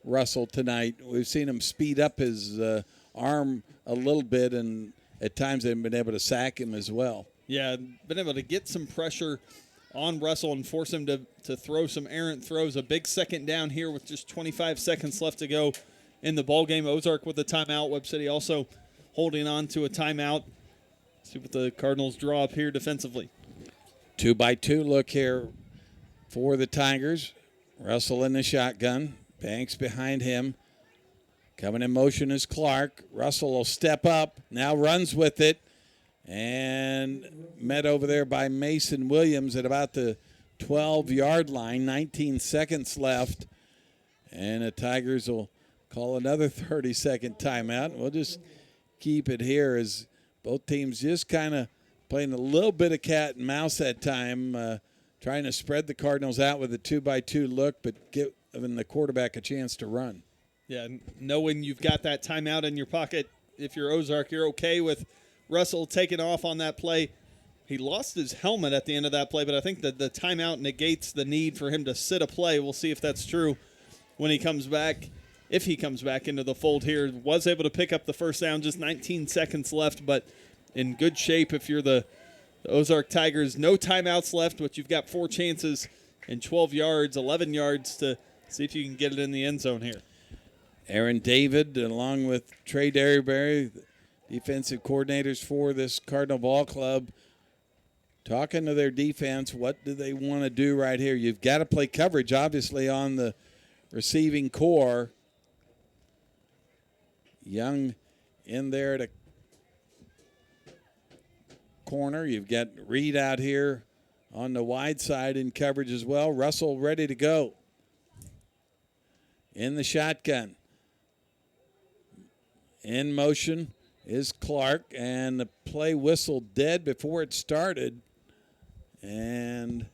Russell tonight. We've seen him speed up his arm a little bit, and at times they've been able to sack him as well. Yeah, been able to get some pressure on Russell and force him to throw some errant throws. A big second down here with just 25 seconds left to go in the ball game. Ozark with a timeout. Webb City also holding on to a timeout. See what the Cardinals draw up here defensively. 2-by-2 look here for the Tigers. Russell in the shotgun. Banks behind him. Coming in motion is Clark. Russell will step up. Now runs with it. And met over there by Mason Williams at about the 12-yard line. 19 seconds left. And the Tigers will call another 30-second timeout. We'll just keep it here as both teams just kind of playing a little bit of cat and mouse that time, trying to spread the Cardinals out with a 2-by-2 look, but giving the quarterback a chance to run. Yeah, knowing you've got that timeout in your pocket, if you're Ozark, you're okay with Russell taking off on that play. He lost his helmet at the end of that play, but I think that the timeout negates the need for him to sit a play. We'll see if that's true when he comes back. If he comes back into the fold here, was able to pick up the first down, just 19 seconds left, but in good shape if you're the Ozark Tigers. No timeouts left, but you've got 4 chances and 12 yards, 11 yards to see if you can get it in the end zone here. Aaron David, along with Trey Derryberry, defensive coordinators for this Cardinal Ball Club, talking to their defense. What do they want to do right here? You've got to play coverage, obviously, on the receiving core. Young in there at a corner. You've got Reed out here on the wide side in coverage as well. Russell ready to go in the shotgun. In motion is Clark, and the play whistle dead before it started. And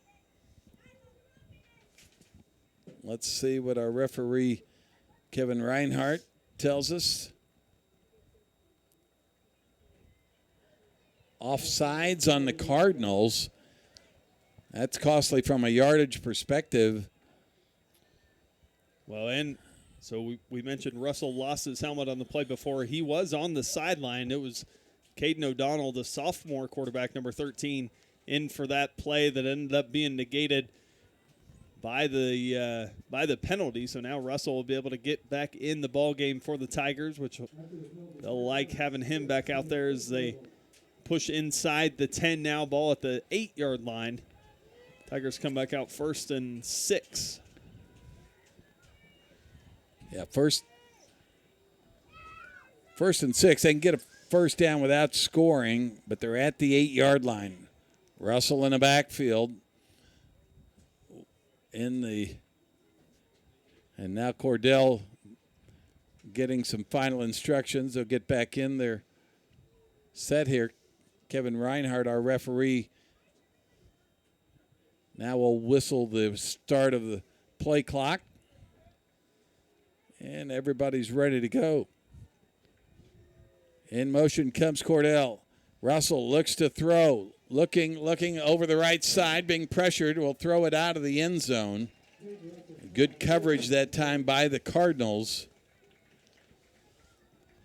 let's see what our referee, Kevin Reinhardt, tells us. Offsides on the Cardinals. That's costly from a yardage perspective. Well, and so we mentioned Russell lost his helmet on the play before. He was on the sideline. It was Caden O'Donnell, the sophomore quarterback, number 13, in for that play that ended up being negated by the penalty. So now Russell will be able to get back in the ball game for the Tigers, which they'll like having him back out there as they push inside the 10 now. Ball at the 8-yard line. Tigers come back out 1st and 6. Yeah, first and 6. They can get a first down without scoring, but they're at the 8-yard line. Russell in the backfield. And now Cordell getting some final instructions. They'll get back in their set here. Kevin Reinhardt, our referee, now will whistle the start of the play clock. And everybody's ready to go. In motion comes Cordell. Russell looks to throw. Looking over the right side, being pressured, will throw it out of the end zone. Good coverage that time by the Cardinals.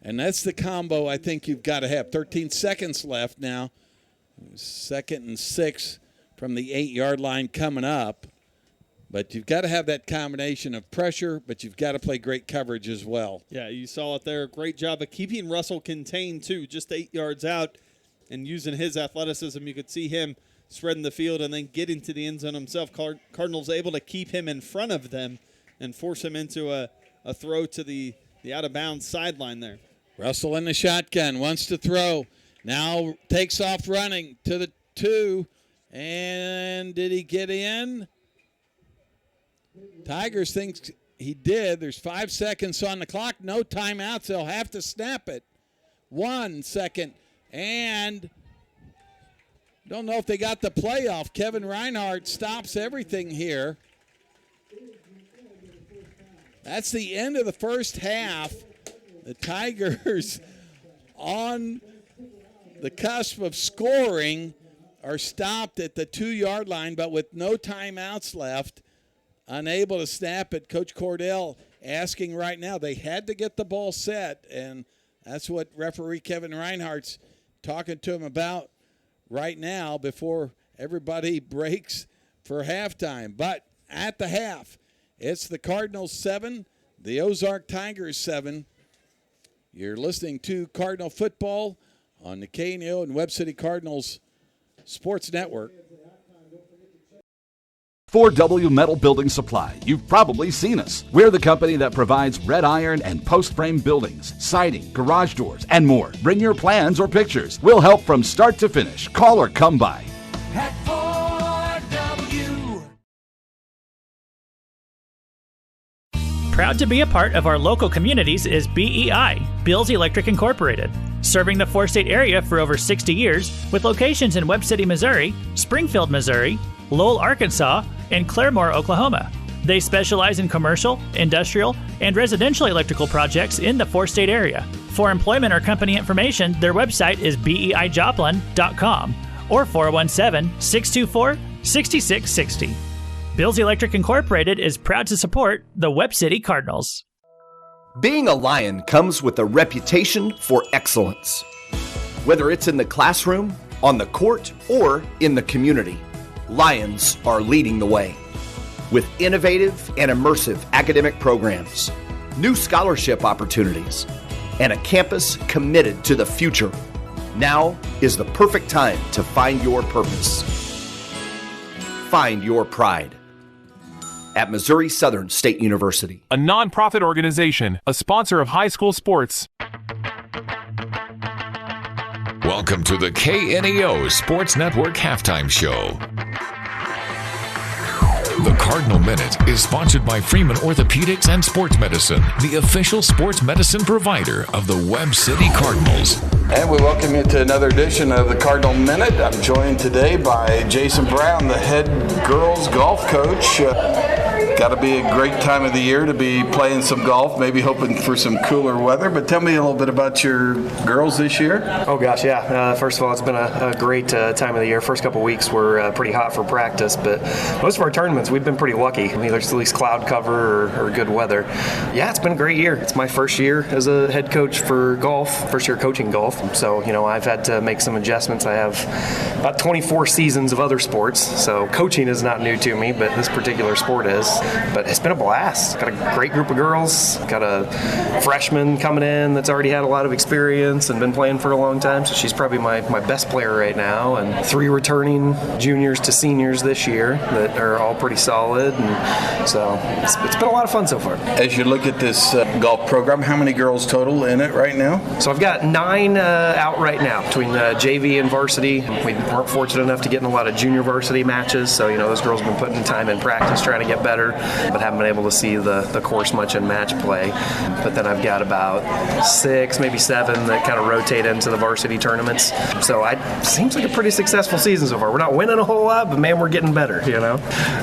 And that's the combo I think you've got to have. 13 seconds left now. 2nd and 6 from the 8-yard line coming up. But you've got to have that combination of pressure, but you've got to play great coverage as well. Yeah, you saw it there. Great job of keeping Russell contained, too, just 8 yards out. And using his athleticism, you could see him spreading the field and then getting to the end zone himself. Cardinals able to keep him in front of them and force him into a throw to the out-of-bounds sideline there. Russell in the shotgun, wants to throw. Now takes off running to the 2. And did he get in? Tigers thinks he did. There's 5 seconds on the clock. No timeouts. They'll have to snap it. 1 second. And don't know if they got the play off. Kevin Reinhardt stops everything here. That's the end of the first half. The Tigers on the cusp of scoring are stopped at the 2-yard line, but with no timeouts left, unable to snap it. Coach Cordell asking right now. They had to get the ball set, and that's what referee Kevin Reinhardt's talking to him about right now before everybody breaks for halftime. But at the half, it's the Cardinals 7, the Ozark Tigers 7. You're listening to Cardinal Football on the KNO and Webb City Cardinals Sports Network. 4W Metal Building Supply. You've probably seen us. We're the company that provides red iron and post frame buildings, siding, garage doors, and more. Bring your plans or pictures. We'll help from start to finish. Call or come by. At 4W. Proud to be a part of our local communities is BEI, Bills Electric Incorporated, serving the four-state area for over 60 years with locations in Webb City, Missouri, Springfield, Missouri, Lowell, Arkansas, and Claremore, Oklahoma. They specialize in commercial, industrial, and residential electrical projects in the four-state area. For employment or company information, their website is beijoplin.com or 417-624-6660. Bills Electric Incorporated is proud to support the Webb City Cardinals. Being a Lion comes with a reputation for excellence. Whether it's in the classroom, on the court, or in the community, Lions are leading the way. With innovative and immersive academic programs, new scholarship opportunities, and a campus committed to the future, now is the perfect time to find your purpose. Find your pride. At Missouri Southern State University. A nonprofit organization, a sponsor of high school sports. Welcome to the KNEO Sports Network Halftime Show. The Cardinal Minute is sponsored by Freeman Orthopedics and Sports Medicine, the official sports medicine provider of the Webb City Cardinals. And we welcome you to another edition of the Cardinal Minute. I'm joined today by Jason Brown, the head girls golf coach. Got to be a great time of the year to be playing some golf, maybe hoping for some cooler weather. But tell me a little bit about your girls this year. Oh, gosh, yeah. First of all, it's been a great time of the year. First couple weeks were pretty hot for practice, but most of our tournaments, we've been pretty lucky. I mean, there's at least cloud cover or good weather. Yeah, it's been a great year. It's my first year as a head coach for golf, first year coaching golf. So, I've had to make some adjustments. I have about 24 seasons of other sports, so coaching is not new to me, but this particular sport is. But it's been a blast. Got a great group of girls. Got a freshman coming in that's already had a lot of experience and been playing for a long time, so she's probably my best player right now. And 3 returning juniors to seniors this year that are all pretty solid. And so it's been a lot of fun so far. As you look at this golf program, how many girls total in it right now? So I've got 9 out right now between JV and varsity. We weren't fortunate enough to get in a lot of junior varsity matches, so those girls have been putting time in practice trying to get better, but haven't been able to see the course much in match play. But then I've got about 6, maybe 7 that kind of rotate into the varsity tournaments. So it seems like a pretty successful season so far. We're not winning a whole lot, but man, we're getting better,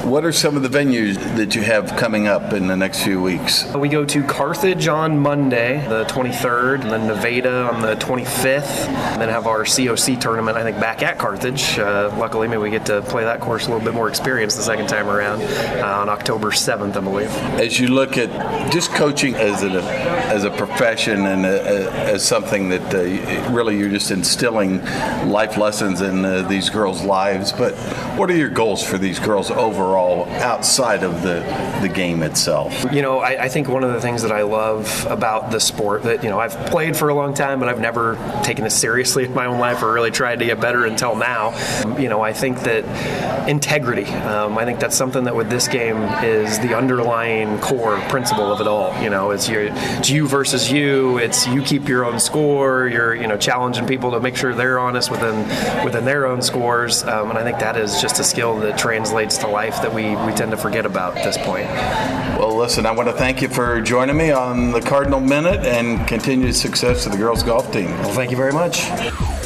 What are some of the venues that you have coming up in the next few weeks? We go to Carthage on Monday, the 23rd, and then Nevada on the 25th, and then have our COC tournament, I think, back at Carthage. Luckily, maybe we get to play that course a little bit more experience the second time around on October 7th, I believe. As you look at just coaching as a profession and as something that really you're just instilling life lessons in these girls' lives, but what are your goals for these girls overall outside of the game itself? I think one of the things that I love about the sport that, I've played for a long time, but I've never taken it seriously in my own life or really tried to get better until now. I think that integrity, I think that's something that with this game is the underlying core principle of it all. It's you versus you. It's you keep your own score. You're challenging people to make sure they're honest within their own scores. And I think that is just a skill that translates to life that we tend to forget about at this point. Well, listen, I want to thank you for joining me on the Cardinal Minute and continued success to the girls golf team. Well, thank you very much.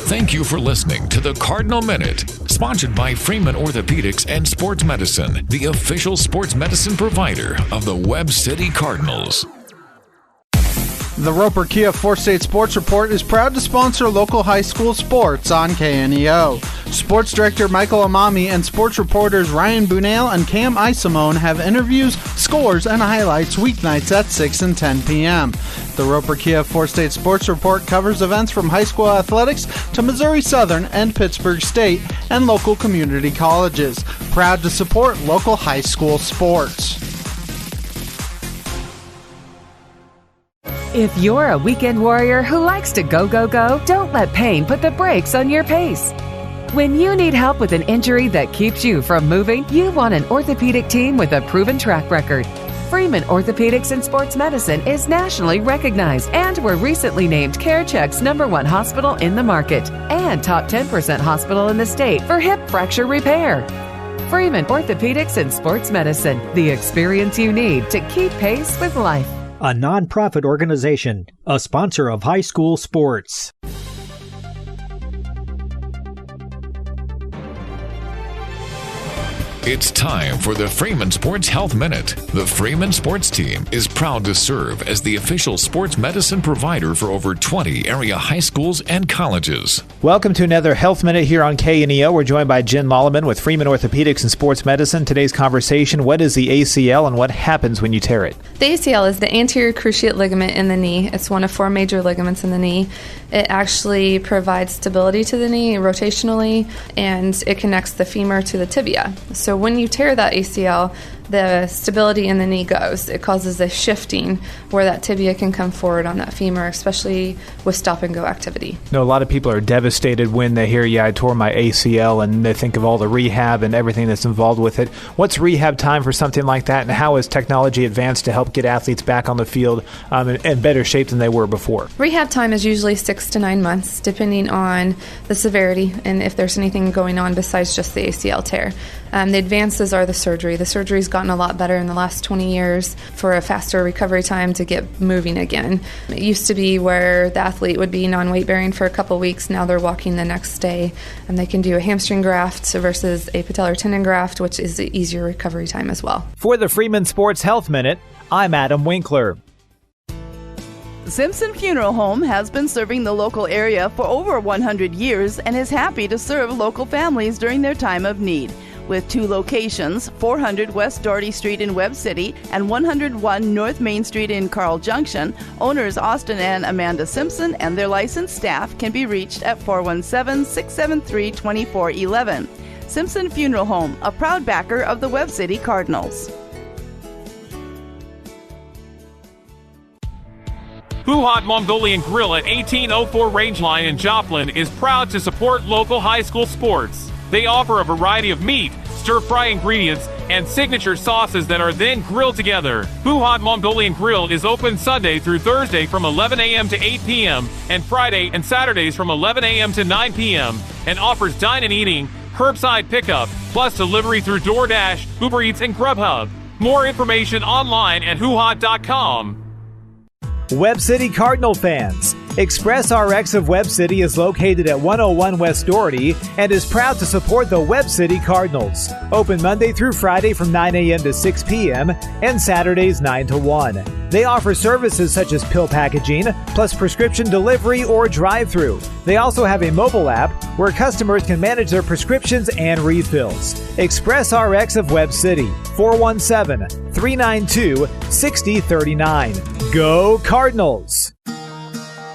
Thank you for listening to the Cardinal Minute, sponsored by Freeman Orthopedics and Sports Medicine, the official sports medicine provider of the Webb City Cardinals. The Roper Kia 4-State Sports Report is proud to sponsor local high school sports on KNEO. Sports Director Michael Amami and sports reporters Ryan Bunale and Cam Isimone have interviews, scores, and highlights weeknights at 6 and 10 p.m. The Roper Kia 4-State Sports Report covers events from high school athletics to Missouri Southern and Pittsburgh State and local community colleges. Proud to support local high school sports. If you're a weekend warrior who likes to go, go, go, don't let pain put the brakes on your pace. When you need help with an injury that keeps you from moving, you want an orthopedic team with a proven track record. Freeman Orthopedics and Sports Medicine is nationally recognized and were recently named CareCheck's #1 hospital in the market and top 10% hospital in the state for hip fracture repair. Freeman Orthopedics and Sports Medicine, the experience you need to keep pace with life. A nonprofit organization, a sponsor of high school sports. It's time for the Freeman Sports Health Minute. The Freeman Sports Team is proud to serve as the official sports medicine provider for over 20 area high schools and colleges. Welcome to another Health Minute here on KNEO. We're joined by Jen Lolleman with Freeman Orthopedics and Sports Medicine. Today's conversation, what is the ACL and what happens when you tear it? The ACL is the anterior cruciate ligament in the knee. It's one of 4 major ligaments in the knee. It actually provides stability to the knee rotationally, and it connects the femur to the tibia. So when you tear that ACL, the stability in the knee goes. It causes a shifting where that tibia can come forward on that femur, especially with stop-and-go activity. You know, a lot of people are devastated when they hear, I tore my ACL, and they think of all the rehab and everything that's involved with it. What's rehab time for something like that, and how has technology advanced to help get athletes back on the field in better shape than they were before? Rehab time is usually 6 to 9 months, depending on the severity and if there's anything going on besides just the ACL tear. The advances are the surgery. The surgery's gotten a lot better in the last 20 years for a faster recovery time to get moving again. It used to be where the athlete would be non-weight bearing for a couple weeks. Now they're walking the next day, and they can do a hamstring graft versus a patellar tendon graft, which is an easier recovery time as well. For the Freeman Sports Health Minute, I'm Adam Winkler. Simpson Funeral Home has been serving the local area for over 100 years and is happy to serve local families during their time of need. With 2 locations, 400 West Doherty Street in Webb City and 101 North Main Street in Carl Junction, owners Austin and Amanda Simpson and their licensed staff can be reached at 417-673-2411. Simpson Funeral Home, a proud backer of the Webb City Cardinals. Hot Mongolian Grill at 1804 Rangeline in Joplin is proud to support local high school sports. They offer a variety of meat, stir-fry ingredients, and signature sauces that are then grilled together. Hot Mongolian Grill is open Sunday through Thursday from 11 a.m. to 8 p.m. and Friday and Saturdays from 11 a.m. to 9 p.m. and offers dine-in eating, curbside pickup, plus delivery through DoorDash, Uber Eats, and Grubhub. More information online at whohot.com. Webb City Cardinal fans, Express RX of Webb City is located at 101 West Doherty and is proud to support the Webb City Cardinals. Open Monday through Friday from 9 a.m. to 6 p.m. and Saturdays 9 to 1. They offer services such as pill packaging, plus prescription delivery or drive-through. They also have a mobile app where customers can manage their prescriptions and refills. Express RX of Webb City, 417-392-6039. Go Cardinals!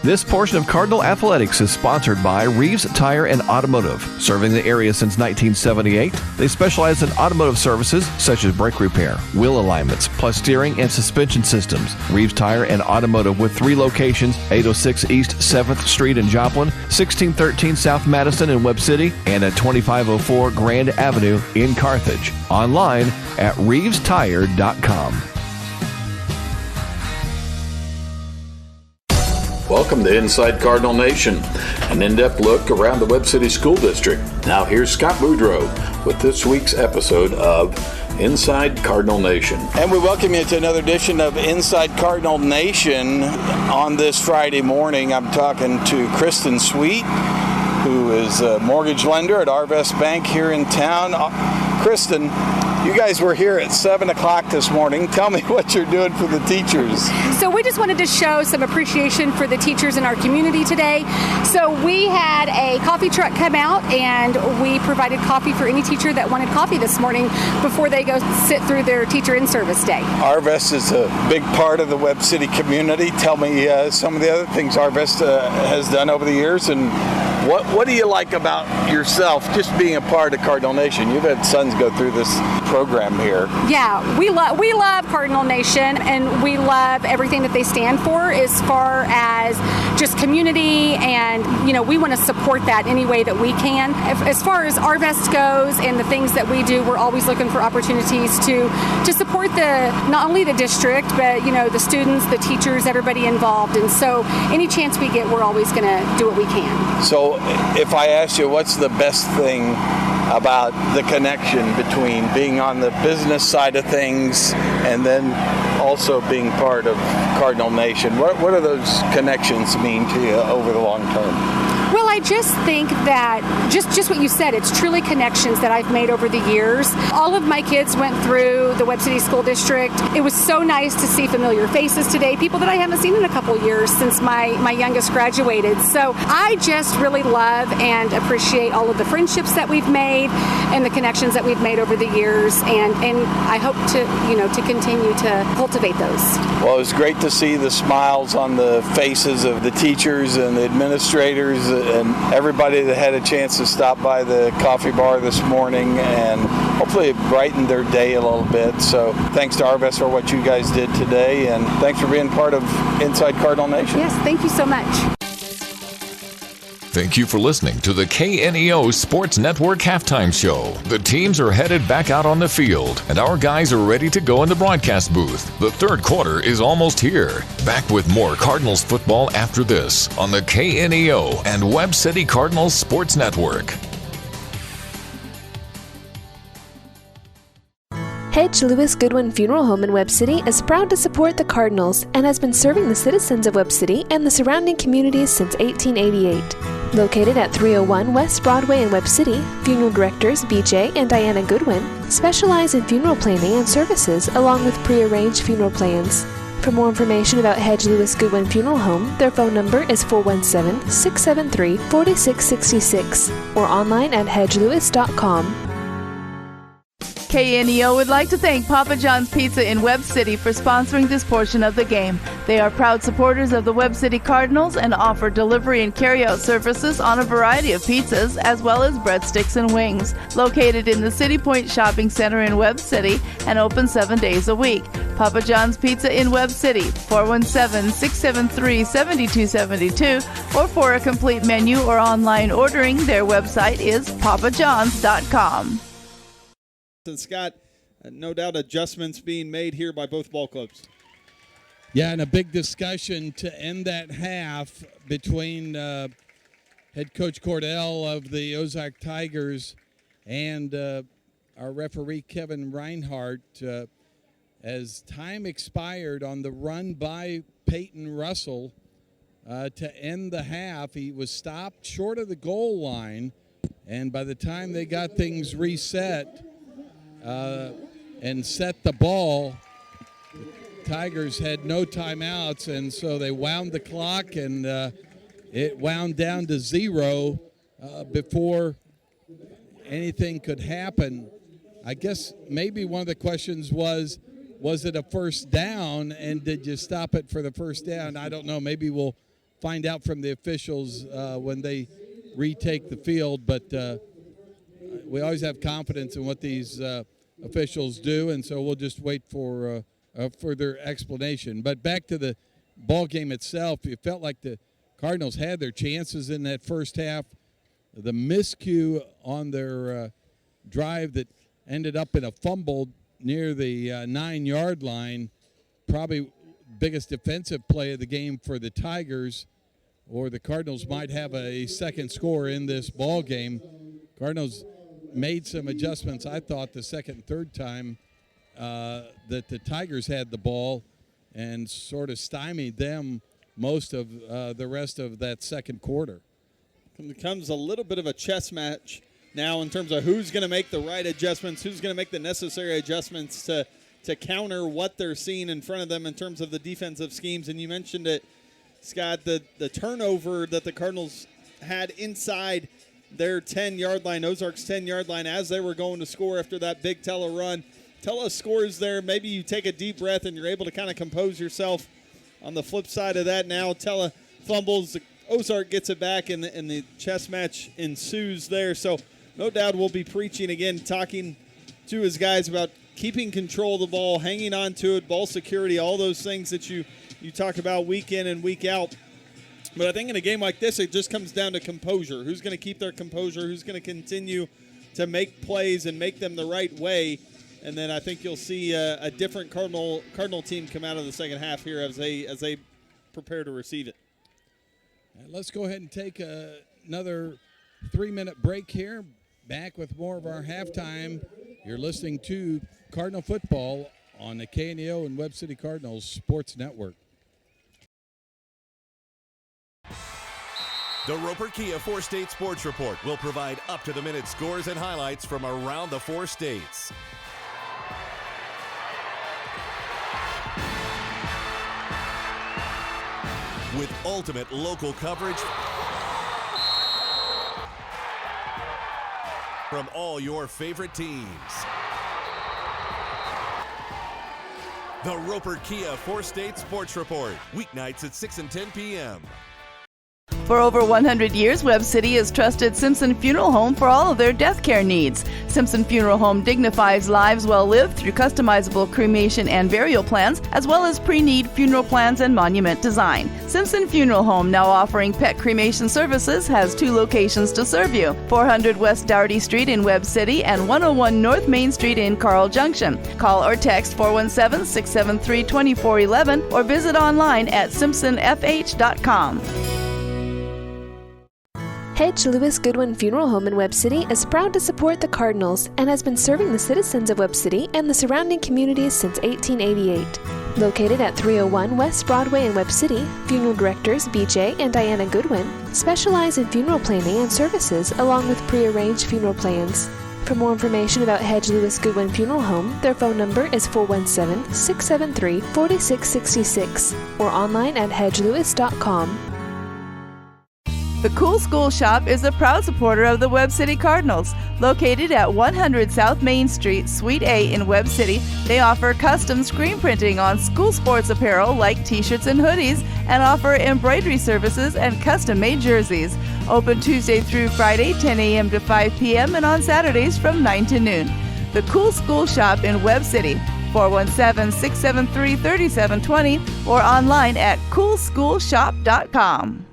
This portion of Cardinal Athletics is sponsored by Reeves Tire and Automotive. Serving the area since 1978, they specialize in automotive services such as brake repair, wheel alignments, plus steering and suspension systems. Reeves Tire and Automotive with 3 locations, 806 East 7th Street in Joplin, 1613 South Madison in Webb City, and at 2504 Grand Avenue in Carthage. Online at reevestire.com. Welcome to Inside Cardinal Nation, an in-depth look around the Webb City School District. Now here's Scott Boudreau with this week's episode of Inside Cardinal Nation. And we welcome you to another edition of Inside Cardinal Nation. On this Friday morning, I'm talking to Kristen Sweet, who is a mortgage lender at Arvest Bank here in town. Kristen, You guys were here at 7 o'clock this morning. Tell me what you're doing for the teachers. So we just wanted to show some appreciation for the teachers in our community today. So we had a coffee truck come out, and we provided coffee for any teacher that wanted coffee this morning before they go sit through their teacher in-service day. Arvest is a big part of the Webb City community. Tell me some of the other things Arvest has done over the years, and what do you like about yourself just being a part of Cardinal Nation? You've had sons go through this program here. Yeah, we love Cardinal Nation, and we love everything that they stand for as far as just community, and we want to support that any way that we can. As far as Arvest goes and the things that we do, we're always looking for opportunities to support not only the district, but the students, the teachers, everybody involved. And so any chance we get, we're always going to do what we can. So if I ask you, what's the best thing about the connection between being on the business side of things and then also being part of Cardinal Nation? What do those connections mean to you over the long term? Well, I just think that just what you said, it's truly connections that I've made over the years. All of my kids went through the Webb City School District. It was so nice to see familiar faces today, people that I haven't seen in a couple years since my youngest graduated. So I just really love and appreciate all of the friendships that we've made and the connections that we've made over the years, and I hope to continue to cultivate those. Well, it was great to see the smiles on the faces of the teachers and the administrators and everybody that had a chance to stop by the coffee bar this morning, and hopefully it brightened their day a little bit. So thanks to Arvest for what you guys did today, and thanks for being part of Inside Cardinal Nation. Yes, thank you so much. Thank you for listening to the KNEO Sports Network Halftime Show. The teams are headed back out on the field, and our guys are ready to go in the broadcast booth. The third quarter is almost here. Back with more Cardinals football after this on the KNEO and Webb City Cardinals Sports Network. Hedge Lewis Goodwin Funeral Home in Webb City is proud to support the Cardinals and has been serving the citizens of Webb City and the surrounding communities since 1888. Located at 301 West Broadway in Webb City, funeral directors BJ and Diana Goodwin specialize in funeral planning and services along with prearranged funeral plans. For more information about Hedge Lewis Goodwin Funeral Home, their phone number is 417-673-4666 or online at hedgelewis.com. KNEO would like to thank Papa John's Pizza in Webb City for sponsoring this portion of the game. They are proud supporters of the Webb City Cardinals and offer delivery and carry-out services on a variety of pizzas, as well as breadsticks and wings. Located in the City Point Shopping Center in Webb City and open 7 days a week. Papa John's Pizza in Webb City, 417-673-7272, or for a complete menu or online ordering, their website is papajohns.com. And Scott, no doubt adjustments being made here by both ball clubs. Yeah, and a big discussion to end that half between head coach Cordell of the Ozark Tigers and our referee Kevin Reinhardt as time expired on the run by Peyton Russell to end the half. He was stopped short of the goal line, and by the time they got things reset and set the ball, the Tigers had no timeouts, and so they wound the clock, and it wound down to 0 before anything could happen. I guess maybe one of the questions was it a first down, and did you stop it for the first down? I don't know. Maybe we'll find out from the officials when they retake the field, but we always have confidence in what these officials do, and so we'll just wait for a further explanation. But back to the ball game itself, it felt like the Cardinals had their chances in that first half. The miscue on their drive that ended up in a fumble near the 9-yard line, probably biggest defensive play of the game for the Tigers, or the Cardinals might have a second score in this ball game. Cardinals made some adjustments, I thought, the second and third time that the Tigers had the ball, and sort of stymied them most of the rest of that second quarter. It becomes a little bit of a chess match now in terms of who's going to make the right adjustments, who's going to make the necessary adjustments to counter what they're seeing in front of them in terms of the defensive schemes. And you mentioned it, Scott, the turnover that the Cardinals had inside their 10-yard line, Ozark's 10-yard line, as they were going to score after that big Tella run. Tella scores there. Maybe you take a deep breath and you're able to kind of compose yourself. On the flip side of that, now Tella fumbles. Ozark gets it back, and the chess match ensues there. So no doubt we'll be preaching again, talking to his guys about keeping control of the ball, hanging on to it, ball security, all those things that you talk about week in and week out. But I think in a game like this, it just comes down to composure. Who's going to keep their composure? Who's going to continue to make plays and make them the right way? And then I think you'll see a different Cardinal team come out of the second half here as they prepare to receive it. Let's go ahead and take another 3-minute break here. Back with more of our halftime. You're listening to Cardinal Football on the KNEO and Webb City Cardinals Sports Network. The Roper Kia 4-State Sports Report will provide up-to-the-minute scores and highlights from around the 4 states. With ultimate local coverage from all your favorite teams. The Roper Kia 4-State Sports Report, weeknights at 6 and 10 p.m. For over 100 years, Webb City has trusted Simpson Funeral Home for all of their death care needs. Simpson Funeral Home dignifies lives well lived through customizable cremation and burial plans, as well as pre-need funeral plans and monument design. Simpson Funeral Home, now offering pet cremation services, has 2 locations to serve you: 400 West Dougherty Street in Webb City and 101 North Main Street in Carl Junction. Call or text 417-673-2411 or visit online at simpsonfh.com. Hedge Lewis Goodwin Funeral Home in Webb City is proud to support the Cardinals and has been serving the citizens of Webb City and the surrounding communities since 1888. Located at 301 West Broadway in Webb City, funeral directors BJ and Diana Goodwin specialize in funeral planning and services along with prearranged funeral plans. For more information about Hedge Lewis Goodwin Funeral Home, their phone number is 417-673-4666 or online at hedgelewis.com. The Cool School Shop is a proud supporter of the Webb City Cardinals. Located at 100 South Main Street, Suite A in Webb City, they offer custom screen printing on school sports apparel like t-shirts and hoodies, and offer embroidery services and custom-made jerseys. Open Tuesday through Friday, 10 a.m. to 5 p.m. and on Saturdays from 9 to noon. The Cool School Shop in Webb City, 417-673-3720 or online at coolschoolshop.com.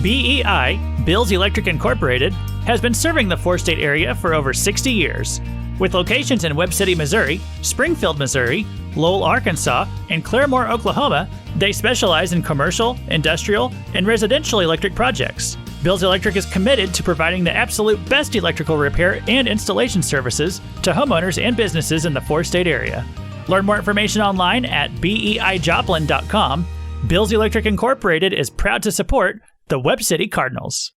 BEI, Bills Electric Incorporated, has been serving the 4-state area for over 60 years. With locations in Webb City, Missouri, Springfield, Missouri, Lowell, Arkansas, and Claremore, Oklahoma, they specialize in commercial, industrial, and residential electric projects. Bills Electric is committed to providing the absolute best electrical repair and installation services to homeowners and businesses in the 4-state area. Learn more information online at BEIJoplin.com. Bills Electric Incorporated is proud to support the Webb City Cardinals.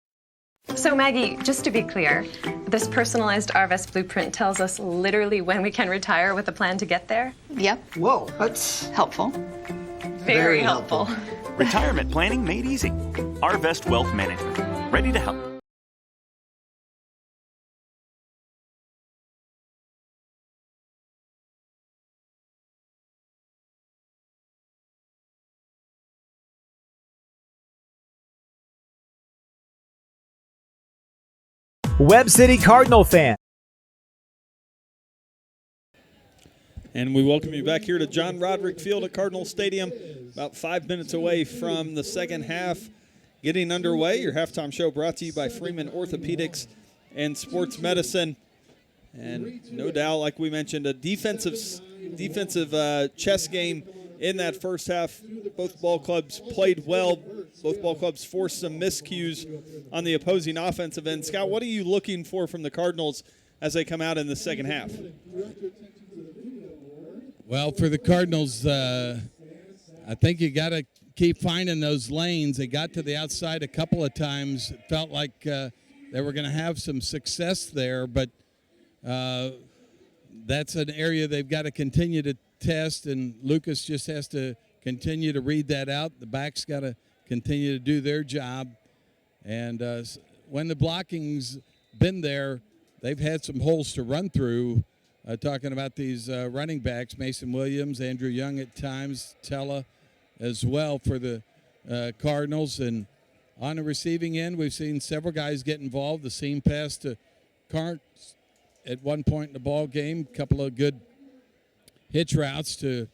So Maggie, just to be clear, this personalized RVest blueprint tells us literally when we can retire with a plan to get there? Yep. Whoa, that's helpful. Very helpful. Retirement planning made easy. RVest Wealth Management. Ready to help. Webb City Cardinal fan. And we welcome you back here to John Roderick Field at Cardinal Stadium, about 5 minutes away from the second half getting underway. Your halftime show brought to you by Freeman Orthopedics and Sports Medicine. And no doubt, like we mentioned, a defensive chess game in that first half. Both ball clubs played well. Both ball clubs forced some miscues on the opposing offensive end. Scott, what are you looking for from the Cardinals as they come out in the second half? Well, for the Cardinals, I think you got to keep finding those lanes. They got to the outside a couple of times. It felt like they they were going to have some success there, but that's an area they've got to continue to test, and Lucas just has to continue to read that out. The back's got to continue to do their job. And when the blocking's been there, they've had some holes to run through. Talking about these running backs, Mason Williams, Andrew Young at times, Tella as well for the Cardinals. And on the receiving end, we've seen several guys get involved. The seam pass to Carnes at one point in the ball game, a couple of good hitch routes to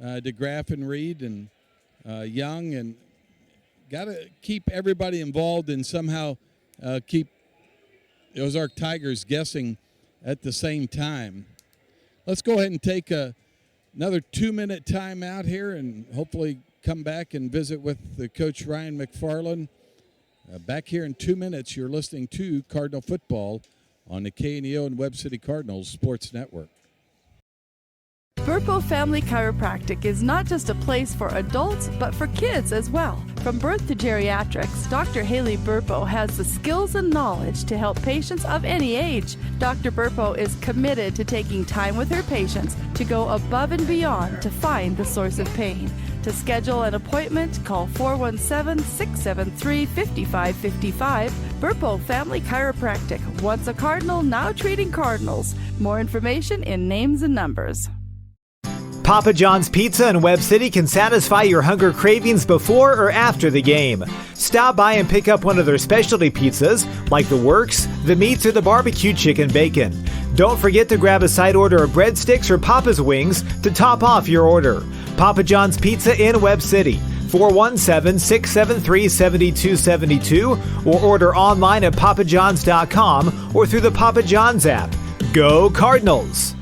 DeGraff and Reed and Young, and got to keep everybody involved and somehow keep the Ozark Tigers guessing at the same time. Let's go ahead and take another 2-minute timeout here and hopefully come back and visit with the coach Ryan McFarland. Back here in 2 minutes, you're listening to Cardinal Football on the KNEO and Webb City Cardinals Sports Network. Burpo Family Chiropractic is not just a place for adults, but for kids as well. From birth to geriatrics, Dr. Haley Burpo has the skills and knowledge to help patients of any age. Dr. Burpo is committed to taking time with her patients to go above and beyond to find the source of pain. To schedule an appointment, call 417-673-5555. Burpo Family Chiropractic, once a Cardinal, now treating Cardinals. More information in names and numbers. Papa John's Pizza in Webb City can satisfy your hunger cravings before or after the game. Stop by and pick up one of their specialty pizzas, like the Works, the Meats, or the Barbecue Chicken Bacon. Don't forget to grab a side order of breadsticks or Papa's Wings to top off your order. Papa John's Pizza in Webb City, 417-673-7272, or order online at papajohns.com or through the Papa John's app. Go Cardinals!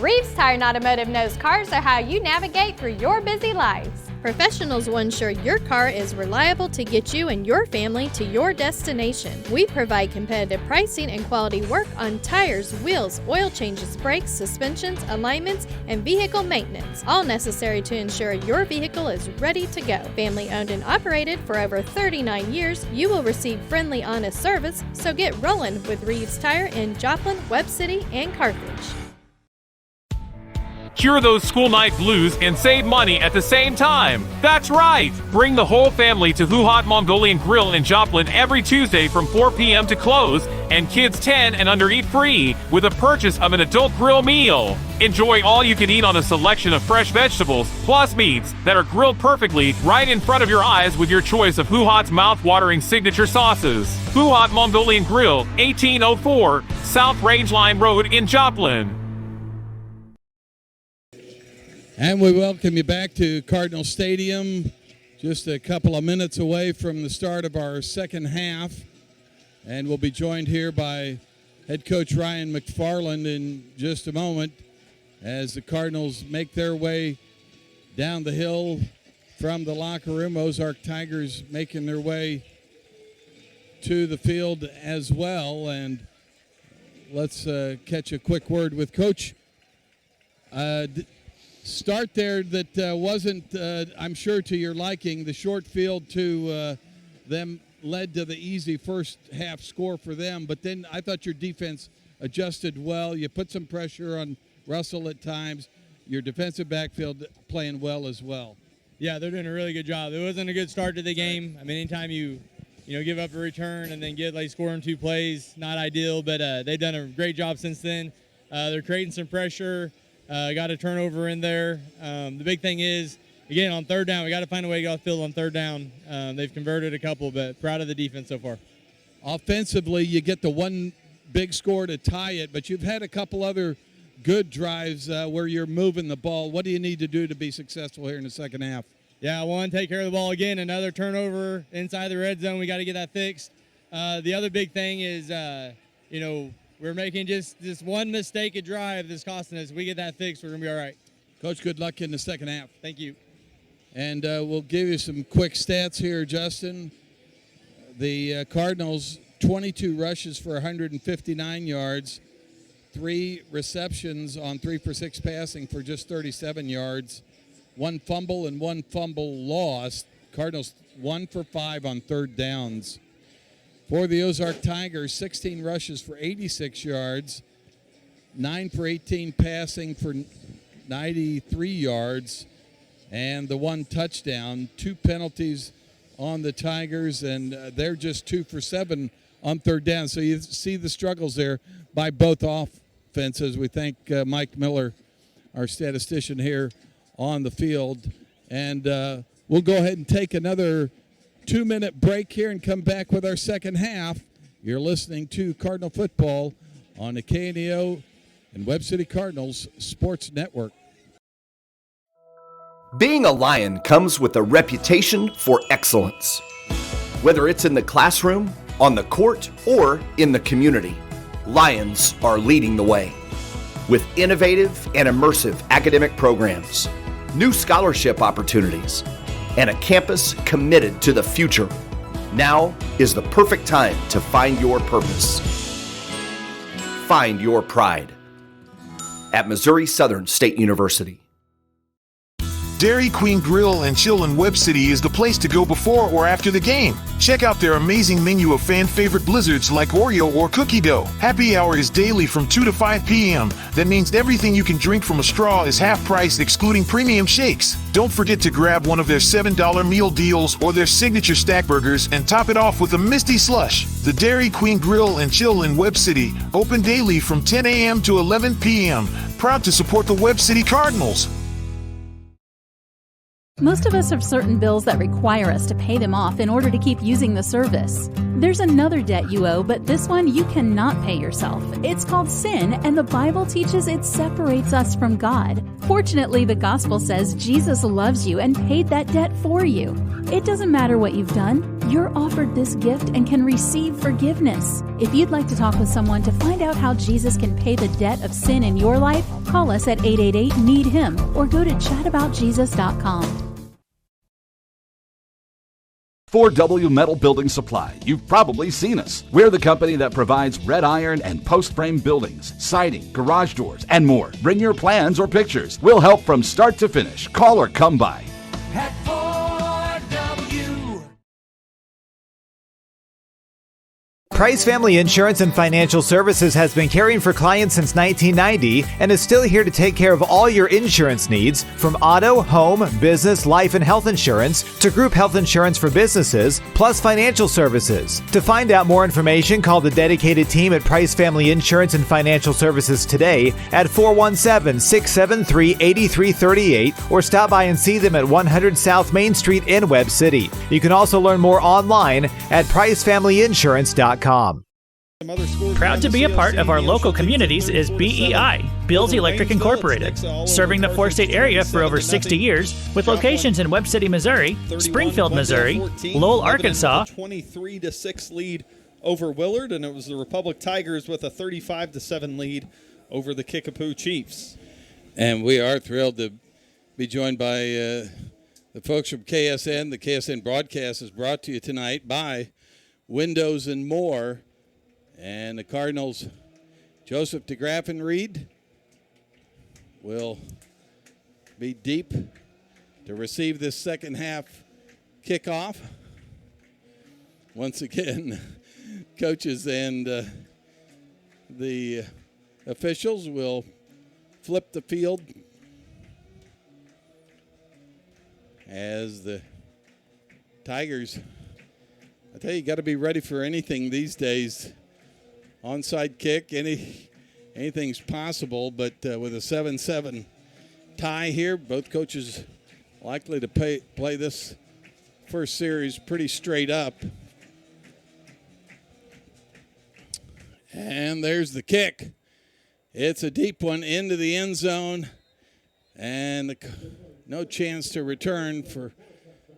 Reeves Tire and Automotive knows cars are how you navigate through your busy lives. Professionals will ensure your car is reliable to get you and your family to your destination. We provide competitive pricing and quality work on tires, wheels, oil changes, brakes, suspensions, alignments, and vehicle maintenance, all necessary to ensure your vehicle is ready to go. Family owned and operated for over 39 years, you will receive friendly, honest service, so get rolling with Reeves Tire in Joplin, Webb City, and Carthage. Cure those school night blues and save money at the same time. That's right! Bring the whole family to Huhat Mongolian Grill in Joplin every Tuesday from 4 p.m. to close, and kids 10 and under eat free with a purchase of an adult grill meal. Enjoy all you can eat on a selection of fresh vegetables plus meats that are grilled perfectly right in front of your eyes with your choice of Huhat's mouth-watering signature sauces. Huhat Mongolian Grill, 1804 South Rangeline Road in Joplin. And we welcome you back to Cardinal Stadium, just a couple of minutes away from the start of our second half. And we'll be joined here by head coach Ryan McFarland in just a moment as the Cardinals make their way down the hill from the locker room. Ozark Tigers making their way to the field as well. And let's catch a quick word with Coach. Start there that wasn't, I'm sure, to your liking. The short field to them led to the easy first half score for them. But then I thought your defense adjusted well. You put some pressure on Russell at times. Your defensive backfield playing well as well. Yeah, they're doing a really good job. It wasn't a good start to the game. I mean, anytime you give up a return and then get scoring 2 plays, not ideal. But they've done a great job since then. They're creating some pressure. Got a turnover in there. The big thing is, again, on third down, we got to find a way to get off the field on third down. They've converted a couple, but proud of the defense so far. Offensively, you get the one big score to tie it, but you've had a couple other good drives where you're moving the ball. What do you need to do to be successful here in the second half? Yeah, one, take care of the ball again. Another turnover inside the red zone. We got to get that fixed. The other big thing is, we're making just this one mistake a drive that's costing us. We get that fixed, we're going to be all right. Coach, good luck in the second half. Thank you. And we'll give you some quick stats here, Justin. The Cardinals, 22 rushes for 159 yards, 3 receptions on 3 for 6 passing for just 37 yards, 1 fumble and 1 fumble lost. Cardinals 1 for 5 on third downs. For the Ozark Tigers, 16 rushes for 86 yards, 9 for 18 passing for 93 yards, and the 1 touchdown. 2 penalties on the Tigers, and they're just 2 for 7 on third down. So you see the struggles there by both offenses. We thank Mike Miller, our statistician here on the field. And we'll go ahead and take another 2-minute break here and come back with our second half. You're listening to Cardinal Football on the KNEO and Webb City Cardinals Sports Network. Being a Lion comes with a reputation for excellence. Whether it's in the classroom, on the court, or in the community, Lions are leading the way. With innovative and immersive academic programs, new scholarship opportunities, and a campus committed to the future, now is the perfect time to find your purpose. Find your pride at Missouri Southern State University. Dairy Queen Grill and Chill in Webb City is the place to go before or after the game. Check out their amazing menu of fan-favorite blizzards like Oreo or cookie dough. Happy hour is daily from 2 to 5 p.m. That means everything you can drink from a straw is half price, excluding premium shakes. Don't forget to grab one of their $7 meal deals or their signature stack burgers and top it off with a Misty Slush. The Dairy Queen Grill and Chill in Webb City, open daily from 10 a.m. to 11 p.m. Proud to support the Webb City Cardinals. Most of us have certain bills that require us to pay them off in order to keep using the service. There's another debt you owe, but this one you cannot pay yourself. It's called sin, and the Bible teaches it separates us from God. Fortunately, the gospel says Jesus loves you and paid that debt for you. It doesn't matter what you've done. You're offered this gift and can receive forgiveness. If you'd like to talk with someone to find out how Jesus can pay the debt of sin in your life, call us at 888-NEED-HIM or go to chataboutjesus.com. 4W Metal Building Supply. You've probably seen us. We're the company that provides red iron and post frame buildings, siding, garage doors, and more. Bring your plans or pictures. We'll help from start to finish. Call or come by. At 4W. Price Family Insurance and Financial Services has been caring for clients since 1990 and is still here to take care of all your insurance needs, from auto, home, business, life, and health insurance to group health insurance for businesses, plus financial services. To find out more information, call the dedicated team at Price Family Insurance and Financial Services today at 417-673-8338 or stop by and see them at 100 South Main Street in Webb City. You can also learn more online at pricefamilyinsurance.com. Proud to be a part of our local communities is BEI, Bills Electric Incorporated, serving the four-state area for over 60 years with locations in Webb City, Missouri, Springfield, Missouri, Lowell, Arkansas. 23-6 lead over Willard, and it was the Republic Tigers with a 35-7 lead over the Kickapoo Chiefs. And we are thrilled to be joined by the folks from KSN. The KSN broadcast is brought to you tonight by Windows and More. And the Cardinals, Joseph DeGraffenried will be deep to receive this second half kickoff. Once again, coaches and the officials will flip the field as the Tigers, I tell you, got to be ready for anything these days. Onside kick, anything's possible, but with a 7-7 tie here, both coaches likely to play this first series pretty straight up. And there's the kick. It's a deep one into the end zone, and no chance to return for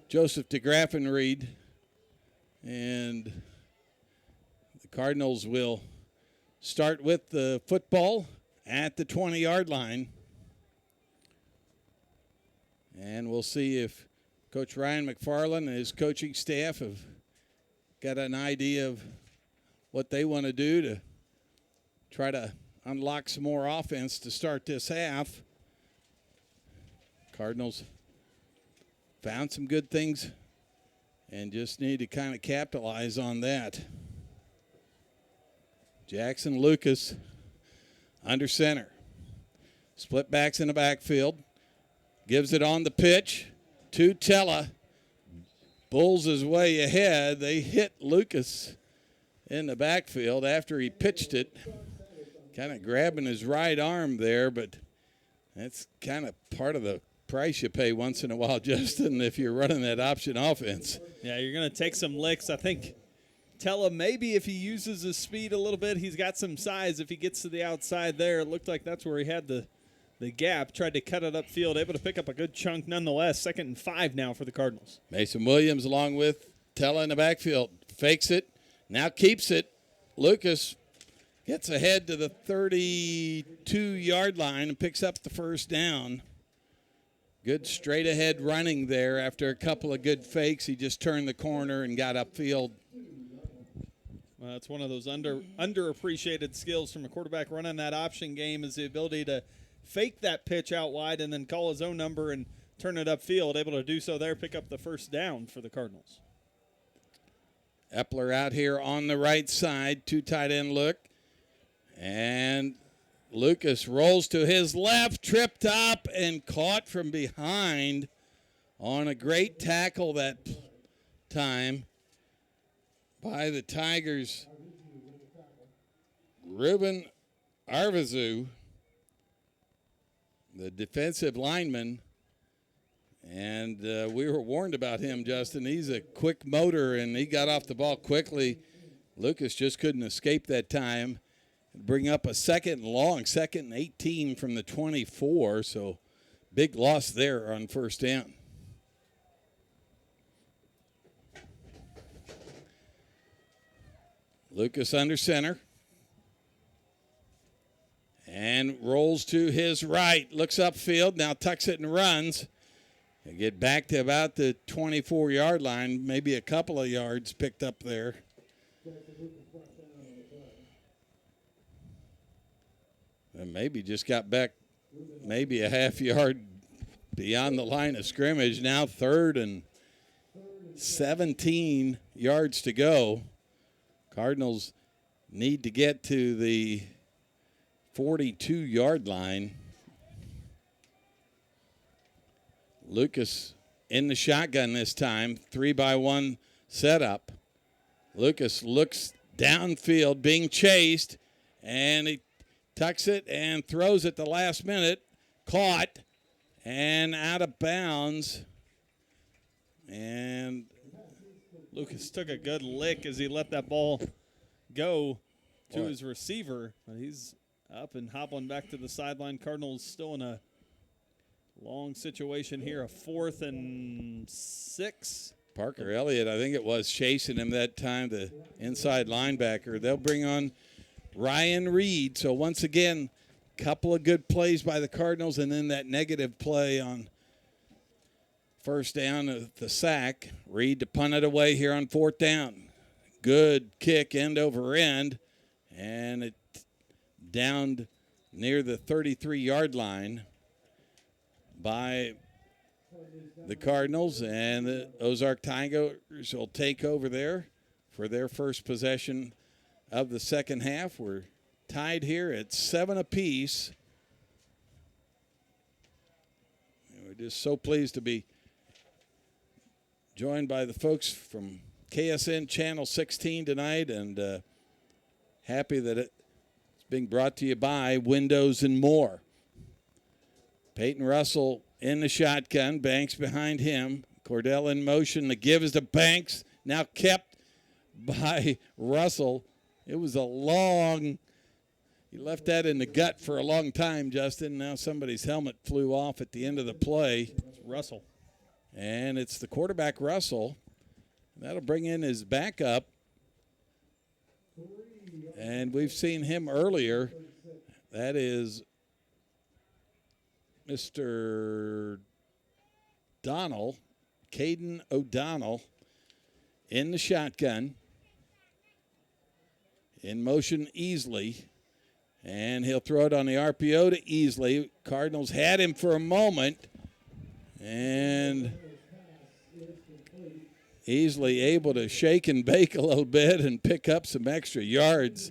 Joseph DeGraffenried. And the Cardinals will start with the football at the 20-yard line. And we'll see if Coach Ryan McFarland and his coaching staff have got an idea of what they want to do to try to unlock some more offense to start this half. Cardinals found some good things and just need to kind of capitalize on that. Jackson Lucas under center. Split backs in the backfield. Gives it on the pitch to Tella. Bulls his way ahead. They hit Lucas in the backfield after he pitched it. Kind of grabbing his right arm there, but that's kind of part of the price you pay once in a while, Justin, if you're running that option offense. Yeah, you're going to take some licks. I think Tella, maybe if he uses his speed a little bit, he's got some size. If he gets to the outside there, it looked like that's where he had the gap. Tried to cut it upfield, able to pick up a good chunk nonetheless. 2nd and 5 now for the Cardinals. Mason Williams along with Tella in the backfield. Fakes it, now keeps it. Lucas gets ahead to the 32-yard line and picks up the first down. Good straight-ahead running there after a couple of good fakes. He just turned the corner and got upfield. Well, that's one of those underappreciated skills from a quarterback running that option game is the ability to fake that pitch out wide and then call his own number and turn it upfield. Able to do so there, pick up the first down for the Cardinals. Epler out here on the right side, 2 tight end look. And Lucas rolls to his left, tripped up and caught from behind on a great tackle that time by the Tigers. Ruben Arvizu, the defensive lineman, and we were warned about him, Justin. He's a quick motor, and he got off the ball quickly. Lucas just couldn't escape that time. Bring up a 2nd and 18 from the 24, so big loss there on first down. Lucas under center. And rolls to his right, looks upfield, now tucks it and runs. They get back to about the 24-yard line, maybe a couple of yards picked up there. And maybe just got back maybe a half yard beyond the line of scrimmage. Now 3rd and 17 yards to go. Cardinals need to get to the 42-yard line. Lucas in the shotgun this time, 3-by-1 setup. Lucas looks downfield, being chased, and he tucks it and throws it the last minute. Caught and out of bounds. And Lucas took a good lick as he let that ball go to his receiver. But he's up and hobbling back to the sideline. Cardinals still in a long situation here, a 4th and 6. Parker Elliott, I think it was, chasing him that time, the inside linebacker. They'll bring on Ryan Reed. So once again, couple of good plays by the Cardinals, and then that negative play on first down of the sack. Reed to punt it away here on 4th down. Good kick end over end, and it downed near the 33-yard line by the Cardinals, and the Ozark Tigers will take over there for their first possession of the second half. We're tied here at 7 apiece. And we're just so pleased to be joined by the folks from KSN Channel 16 tonight, and happy that it's being brought to you by Windows and More. Peyton Russell in the shotgun, Banks behind him. Cordell in motion. The give is to Banks, now kept by Russell. It was a long, he left that in the gut for a long time, Justin. Now somebody's helmet flew off at the end of the play. It's Russell. And it's the quarterback, Russell. That'll bring in his backup. And we've seen him earlier. That is Mr. Donnell, Caden O'Donnell, in the shotgun. In motion, Easley. And he'll throw it on the RPO to Easley. Cardinals had him for a moment. And Easley able to shake and bake a little bit and pick up some extra yards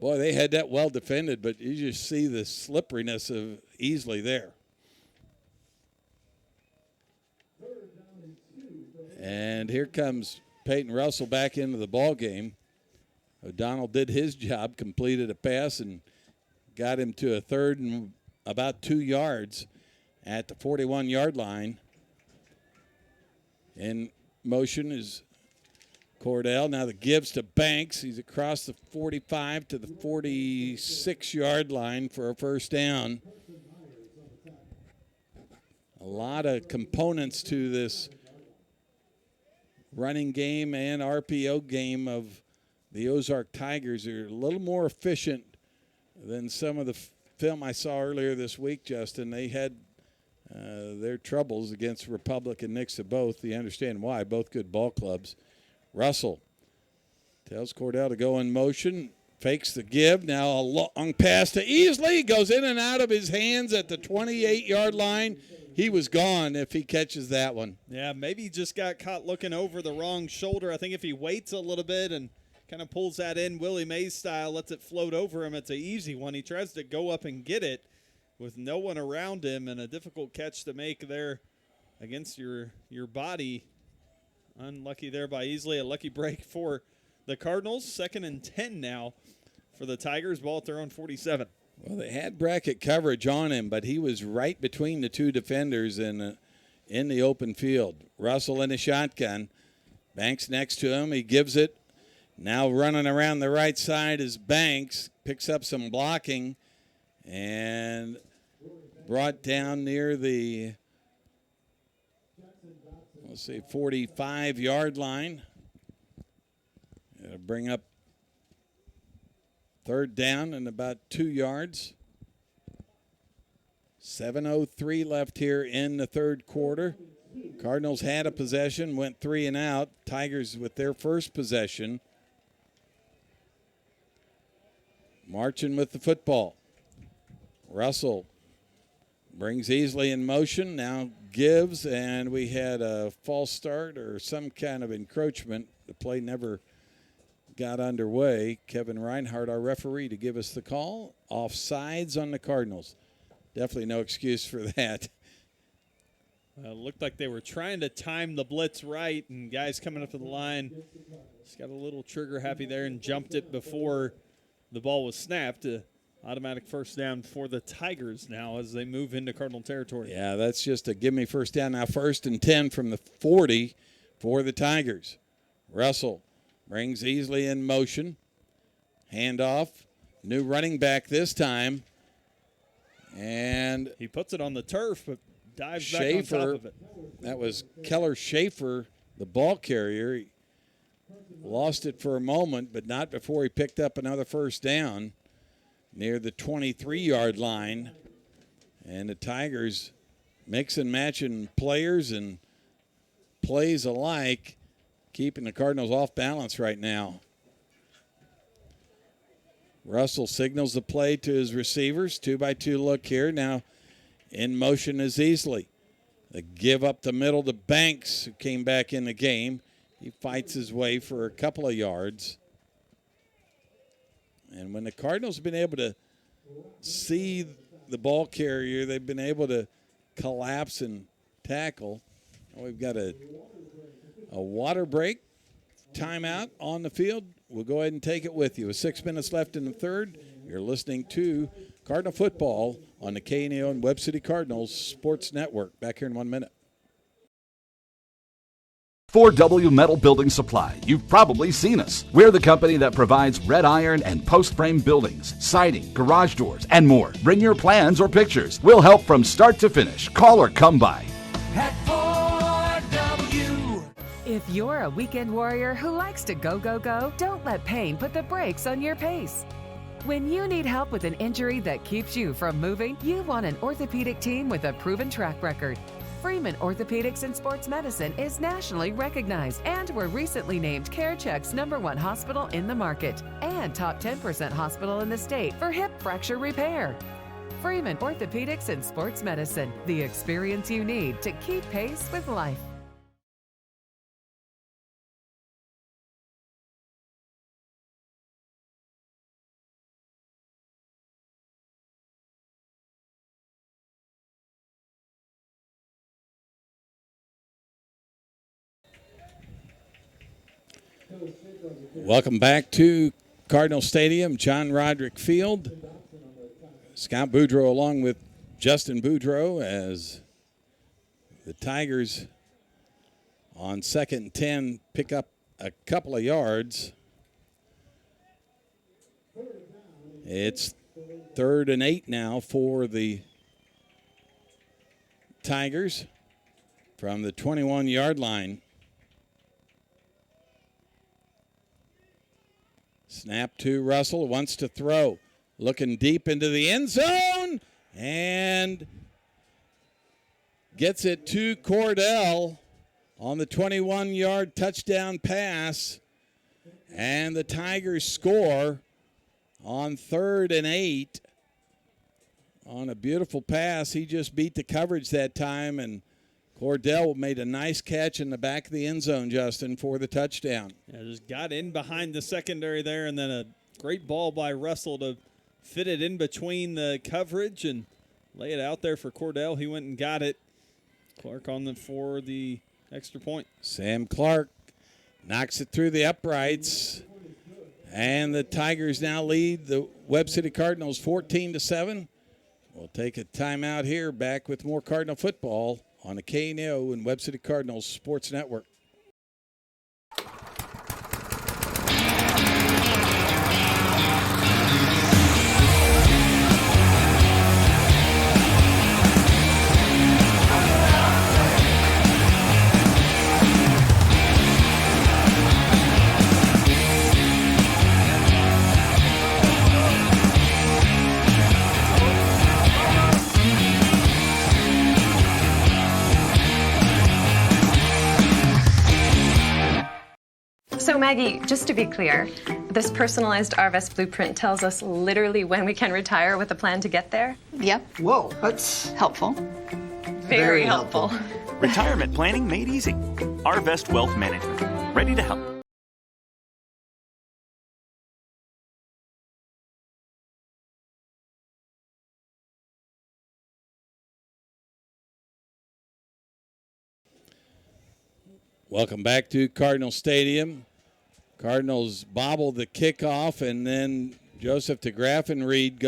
Boy, they had that well defended, but you just see the slipperiness of Easley there. And here comes Peyton Russell back into the ball game. O'Donnell did his job, completed a pass, and got him to a third and about 2 yards at the 41-yard line. In motion is Cordell. Now the gives to Banks. He's across the 45 to the 46-yard line for a first down. A lot of components to this running game and RPO game of the Ozark Tigers. Are a little more efficient than some of the film I saw earlier this week, Justin. They had their troubles against Republic and Nixa both. You understand why. Both good ball clubs. Russell tells Cordell to go in motion. Fakes the give. Now a long pass to Easley. Goes in and out of his hands at the 28-yard line. He was gone if he catches that one. Yeah, maybe he just got caught looking over the wrong shoulder. I think if he waits a little bit and kind of pulls that in Willie Mays style, lets it float over him, it's an easy one. He tries to go up and get it with no one around him, and a difficult catch to make there against your body. Unlucky there by Easley. A lucky break for the Cardinals. 2nd and 10 now for the Tigers. Ball at their own 47. Well, they had bracket coverage on him, but he was right between the two defenders in the open field. Russell in a shotgun. Banks next to him. He gives it. Now running around the right side is Banks. Picks up some blocking and brought down near the, 45-yard line. It'll bring up third down and about 2 yards. 7:03 left here in the third quarter. Cardinals had a possession, went 3 and out. Tigers with their first possession. Marching with the football. Russell brings Easley in motion, now gives, and we had a false start or some kind of encroachment. The play never got underway. Kevin Reinhardt, our referee, to give us the call. Offsides on the Cardinals. Definitely no excuse for that. Looked like they were trying to time the blitz right, and guys coming up to the line just got a little trigger happy there and jumped it before the ball was snapped. Automatic first down for the Tigers now as they move into Cardinal territory. Yeah, that's just a give-me first down. Now 1st and 10 from the 40 for the Tigers. Russell brings Easley in motion. Handoff. New running back this time. And he puts it on the turf, but dives back on top of it. That was Keller Schaefer, the ball carrier. He lost it for a moment, but not before he picked up another first down near the 23-yard line. And the Tigers mix and matching players and plays alike, keeping the Cardinals off balance right now. Russell signals the play to his receivers. 2-by-2 look here. Now in motion is Easley. The give up the middle to Banks, who came back in the game. He fights his way for a couple of yards. And when the Cardinals have been able to see the ball carrier, they've been able to collapse and tackle. We've got a water break, timeout on the field. We'll go ahead and take it with you. With 6 minutes left in the third, you're listening to Cardinal Football on the KNO and Webb City Cardinals Sports Network. Back here in 1 minute. 4W Metal Building Supply. You've probably seen us. We're the company that provides red iron and post frame buildings, siding, garage doors, and more. Bring your plans or pictures. We'll help from start to finish. Call or come by. At 4W. If you're a weekend warrior who likes to go, don't let pain put the brakes on your pace. When you need help with an injury that keeps you from moving, you want an orthopedic team with a proven track record. Freeman Orthopedics and Sports Medicine is nationally recognized, and were recently named CareCheck's #1 hospital in the market and top 10% hospital in the state for hip fracture repair. Freeman Orthopedics and Sports Medicine, the experience you need to keep pace with life. Welcome back to Cardinal Stadium, John Roderick Field. Scott Boudreau along with Justin Boudreau as the Tigers on 2nd and 10 pick up a couple of yards. It's 3rd and 8 now for the Tigers from the 21-yard line. Snap to Russell, wants to throw. Looking deep into the end zone and gets it to Cordell on the 21-yard touchdown pass. And the Tigers score on 3rd and 8 on a beautiful pass. He just beat the coverage that time, and Cordell made a nice catch in the back of the end zone, Justin, for the touchdown. Yeah, just got in behind the secondary there, and then a great ball by Russell to fit it in between the coverage and lay it out there for Cordell. He went and got it. Clark on for the extra point. Sam Clark knocks it through the uprights, and the Tigers now lead the Webb City Cardinals 14-7. We'll take a timeout here. Back with more Cardinal football on the KNO and Webb City Cardinals Sports Network. So Maggie, just to be clear, this personalized RVest blueprint tells us literally when we can retire with a plan to get there? Yep. Whoa, that's helpful. Very helpful. Retirement planning made easy. RVest Wealth Management. Ready to help. Welcome back to Cardinal Stadium. Cardinals bobble the kickoff, and then Joseph DeGraffenried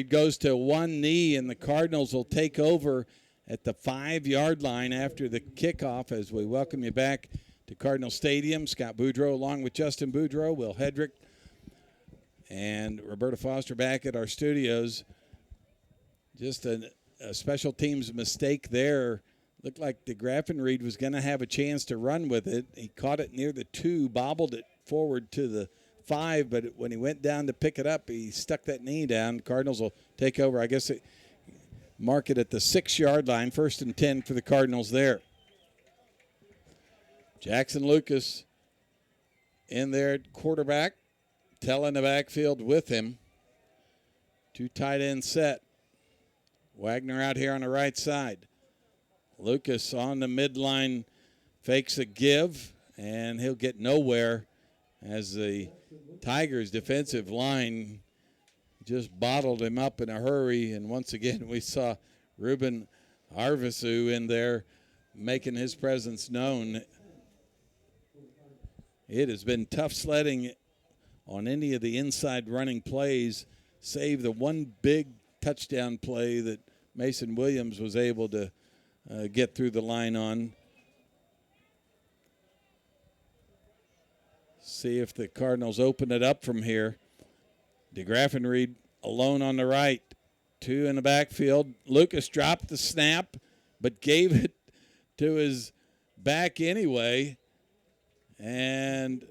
goes to one knee, and the Cardinals will take over at the 5-yard line after the kickoff as we welcome you back to Cardinal Stadium. Scott Boudreau along with Justin Boudreau, Will Hedrick, and Roberta Foster back at our studios. Just a special teams mistake there. Looked like DeGraffenried was going to have a chance to run with it. He caught it near the 2, bobbled it forward to the 5, but when he went down to pick it up, he stuck that knee down. Cardinals will take over. I guess mark it at the 6-yard line, 1st and 10 for the Cardinals there. Jackson Lucas in there at quarterback. Tell in the backfield with him. 2 tight end set. Wagner out here on the right side. Lucas on the midline fakes a give, and he'll get nowhere as the Tigers' defensive line just bottled him up in a hurry. And once again, we saw Ruben Arvisu in there making his presence known. It has been tough sledding on any of the inside running plays, save the one big touchdown play that Mason Williams was able to get through the line on. See if the Cardinals open it up from here. DeGraffenried alone on the right. 2 in the backfield. Lucas dropped the snap, but gave it to his back anyway. And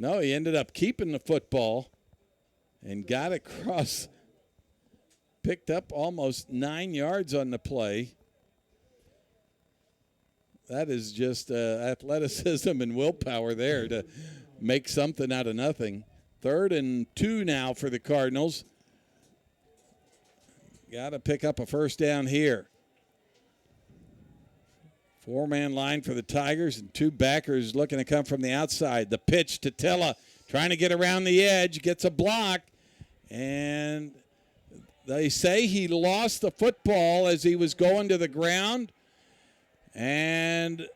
no, he ended up keeping the football and got across. Picked up almost 9 yards on the play. That is just athleticism and willpower there to make something out of nothing. 3rd and 2 now for the Cardinals. Got to pick up a first down here. 4-man line for the Tigers and 2 backers looking to come from the outside. The pitch to Tella, trying to get around the edge, gets a block, and they say he lost the football as he was going to the ground. And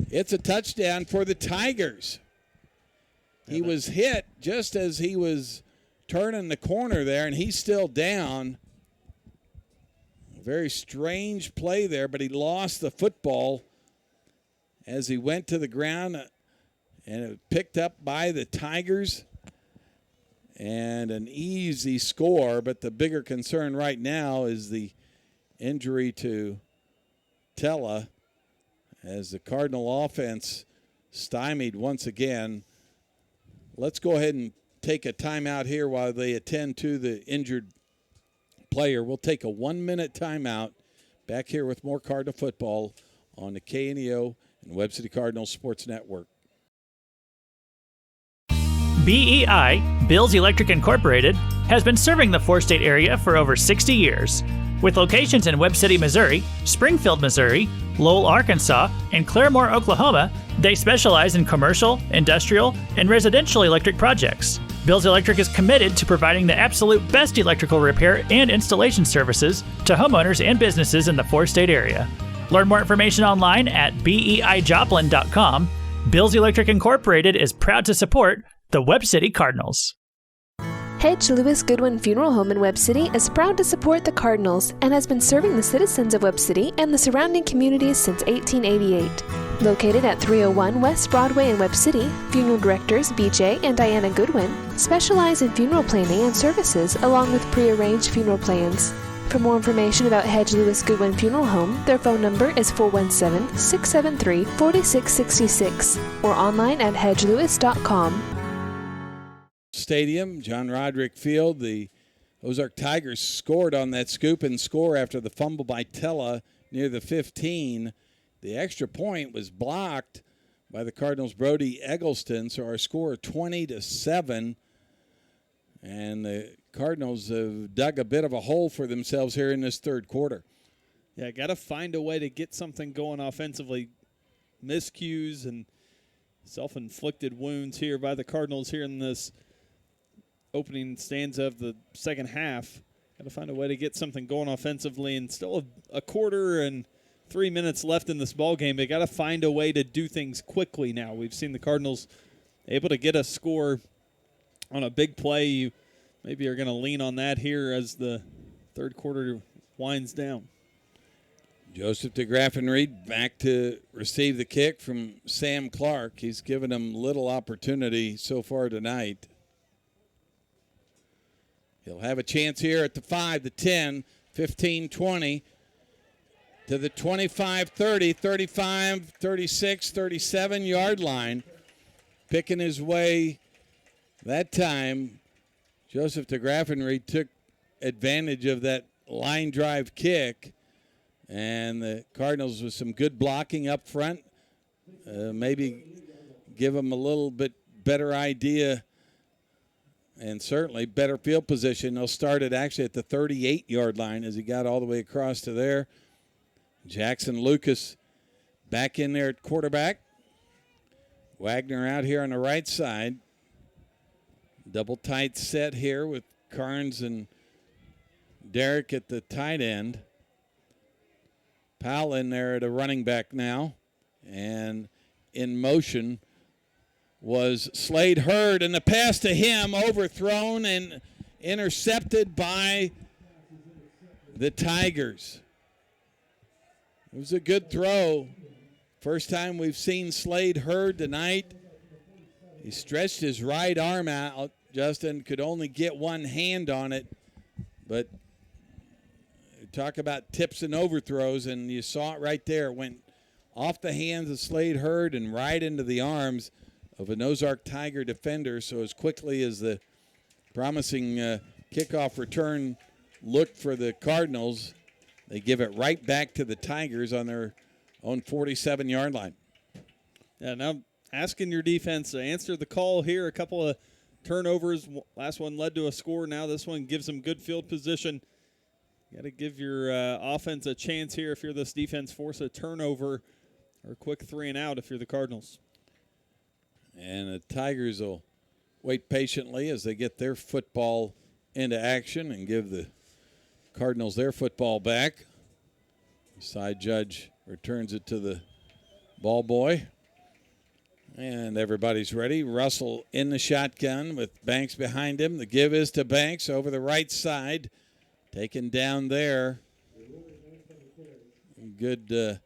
It's a touchdown for the Tigers. He was hit just as he was turning the corner there, and he's still down. A very strange play there, but he lost the football as he went to the ground, and it was picked up by the Tigers. And an easy score, but the bigger concern right now is the injury to Tella as the Cardinal offense stymied once again. Let's go ahead and take a timeout here while they attend to the injured player. We'll take a 1-minute timeout. Back here with more Cardinal football on the KNEO and Webb City Cardinals Sports Network. BEI, Bills Electric Incorporated, has been serving the four-state area for over 60 years. With locations in Webb City, Missouri, Springfield, Missouri, Lowell, Arkansas, and Claremore, Oklahoma, they specialize in commercial, industrial, and residential electric projects. Bills Electric is committed to providing the absolute best electrical repair and installation services to homeowners and businesses in the four-state area. Learn more information online at BEIJoplin.com. Bills Electric Incorporated is proud to support the Webb City Cardinals. Hedge Lewis Goodwin Funeral Home in Webb City is proud to support the Cardinals and has been serving the citizens of Webb City and the surrounding communities since 1888. Located at 301 West Broadway in Webb City, funeral directors BJ and Diana Goodwin specialize in funeral planning and services along with prearranged funeral plans. For more information about Hedge Lewis Goodwin Funeral Home, their phone number is 417-673-4666 or online at hedgelewis.com. Stadium, John Roderick Field. The Ozark Tigers scored on that scoop and score after the fumble by Tella near the 15. The extra point was blocked by the Cardinals' Brody Eggleston, so our score 20-7. And the Cardinals have dug a bit of a hole for themselves here in this third quarter. Yeah, got to find a way to get something going offensively. Miscues and self-inflicted wounds here by the Cardinals here in this opening stanza of the second half. Got to find a way to get something going offensively, and still a quarter and 3 minutes left in this ball game. They got to find a way to do things quickly now. We've seen the Cardinals able to get a score on a big play. You maybe are going to lean on that here as the third quarter winds down. Joseph DeGraffenried back to receive the kick from Sam Clark. He's given him little opportunity so far tonight. He'll have a chance here at the 5, the 10, 15, 20, to the 25, 30, 35, 36, 37-yard line. Picking his way that time. Joseph DeGraffenried took advantage of that line drive kick. And the Cardinals with some good blocking up front. Maybe give them a little bit better idea and certainly better field position. They'll start it actually at the 38-yard line as he got all the way across to there. Jackson Lucas back in there at quarterback. Wagner out here on the right side. Double tight set here with Carnes and Derrick at the tight end. Powell in there at a running back now. And in motion was Slade Hurd, and the pass to him overthrown and intercepted by the Tigers. It was a good throw. First time we've seen Slade Hurd tonight. He stretched his right arm out. Justin could only get one hand on it, but talk about tips and overthrows, and you saw it right there. It went off the hands of Slade Hurd and right into the arms of an Ozark Tiger defender. So as quickly as the promising kickoff return looked for the Cardinals, they give it right back to the Tigers on their own 47-yard line. Yeah, now asking your defense to answer the call here. A couple of turnovers. Last one led to a score. Now this one gives them good field position. You got to give your offense a chance here if you're this defense. Force a turnover or a quick 3-and-out if you're the Cardinals. And the Tigers will wait patiently as they get their football into action and give the Cardinals their football back. The side judge returns it to the ball boy. And everybody's ready. Russell in the shotgun with Banks behind him. The give is to Banks over the right side. Taken down there. Good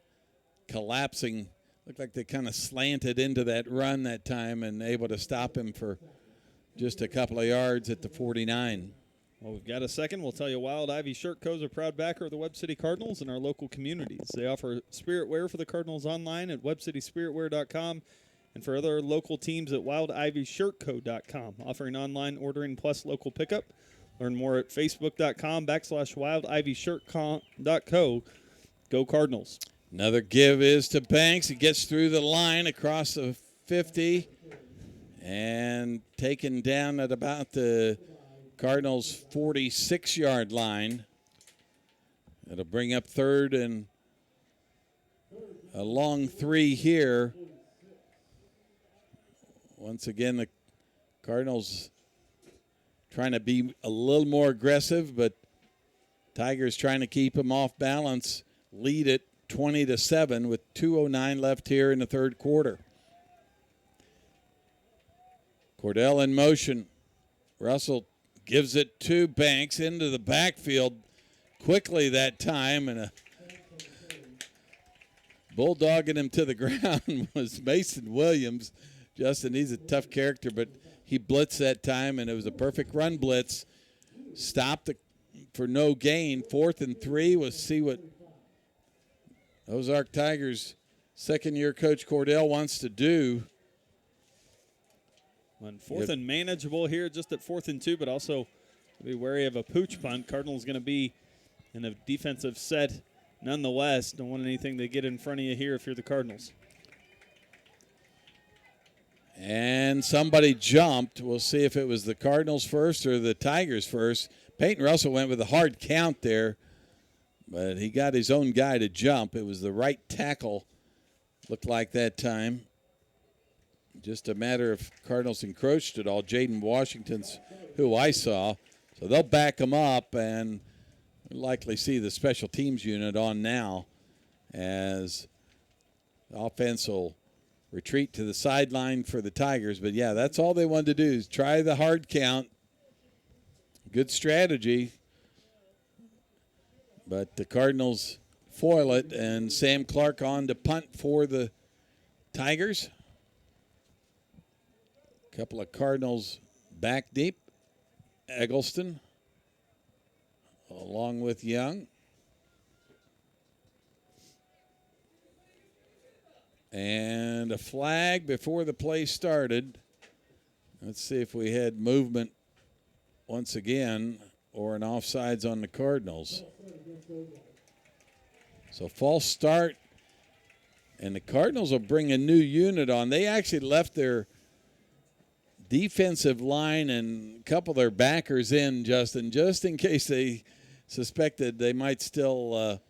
collapsing. Looked like they kind of slanted into that run that time and able to stop him for just a couple of yards at the 49. Well, we've got a second. We'll tell you Wild Ivy Shirt Co. is a proud backer of the Webb City Cardinals and our local communities. They offer spirit wear for the Cardinals online at webcityspiritwear.com and for other local teams at wildivishirtco.com, offering online ordering plus local pickup. Learn more at facebook.com/wildivishirtco.co. Go Cardinals. Another give is to Banks. He gets through the line across the 50 and taken down at about the Cardinals' 46-yard line. It'll bring up third and a long 3 here. Once again, the Cardinals trying to be a little more aggressive, but Tigers trying to keep them off balance. Lead it 20-7 with 2:09 left here in the third quarter. Cordell in motion. Russell gives it to Banks into the backfield quickly that time, and bulldogging him to the ground was Mason Williams. Justin, he's a tough character, but he blitzed that time, and it was a perfect run blitz. Stopped for no gain. 4th and 3. We'll see what Ozark Tigers second-year coach Cordell wants to do. On 4th and manageable here, just at 4th and 2, but also be wary of a pooch punt. Cardinals going to be in a defensive set nonetheless. Don't want anything to get in front of you here if you're the Cardinals. And somebody jumped. We'll see if it was the Cardinals first or the Tigers first. Peyton Russell went with a hard count there, but he got his own guy to jump. It was the right tackle, looked like that time. Just a matter of Cardinals encroached at all. Jaden Washington's who I saw. So they'll back him up and likely see the special teams unit on now as the offense will retreat to the sideline for the Tigers. But, yeah, that's all they wanted to do is try the hard count. Good strategy. But the Cardinals foil it, and Sam Clark on to punt for the Tigers. A couple of Cardinals back deep. Eggleston along with Young. And a flag before the play started. Let's see if we had movement once again or an offsides on the Cardinals. So false start. And the Cardinals will bring a new unit on. They actually left their defensive line and a couple of their backers in, Justin, just in case they suspected they might still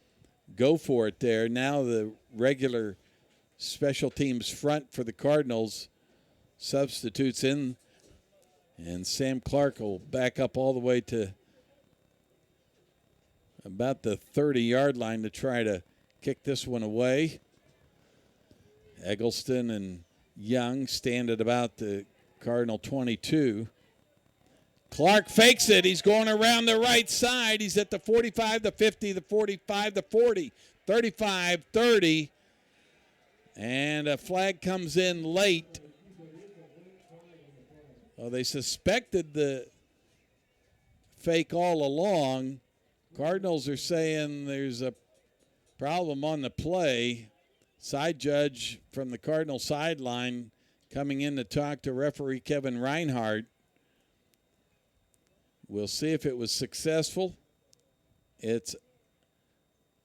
go for it there. Now the regular special teams front for the Cardinals substitutes in, and Sam Clark will back up all the way to about the 30-yard line to try to kick this one away. Eggleston and Young stand at about the Cardinal 22. Clark fakes it. He's going around the right side. He's at the 45, the 50, the 45, the 40, 35, 30. And a flag comes in late. Well, they suspected the fake all along. Cardinals are saying there's a problem on the play. Side judge from the Cardinal sideline coming in to talk to referee Kevin Reinhardt. We'll see if it was successful. It's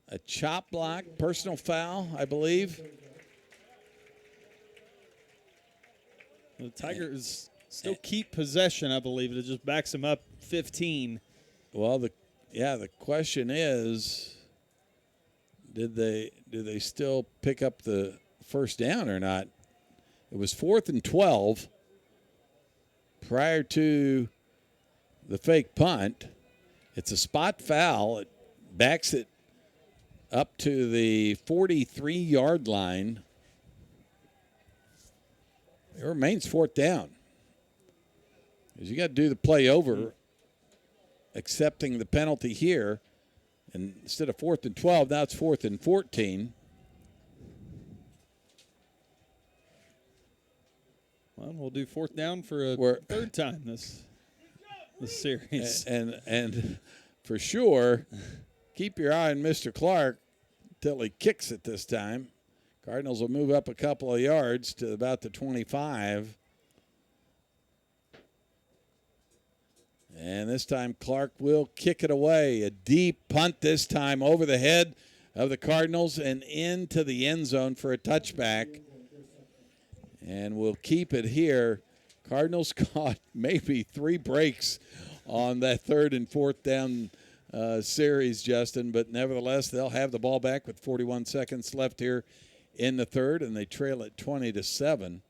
a chop block, personal foul, I believe. The Tigers still keep possession, I believe. It just backs them up 15. Well, the question is, did they still pick up the first down or not? It was 4th and 12 prior to the fake punt. It's a spot foul. It backs it up to the 43-yard line. It remains 4th down. Because you got to do the play over, accepting the penalty here. And instead of 4th and 12, now it's 4th and 14. Well, we'll do 4th down for a third time this series. And for sure, keep your eye on Mr. Clark until he kicks it this time. Cardinals will move up a couple of yards to about the 25. And this time Clark will kick it away. A deep punt this time over the head of the Cardinals and into the end zone for a touchback. And we'll keep it here. Cardinals caught maybe 3 breaks on that 3rd and 4th down series, Justin. But nevertheless, they'll have the ball back with 41 seconds left here in the 3rd, and they trail it 20-7.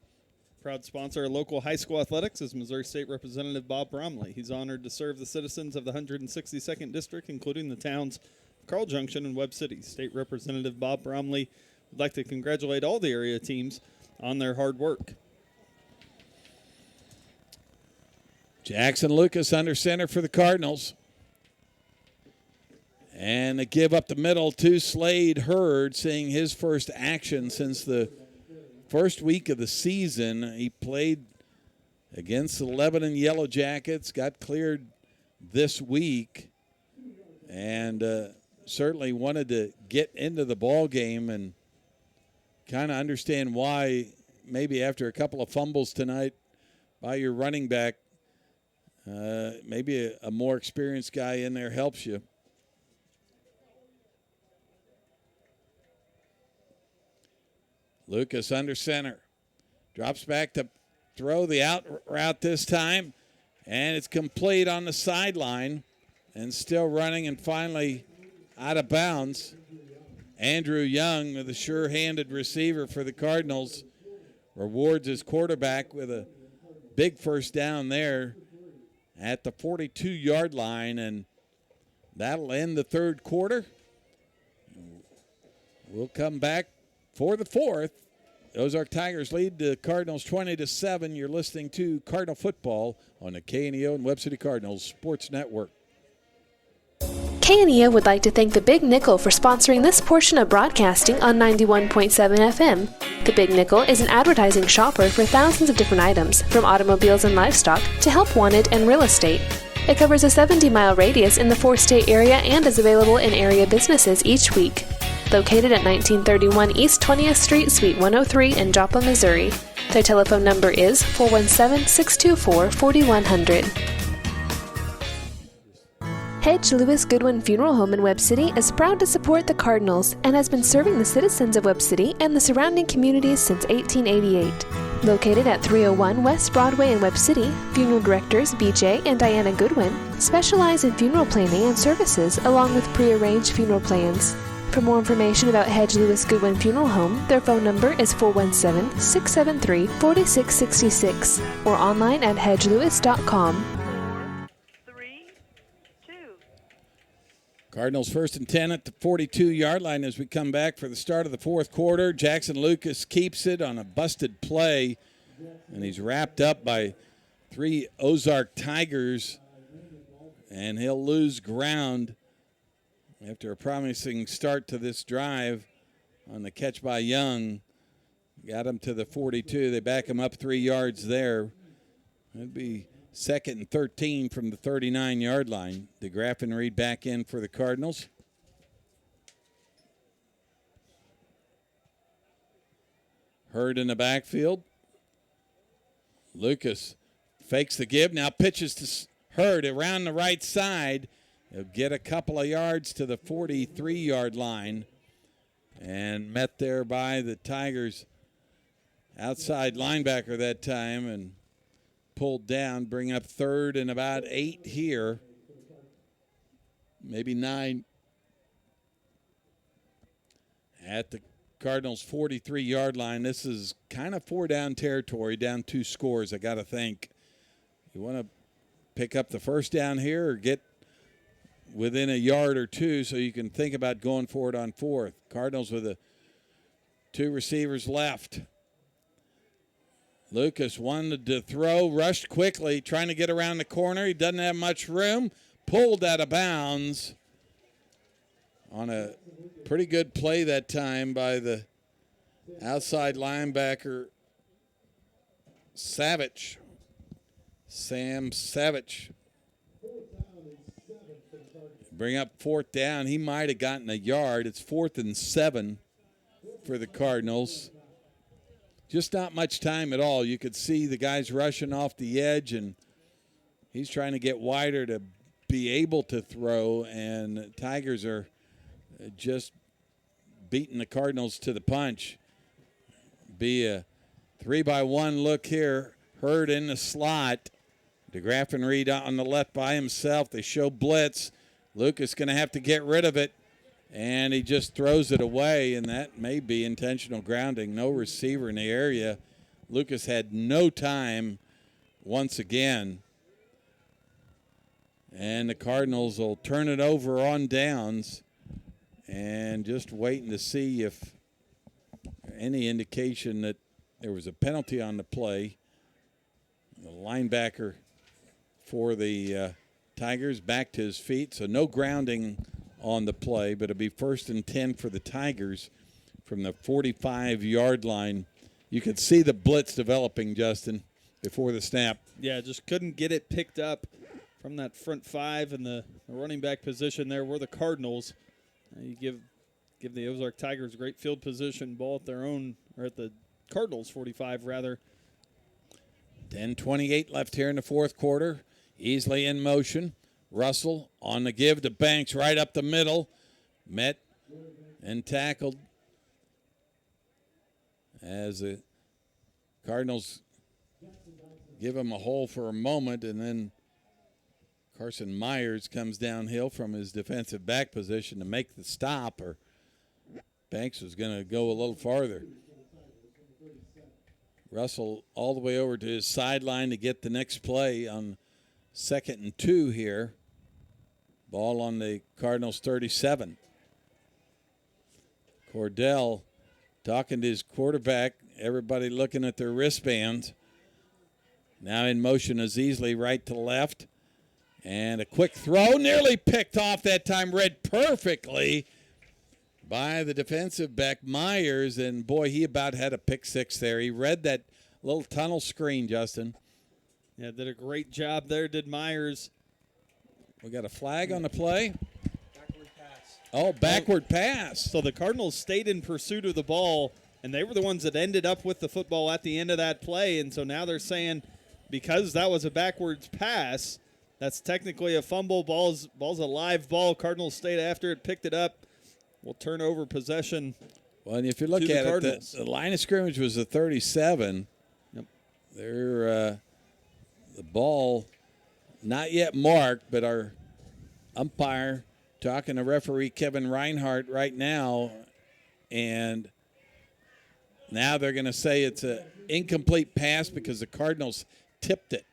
Proud sponsor of local high school athletics is Missouri State Representative Bob Bromley. He's honored to serve the citizens of the 162nd District, including the towns of Carl Junction and Webb City. State Representative Bob Bromley would like to congratulate all the area teams on their hard work. Jackson Lucas under center for the Cardinals. And they give up the middle to Slade Hurd, seeing his first action since the first week of the season. He played against the Lebanon Yellow Jackets, got cleared this week, and certainly wanted to get into the ball game and kind of understand why maybe after a couple of fumbles tonight by your running back, maybe a more experienced guy in there helps you. Lucas under center. Drops back to throw the out route this time. And it's complete on the sideline. And still running and finally out of bounds. Andrew Young, the sure-handed receiver for the Cardinals, rewards his quarterback with a big first down there at the 42-yard line. And that'll end the 3rd quarter. We'll come back for the 4th. Ozark Tigers lead the Cardinals 20-7. You're listening to Cardinal Football on the KNEO and Webb City Cardinals Sports Network. KNEO would like to thank the Big Nickel for sponsoring this portion of broadcasting on 91.7 FM. The Big Nickel is an advertising shopper for thousands of different items, from automobiles and livestock to help wanted and real estate. It covers a 70-mile radius in the 4-state area and is available in area businesses each week. Located at 1931 East 20th Street, Suite 103 in Joplin, Missouri. Their telephone number is 417-624-4100. Hedge Lewis Goodwin Funeral Home in Webb City is proud to support the Cardinals and has been serving the citizens of Webb City and the surrounding communities since 1888. Located at 301 West Broadway in Webb City, funeral directors BJ and Diana Goodwin specialize in funeral planning and services along with prearranged funeral plans. For more information about Hedge Lewis Goodwin Funeral Home, their phone number is 417-673-4666 or online at hedgelewis.com. Cardinals 1st and 10 at the 42-yard line as we come back for the start of the 4th quarter. Jackson Lucas keeps it on a busted play, and he's wrapped up by 3 Ozark Tigers, and he'll lose ground after a promising start to this drive on the catch by Young. Got him to the 42. They back him up 3 yards there. That'd be 2nd and 13 from the 39-yard line. DeGraff and Reed back in for the Cardinals. Hurd in the backfield. Lucas fakes the give. Now pitches to Hurd around the right side. He'll get a couple of yards to the 43-yard line. And met there by the Tigers' outside linebacker that time. And pulled down, bring up 3rd and about 8 here. Maybe 9 at the Cardinals' 43-yard line. This is kind of 4-down territory, down 2 scores, I got to think. You want to pick up the first down here or get within a yard or 2 so you can think about going for it on 4th. Cardinals with 2 receivers left. Lucas wanted to throw, rushed quickly, trying to get around the corner. He doesn't have much room. Pulled out of bounds on a pretty good play that time by the outside linebacker, Savage. Sam Savage. Bring up 4th down. He might have gotten a yard. It's 4th and 7 for the Cardinals. Just not much time at all. You could see the guys rushing off the edge, and he's trying to get wider to be able to throw, and Tigers are just beating the Cardinals to the punch. Be a 3-by-1 look here. Hurd in the slot. DeGraff and Reed out on the left by himself. They show blitz. Lucas going to have to get rid of it, and he just throws it away, and that may be intentional grounding. No receiver in the area. Lucas had no time once again. And the Cardinals will turn it over on downs, and just waiting to see if any indication that there was a penalty on the play. The linebacker for the Tigers back to his feet, so no grounding on the play, but it'll be 1st and 10 for the Tigers from the 45-yard line. You could see the blitz developing, Justin, before the snap. Yeah, just couldn't get it picked up from that front 5, and the running back position there were the Cardinals. You give the Ozark Tigers great field position, ball at their own, or at the Cardinals 45 rather. 10:28 left here in the 4th quarter. Easily in motion. Russell on the give to Banks right up the middle. Met and tackled as the Cardinals give him a hole for a moment, and then Carson Myers comes downhill from his defensive back position to make the stop, or Banks was going to go a little farther. Russell all the way over to his sideline to get the next play on 2nd and 2 here. Ball on the Cardinals 37. Cordell talking to his quarterback. Everybody looking at their wristbands. Now in motion Azizli right to left. And a quick throw. Nearly picked off that time. Read perfectly by the defensive back, Myers. And, boy, he about had a pick six there. He read that little tunnel screen, Justin. Yeah, did a great job there, did Myers. We got a flag on the play. Backward pass. Oh, backward pass. So the Cardinals stayed in pursuit of the ball, and they were the ones that ended up with the football at the end of that play. And so now they're saying because that was a backwards pass, that's technically a fumble. Ball's a live ball. Cardinals stayed after it, picked it up. We'll turn over possession. Well, and if you look at it, the line of scrimmage was a 37. Yep. They're the ball not yet marked, but our umpire talking to referee Kevin Reinhardt right now, and now they're going to say it's an incomplete pass because the Cardinals tipped it.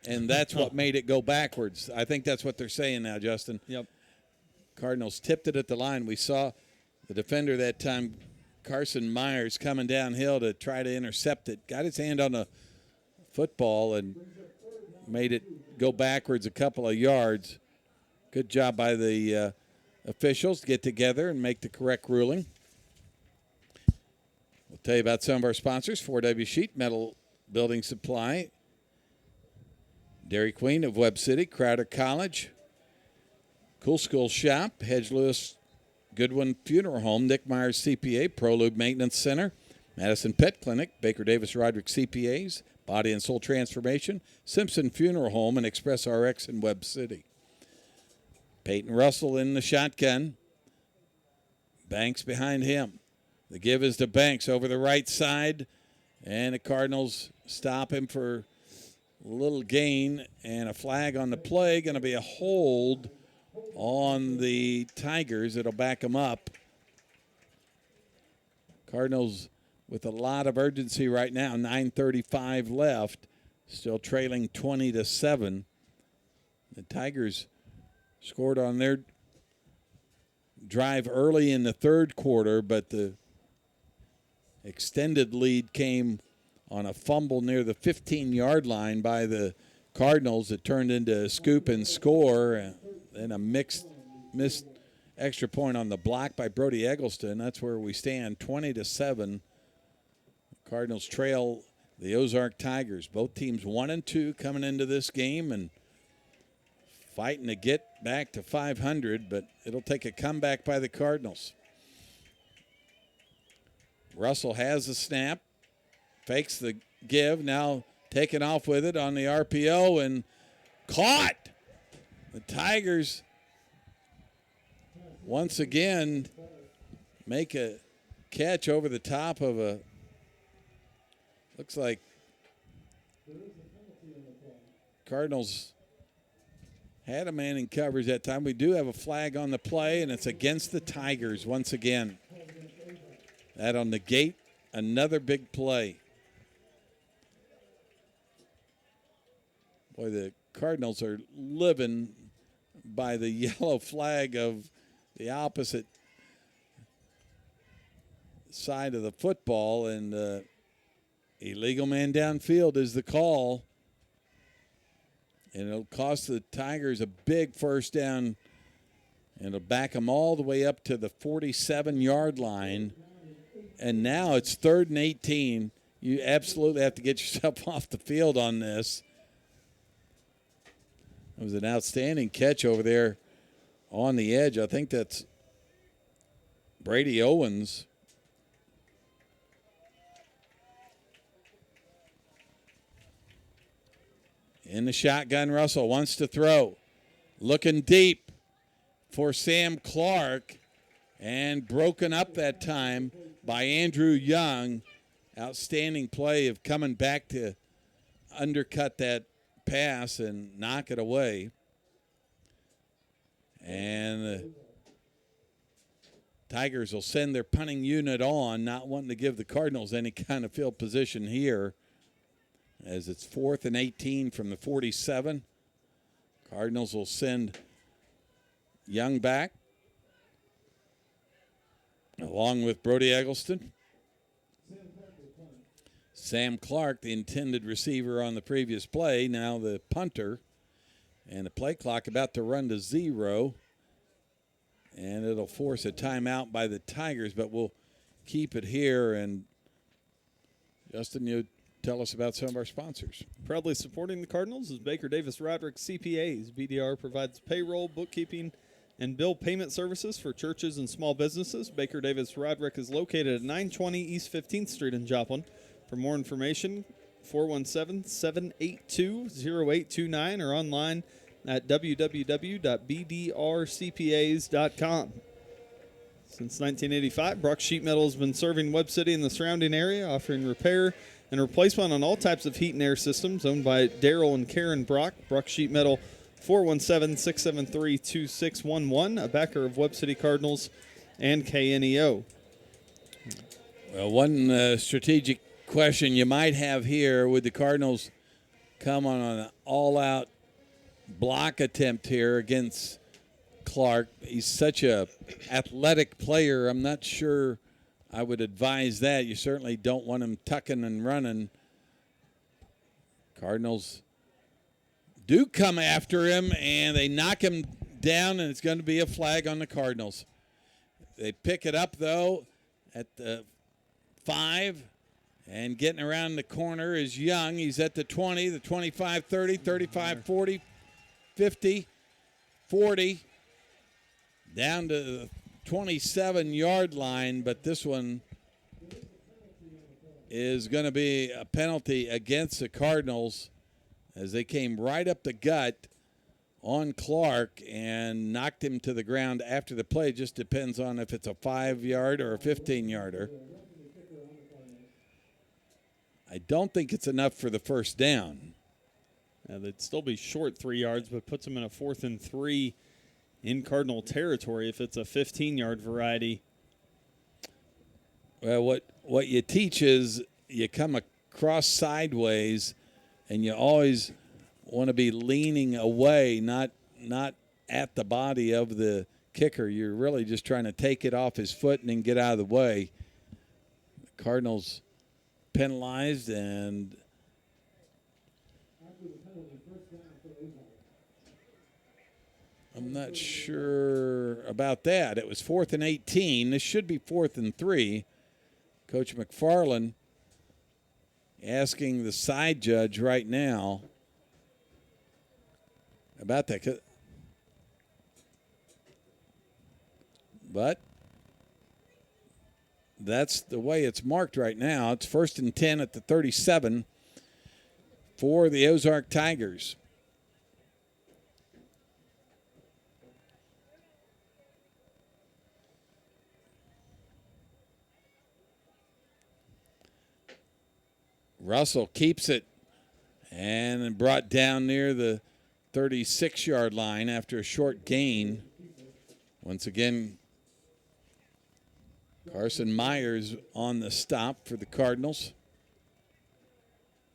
And that's what made it go backwards. I think that's what they're saying now, Justin. Yep. Cardinals tipped it at the line. We saw the defender that time, Carson Myers, coming downhill to try to intercept it. Got his hand on the football and made it go backwards a couple of yards. Good job by the officials to get together and make the correct ruling. We'll tell you about some of our sponsors. 4W Sheet Metal Building Supply, Dairy Queen of Webb City, Crowder College, Cool School Shop, Hedge Lewis Goodwin Funeral Home, Nick Myers CPA, ProLube Maintenance Center, Madison Pet Clinic, Baker Davis Roderick CPAs, Body and Soul Transformation, Simpson Funeral Home, and Express RX in Webb City. Peyton Russell in the shotgun. Banks behind him. The give is to Banks over the right side, and the Cardinals stop him for a little gain and a flag on the play. Going to be a hold on the Tigers. It'll back them up. Cardinals with a lot of urgency right now. 9:35 left. Still trailing 20-7. The Tigers scored on their drive early in the third quarter, but extended lead came on a fumble near the 15-yard line by the Cardinals. It turned into a scoop and score, and a missed extra point on the block by Brody Eggleston. That's where we stand, 20-7. Cardinals trail the Ozark Tigers. Both teams 1-2 coming into this game and fighting to get back to 500, but it'll take a comeback by the Cardinals. Russell has the snap, fakes the give, now taking off with it on the RPO and caught. The Tigers once again make a catch over the top of a, looks like Cardinals had a man in coverage that time. We do have a flag on the play, and it's against the Tigers once again. That'll negate another big play. Boy, the Cardinals are living by the yellow flag of the opposite side of the football, and illegal man downfield is the call. And it'll cost the Tigers a big first down, and it'll back them all the way up to the 47-yard line. And now it's 3rd and 18. You absolutely have to get yourself off the field on this. It was an outstanding catch over there on the edge. I think that's Brady Owens. In the shotgun, Russell wants to throw. Looking deep for Sam Clark, and broken up that time by Andrew Young. Outstanding play of coming back to undercut that pass and knock it away. And the Tigers will send their punting unit on, not wanting to give the Cardinals any kind of field position here, as it's 4th and 18 from the 47. Cardinals will send Young back, along with Brody Eggleston. Sam Clark, the intended receiver on the previous play, now the punter. And the play clock about to run to 0. And it'll force a timeout by the Tigers, but we'll keep it here. And Justin, you tell us about some of our sponsors. Proudly supporting the Cardinals is Baker Davis Roderick CPAs. BDR provides payroll, bookkeeping, and bill payment services for churches and small businesses. Baker Davis Roderick is located at 920 East 15th Street in Joplin. For more information, 417-782-0829 or online at www.bdrcpas.com. Since 1985, Brock Sheet Metal has been serving Webb City and the surrounding area, offering repair and replacement on all types of heat and air systems. Owned by Daryl and Karen Brock. Brock Sheet Metal, 417-673-2611, a backer of Webb City Cardinals and KNEO. Well, one strategic question you might have here: would the Cardinals come on an all-out block attempt here against Clark? He's such a athletic player. I'm not sure I would advise that. You certainly don't want him tucking and running. Cardinals do come after him, and they knock him down, and it's going to be a flag on the Cardinals. They pick it up, though, at the 5, and getting around the corner is Young. He's at the 20, the 25, 30, 35, 40, 50, 40, down to the 27-yard line, but this one is going to be a penalty against the Cardinals, as they came right up the gut on Clark and knocked him to the ground after the play. Just depends on if it's a 5-yard or a 15-yarder. I don't think it's enough for the first down. They'd still be short 3 yards, but puts them in a 4th and 3 in Cardinal territory if it's a 15-yard variety. Well, what you teach is you come across sideways, and you always want to be leaning away, not at the body of the kicker. You're really just trying to take it off his foot and then get out of the way. The Cardinals penalized, and I'm not sure about that. It was 4th and 18. This should be 4th and 3. Coach McFarland asking the side judge right now about that. But that's the way it's marked right now. It's 1st and 10 at the 37 for the Ozark Tigers. Russell keeps it and brought down near the 36-yard line after a short gain. Once again, Carson Myers on the stop for the Cardinals.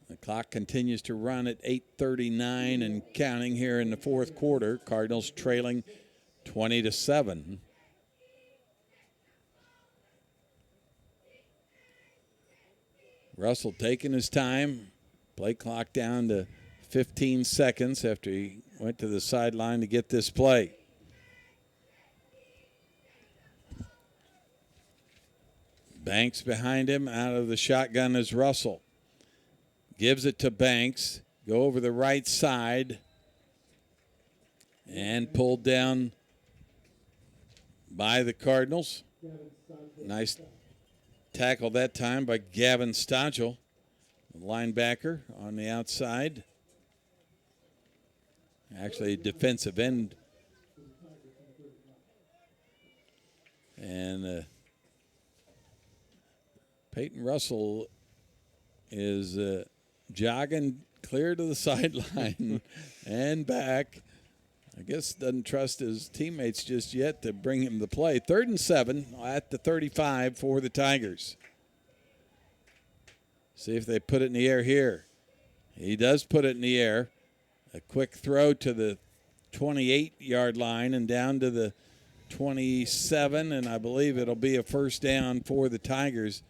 The clock continues to run at 8:39 and counting here in the fourth quarter. Cardinals trailing 20-7. Russell taking his time. Play clock down to 15 seconds after he went to the sideline to get this play. Banks behind him. Out of the shotgun is Russell. Gives it to Banks. Go over the right side. And pulled down by the Cardinals. Nice tackle that time by Gavin Stodgel, the linebacker on the outside. Actually, defensive end. And Peyton Russell is jogging clear to the sideline and back. I guess doesn't trust his teammates just yet to bring him the play. 3rd and 7 at the 35 for the Tigers. See if they put it in the air here. He does put it in the air. A quick throw to the 28-yard line and down to the 27, and I believe it'll be a first down for the Tigers.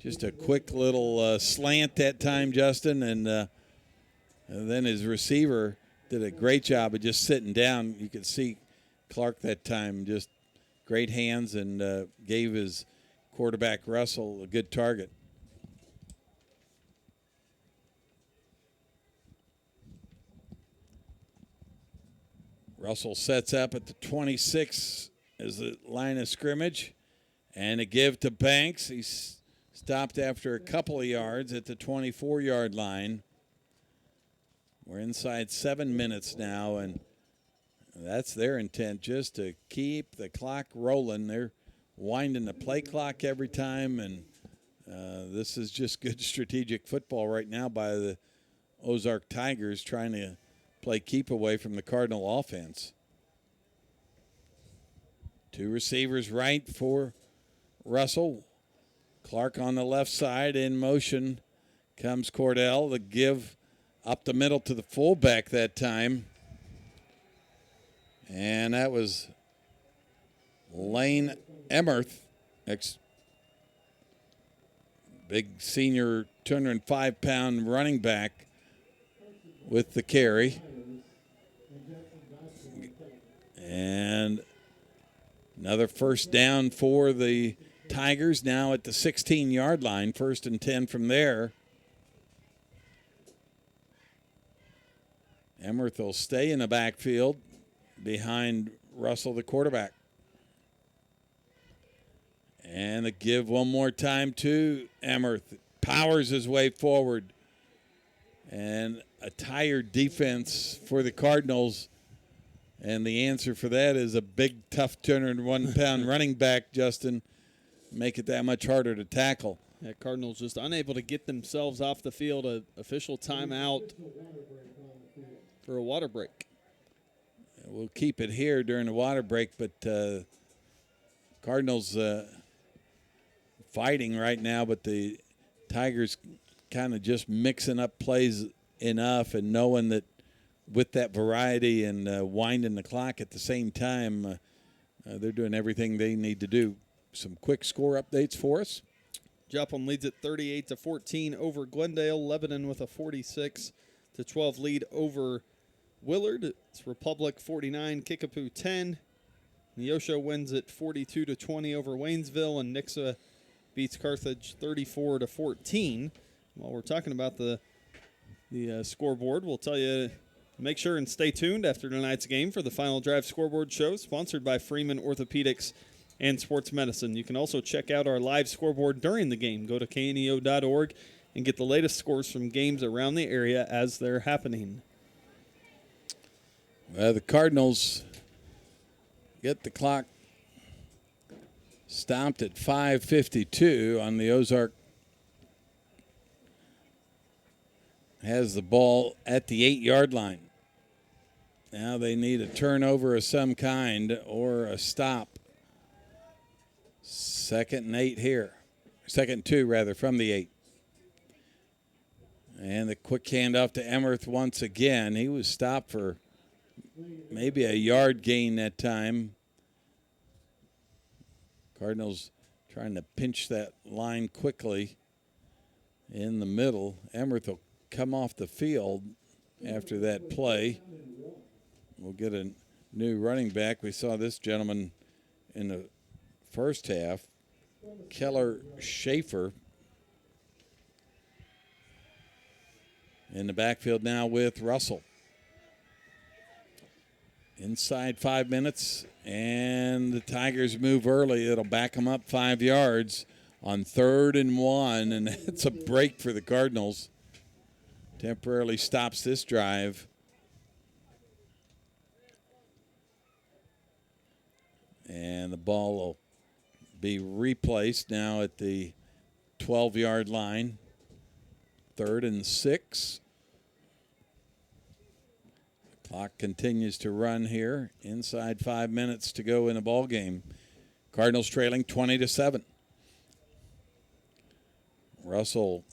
Just a quick little slant that time, Justin, and then his receiver did a great job of just sitting down. You could see Clark that time, just great hands, and gave his quarterback Russell a good target. Russell sets up at the 26 as the line of scrimmage, and a give to Banks. He's stopped after a couple of yards at the 24-yard line. We're inside 7 minutes now, and that's their intent, just to keep the clock rolling. They're winding the play clock every time, and this is just good strategic football right now by the Ozark Tigers, trying to play keep away from the Cardinal offense. Two receivers right for Russell. Clark on the left side in motion. Comes Cordell. The give up the middle to the fullback that time. And that was Lane Emmerth, big senior 205-pound running back with the carry. And another first down for the Tigers, now at the 16-yard line, 1st and 10 from there. Emmerth will stay in the backfield behind Russell, the quarterback. And a give one more time to Emmerth. Powers his way forward. And a tired defense for the Cardinals. And the answer for that is a big, tough 201-pound running back, Justin. Make it that much harder to tackle. Yeah, Cardinals just unable to get themselves off the field. An official timeout for a water break. We'll keep it here during the water break, but Cardinals fighting right now, but the Tigers kind of just mixing up plays enough and knowing that with that variety and winding the clock at the same time, they're doing everything they need to do. Some quick score updates for us. Joplin leads at 38-14 over Glendale. Lebanon with a 46-12 lead over Willard. It's Republic 49, Kickapoo 10. Neosho wins at 42-20 over Waynesville, and Nixa beats Carthage 34-14. While we're talking about the scoreboard, we'll tell you, make sure and stay tuned after tonight's game for the Final Drive Scoreboard Show, sponsored by Freeman Orthopedics and Sports Medicine. You can also check out our live scoreboard during the game. Go to kneo.org and get the latest scores from games around the area as they're happening. The Cardinals get the clock stopped at 5:52 on the Ozark. Has the ball at the 8-yard line. Now they need a turnover of some kind or a stop. 2nd and 8 here. 2nd and 2, rather, from the 8. And the quick handoff to Emmerth once again. He was stopped for maybe a yard gain that time. Cardinals trying to pinch that line quickly in the middle. Emmerth will come off the field after that play. We'll get a new running back. We saw this gentleman in the first half, Keller Schaefer. In the backfield now with Russell. Inside 5 minutes, and the Tigers move early. It'll back them up 5 yards on 3rd and 1, and it's a break for the Cardinals. Temporarily stops this drive. And the ball will be replaced now at the 12-yard line. 3rd and 6. Clock continues to run here. Inside 5 minutes to go in the ball game. Cardinals trailing 20-7. Russell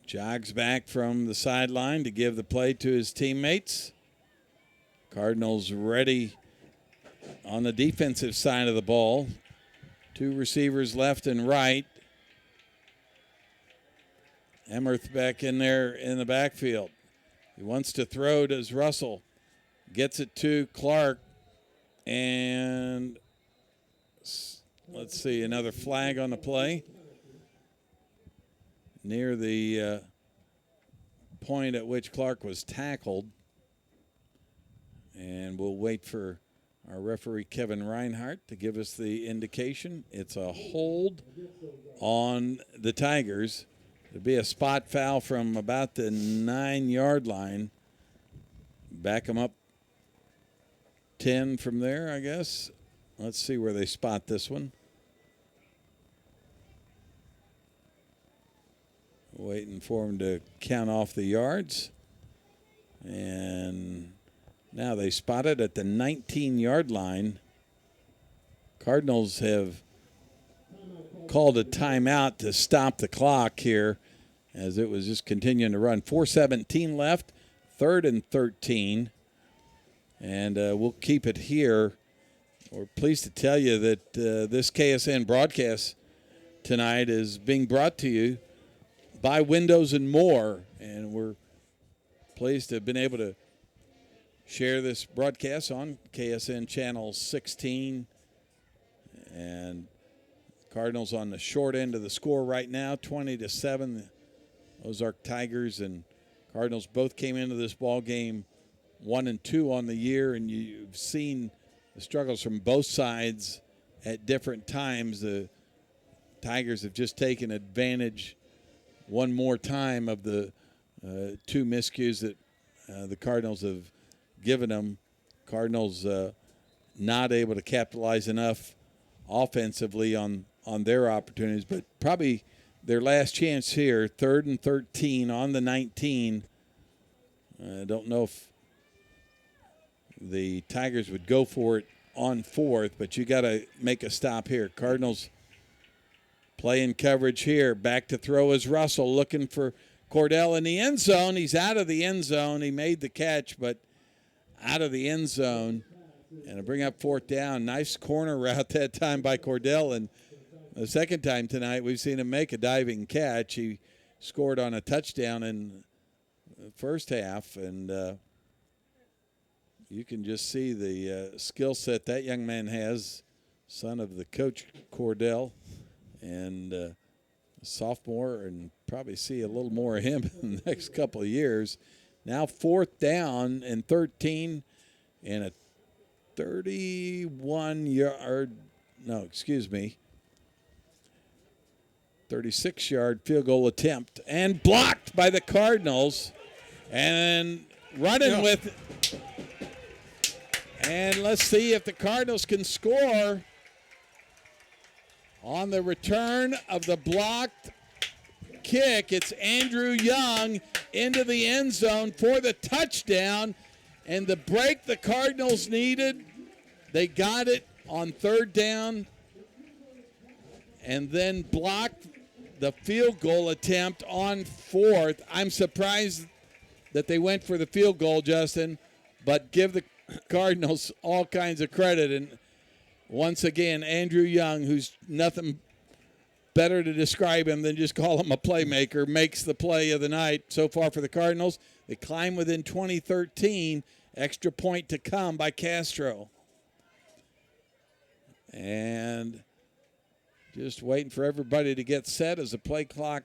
jogs back from the sideline to give the play to his teammates. Cardinals ready on the defensive side of the ball. 2 receivers left and right. Emmerth back in there in the backfield. He wants to throw, does Russell. Gets it to Clark. And let's see, another flag on the play. Near the point at which Clark was tackled. And we'll wait for our referee, Kevin Reinhart, to give us the indication. It's a hold on the Tigers. It'll be a spot foul from about the 9-yard line. Back them up 10 from there, I guess. Let's see where they spot this one. Waiting for them to count off the yards. And now they spot it at the 19-yard line. Cardinals have called a timeout to stop the clock here as it was just continuing to run. 4:17 left, 3rd and 13. And we'll keep it here. We're pleased to tell you that this KSN broadcast tonight is being brought to you by Windows and More. And we're pleased to have been able to share this broadcast on KSN Channel 16. And Cardinals on the short end of the score right now, 20-7. The Ozark Tigers and Cardinals both came into this ball game 1-2 on the year, and you've seen the struggles from both sides at different times. The Tigers have just taken advantage one more time of the 2 miscues that the Cardinals have given them. Cardinals not able to capitalize enough offensively on their opportunities, but probably their last chance here, 3rd and 13 on the 19. I don't know if the Tigers would go for it on 4th, but you got to make a stop here. Cardinals playing coverage here. Back to throw is Russell, looking for Cordell in the end zone. He's out of the end zone. He made the catch, but out of the end zone. And to bring up 4th down. Nice corner route that time by Cordell, and The second time tonight, we've seen him make a diving catch. He scored on a touchdown in the first half, and you can just see the skill set that young man has, son of the coach Cordell, and a sophomore, and probably see a little more of him in the next couple of years. Now 4th down and 13 and a 36-yard field goal attempt, and blocked by the Cardinals, and running with it. And let's see if the Cardinals can score on the return of the blocked kick. It's Andrew Young into the end zone for the touchdown, and the break the Cardinals needed, they got it on 3rd down, and then blocked the field goal attempt on 4th. I'm surprised that they went for the field goal, Justin, but give the Cardinals all kinds of credit. And once again, Andrew Young, who's nothing better to describe him than just call him a playmaker, makes the play of the night so far for the Cardinals. They climb within 20-13, extra point to come by Castro. And just waiting for everybody to get set as the play clock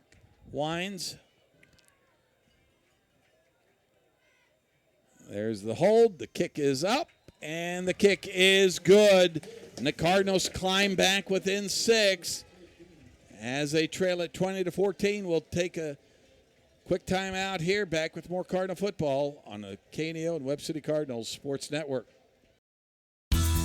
winds. There's the hold. The kick is up, and the kick is good. And the Cardinals climb back within 6 as they trail at 20-14. We'll take a quick time out here. Back with more Cardinal football on the KNEO and Webb City Cardinals Sports Network.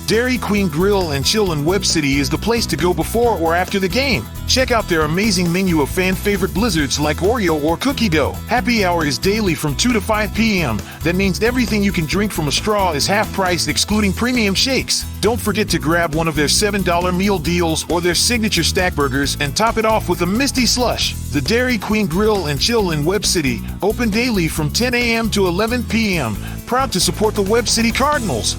Dairy Queen Grill and Chill in Webb City is the place to go before or after the game. Check out their amazing menu of fan favorite blizzards like Oreo or cookie dough. Happy hour is daily from 2 to 5 p.m. That means everything you can drink from a straw is half price, excluding premium shakes. Don't forget to grab one of their $7 meal deals or their signature stack burgers and top it off with a Misty Slush. The Dairy Queen Grill and Chill in Webb City, open daily from 10 a.m. to 11 p.m. Proud to support the Webb City Cardinals.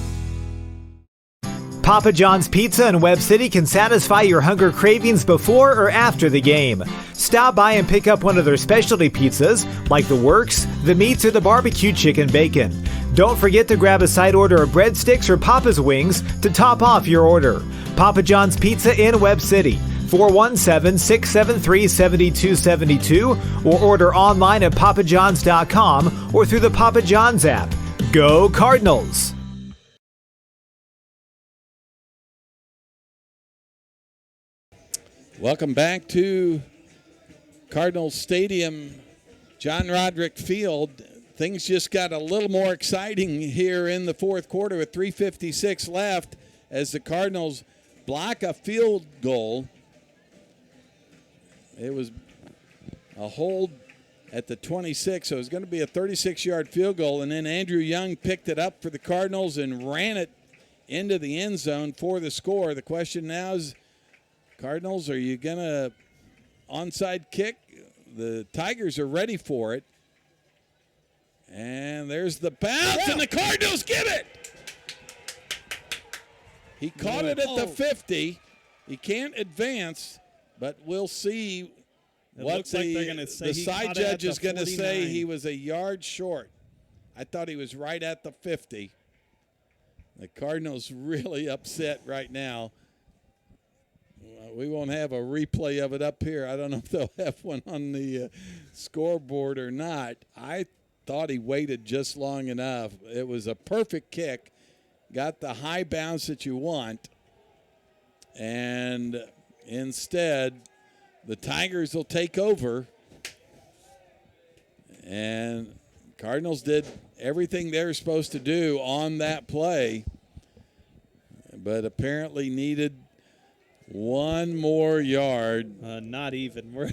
Papa John's Pizza in Webb City can satisfy your hunger cravings before or after the game. Stop by and pick up one of their specialty pizzas, like the Works, the Meats, or the Barbecue Chicken Bacon. Don't forget to grab a side order of breadsticks or Papa's Wings to top off your order. Papa John's Pizza in Webb City, 417-673-7272, or order online at papajohns.com or through the Papa John's app. Go Cardinals! Welcome back to Cardinals Stadium, John Roderick Field. Things just got a little more exciting here in the 4th quarter with 3:56 left as the Cardinals block a field goal. It was a hold at the 26, so it was going to be a 36-yard field goal, and then Andrew Young picked it up for the Cardinals and ran it into the end zone for the score. The question now is, Cardinals, are you going to onside kick? The Tigers are ready for it. And there's the bounce, and the Cardinals get it. He caught it at the 50. He can't advance, but we'll see what the side judge is going to say. He was a yard short. I thought he was right at the 50. The Cardinals really upset right now. We won't have a replay of it up here. I don't know if they'll have one on the scoreboard or not. I thought he waited just long enough. It was a perfect kick. Got the high bounce that you want. And instead, the Tigers will take over. And Cardinals did everything they were supposed to do on that play, but apparently needed one more yard. Not even. We're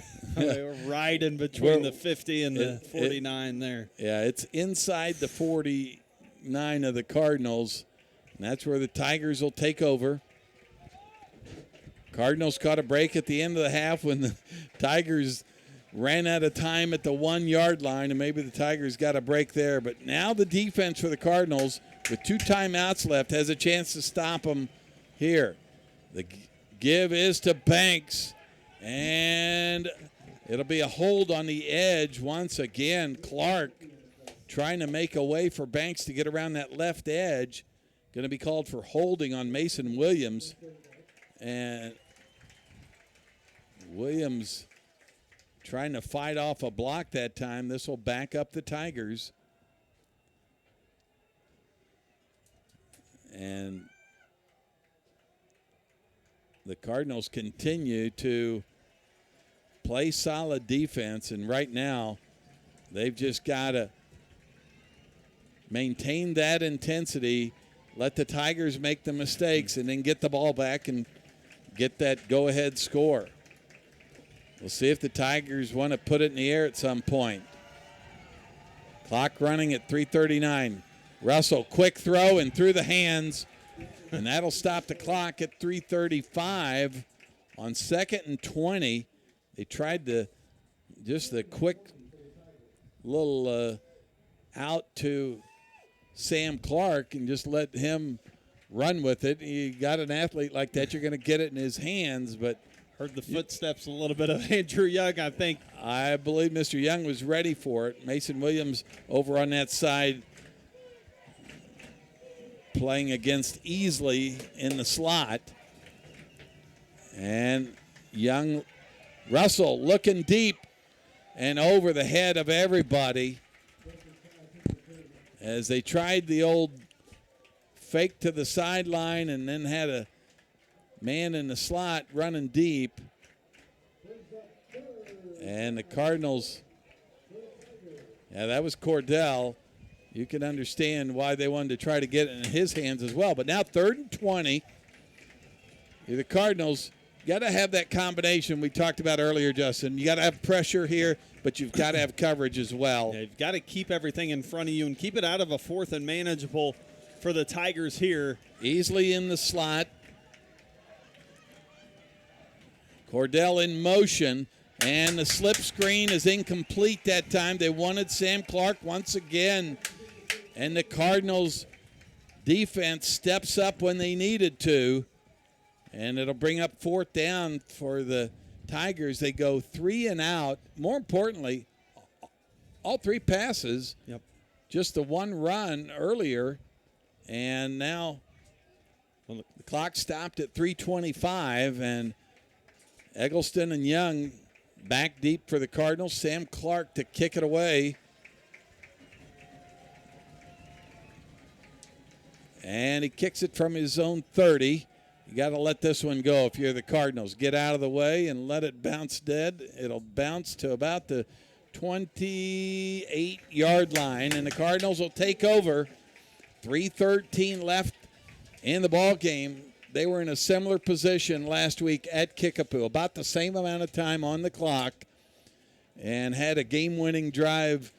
right in between the 50 and the 49 there. Yeah, it's inside the 49 of the Cardinals, and that's where the Tigers will take over. Cardinals caught a break at the end of the half when the Tigers ran out of time at the 1 yard line, and maybe the Tigers got a break there. But now the defense for the Cardinals, with 2 timeouts left, has a chance to stop them here. The Give is to Banks. And it'll be a hold on the edge once again. Clark trying to make a way for Banks to get around that left edge. Going to be called for holding on Mason Williams. And Williams trying to fight off a block that time. This will back up the Tigers. And the Cardinals continue to play solid defense, and right now they've just got to maintain that intensity, let the Tigers make the mistakes, and then get the ball back and get that go-ahead score. We'll see if the Tigers want to put it in the air at some point. Clock running at 3:39. Russell, quick throw and through the hands, and that'll stop the clock at 3:35 on 2nd and 20. They tried to just the quick little out to Sam Clark and just let him run with it. You got an athlete like that, you're going to get it in his hands, but heard the footsteps a little bit of Andrew Young, I think. I believe Mr. Young was ready for it. Mason Williams over on that side playing against Easley in the slot. And Young, Russell looking deep and over the head of everybody as they tried the old fake to the sideline and then had a man in the slot running deep. And the Cardinals, yeah, that was Cordell. You can understand why they wanted to try to get it in his hands as well. But now 3rd and 20. The Cardinals got to have that combination we talked about earlier, Justin. You got to have pressure here, but you've got to have coverage as well. Yeah, you've got to keep everything in front of you and keep it out of a 4th and manageable for the Tigers here. Easily in the slot. Cordell in motion, and the slip screen is incomplete that time. They wanted Sam Clark once again, and the Cardinals defense steps up when they needed to, and it'll bring up 4th down for the Tigers. They go 3 and out. More importantly, all 3 passes, just the 1 run earlier, and now the clock stopped at 3:25, and Eggleston and Young back deep for the Cardinals. Sam Clark to kick it away. And he kicks it from his own 30. You got to let this one go if you're the Cardinals. Get out of the way and let it bounce dead. It'll bounce to about the 28-yard line, and the Cardinals will take over. 3:13 left in the ball game. They were in a similar position last week at Kickapoo, about the same amount of time on the clock, and had a game-winning drive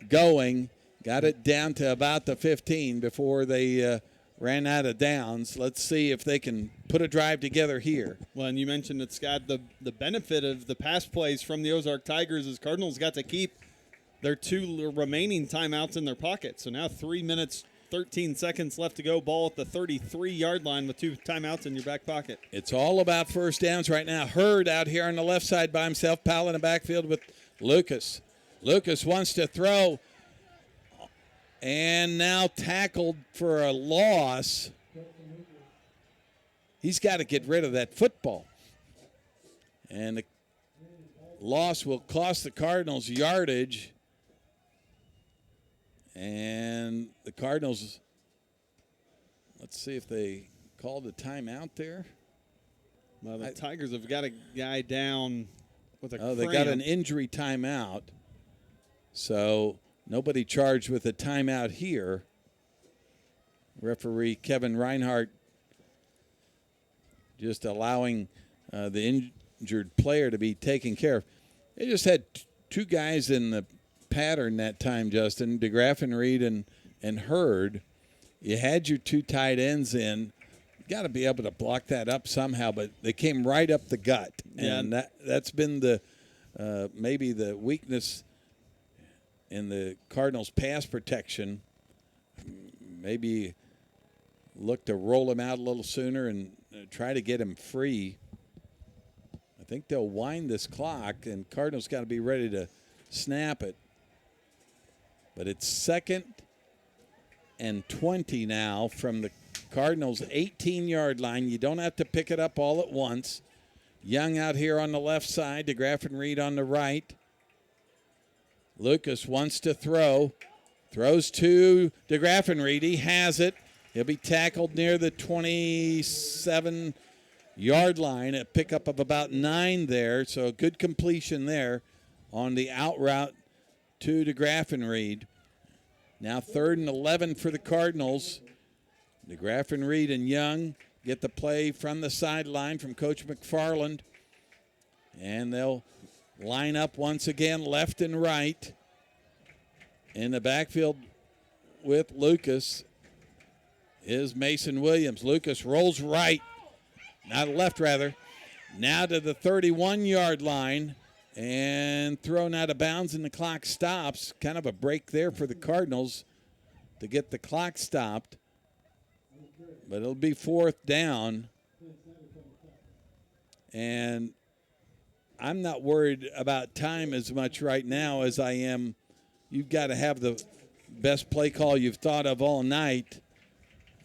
going. Got it down to about the 15 before they ran out of downs. Let's see if they can put a drive together here. Well, and you mentioned it, Scott, the benefit of the pass plays from the Ozark Tigers is Cardinals got to keep their 2 remaining timeouts in their pocket. So now 3 minutes, 13 seconds left to go. Ball at the 33-yard line with 2 timeouts in your back pocket. It's all about first downs right now. Hurd out here on the left side by himself. Powell in the backfield with Lucas. Lucas wants to throw and now tackled for a loss. He's got to get rid of that football. And the loss will cost the Cardinals yardage. And the Cardinals, let's see if they called a timeout there. Well, the Tigers have got a guy down with a cramp. They got an injury timeout. So nobody charged with a timeout here. Referee Kevin Reinhardt just allowing the injured player to be taken care of. They just had 2 guys in the pattern that time, Justin, DeGraff and Reed and Hurd. You had your 2 tight ends in. You got to be able to block that up somehow, but they came right up the gut. Yeah. And that's been the maybe the weakness in the Cardinals' pass protection. Maybe look to roll them out a little sooner and try to get him free. I think they'll wind this clock, and Cardinals got to be ready to snap it. But it's 2nd and 20 now from the Cardinals' 18-yard line. You don't have to pick it up all at once. Young out here on the left side, DeGraff and Reed on the right. Lucas wants to throw. Throws to DeGraff and Reed. He has it. He'll be tackled near the 27-yard line. A pickup of about 9 there, so a good completion there on the out route to DeGraff and Reed. Now 3rd and 11 for the Cardinals. DeGraff and Reed and Young get the play from the sideline from Coach McFarland. And they'll line up once again left and right. In the backfield with Lucas is Mason Williams. Lucas rolls right, not left rather, now to the 31-yard line and thrown out of bounds, and the clock stops. Kind of a break there for the Cardinals to get the clock stopped. But it'll be 4th down. And I'm not worried about time as much right now as I am. You've got to have the best play call you've thought of all night,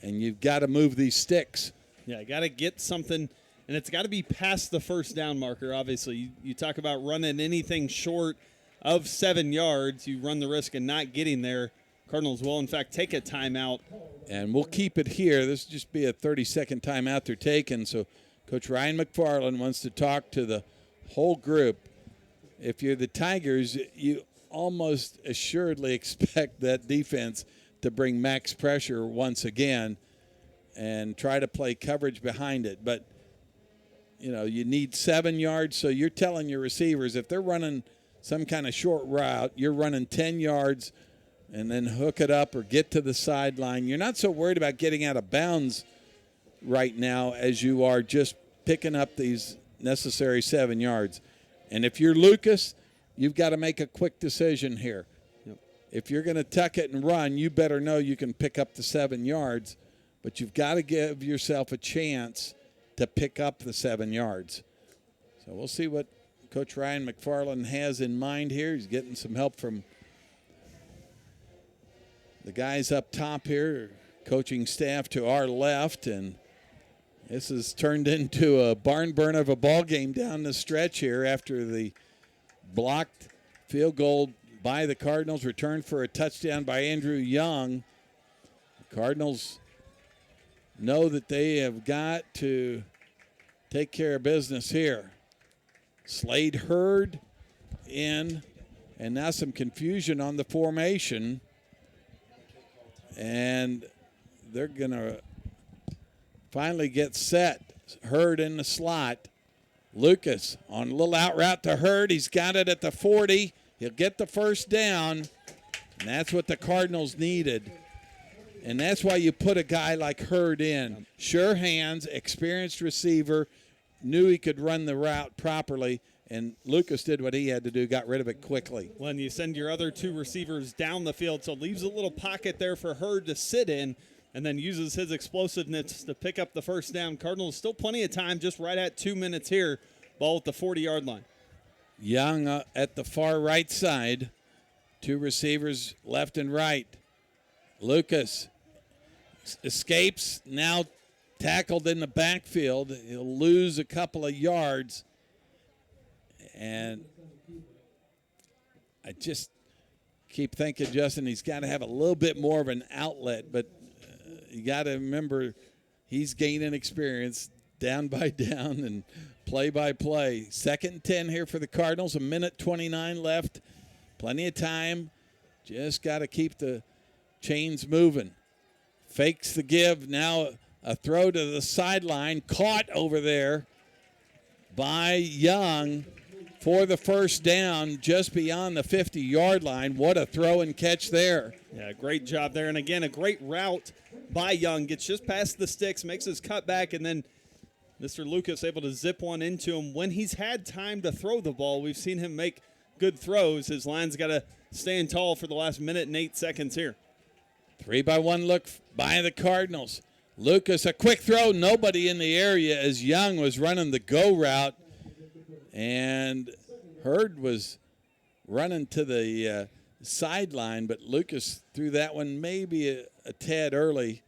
and you've got to move these sticks. Yeah, you got to get something, and it's got to be past the first down marker, obviously. You talk about running anything short of 7 yards, you run the risk of not getting there. Cardinals will, in fact, take a timeout. And we'll keep it here. This will just be a 30-second timeout they're taking. So Coach Ryan McFarland wants to talk to the whole group. If you're the Tigers, you almost assuredly expect that defense to bring max pressure once again and try to play coverage behind it. But, you know, you need 7 yards, so you're telling your receivers if they're running some kind of short route, you're running 10 yards and then hook it up or get to the sideline. You're not so worried about getting out of bounds right now as you are just picking up these necessary 7 yards. And if you're Lucas, you've got to make a quick decision here. Yep. If you're going to tuck it and run, you better know you can pick up the 7 yards, but you've got to give yourself a chance to pick up the 7 yards. So we'll see what Coach Ryan McFarland has in mind here. He's getting some help from the guys up top here, coaching staff to our left, and this has turned into a barn burner of a ball game down the stretch here after the blocked field goal by the Cardinals, returned for a touchdown by Andrew Young. The Cardinals know that they have got to take care of business here. Slade Hurd in, and now some confusion on the formation. And they're going to finally get set. Hurd in the slot. Lucas on a little out route to Hurd. He's got it at the 40. He'll get the first down. And that's what the Cardinals needed. And that's why you put a guy like Hurd in. Sure hands, experienced receiver, knew he could run the route properly. And Lucas did what he had to do, got rid of it quickly. When you send your other 2 receivers down the field, so leaves a little pocket there for Hurd to sit in, and then uses his explosiveness to pick up the first down. Cardinals still plenty of time, just right at 2 minutes here. Ball at the 40-yard line. Young at the far right side. 2 receivers left and right. Lucas escapes, now tackled in the backfield. He'll lose a couple of yards. And I just keep thinking, Justin, he's got to have a little bit more of an outlet. But you got to remember he's gaining experience down by down and play by play. 2nd and 10 here for the Cardinals. 1:29 left. Plenty of time. Just got to keep the chains moving. Fakes the give. Now a throw to the sideline. Caught over there by Young for the first down just beyond the 50-yard line. What a throw and catch there. Yeah, great job there. And again, a great route by Young. Gets just past the sticks, makes his cutback, and then Mr. Lucas able to zip one into him. When he's had time to throw the ball, we've seen him make good throws. His line's got to stand tall for the last 1:08 here. 3-by-1 look by the Cardinals. Lucas, a quick throw. Nobody in the area as Young was running the go route. And Hurd was running to the sideline, but Lucas threw that one maybe a tad early.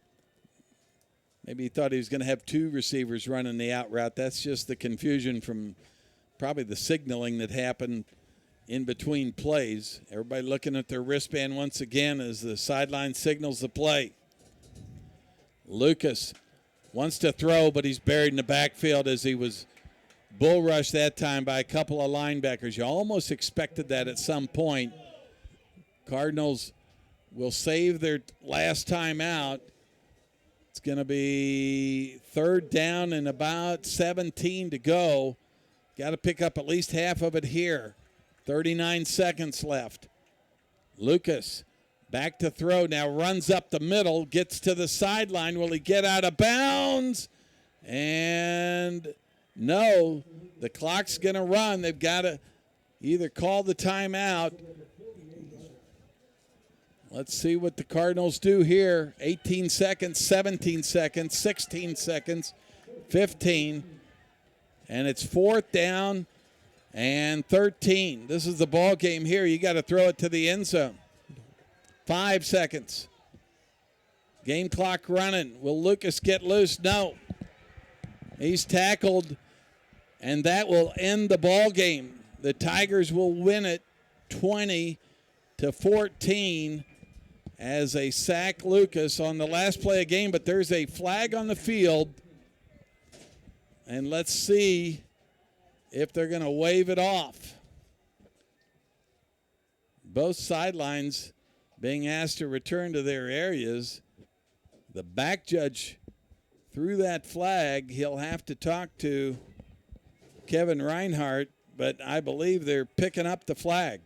Maybe he thought he was going to have two receivers running the out route. That's just the confusion from probably the signaling that happened in between plays. Everybody looking at their wristband once again as the sideline signals the play. Lucas wants to throw, but he's buried in the backfield as he was bull rushed that time by a couple of linebackers. You almost expected that at some point. Cardinals will save their last time out. It's going to be 3rd down and about 17 to go. Got to pick up at least half of it here. 39 seconds left. Lucas back to throw. Now runs up the middle, gets to the sideline. Will he get out of bounds? And no, the clock's going to run. They've got to either call the timeout. Let's see what the Cardinals do here. 18 seconds, 17 seconds, 16 seconds, 15. And it's 4th down and 13. This is the ball game here. You got to throw it to the end zone. 5 seconds. Game clock running. Will Lucas get loose? No. He's tackled, and that will end the ball game. The Tigers will win it 20-14 as they sack Lucas on the last play of the game, but there's a flag on the field, and let's see if they're going to wave it off. Both sidelines being asked to return to their areas. The back judge threw that flag. He'll have to talk to Kevin Reinhardt, but I believe they're picking up the flag.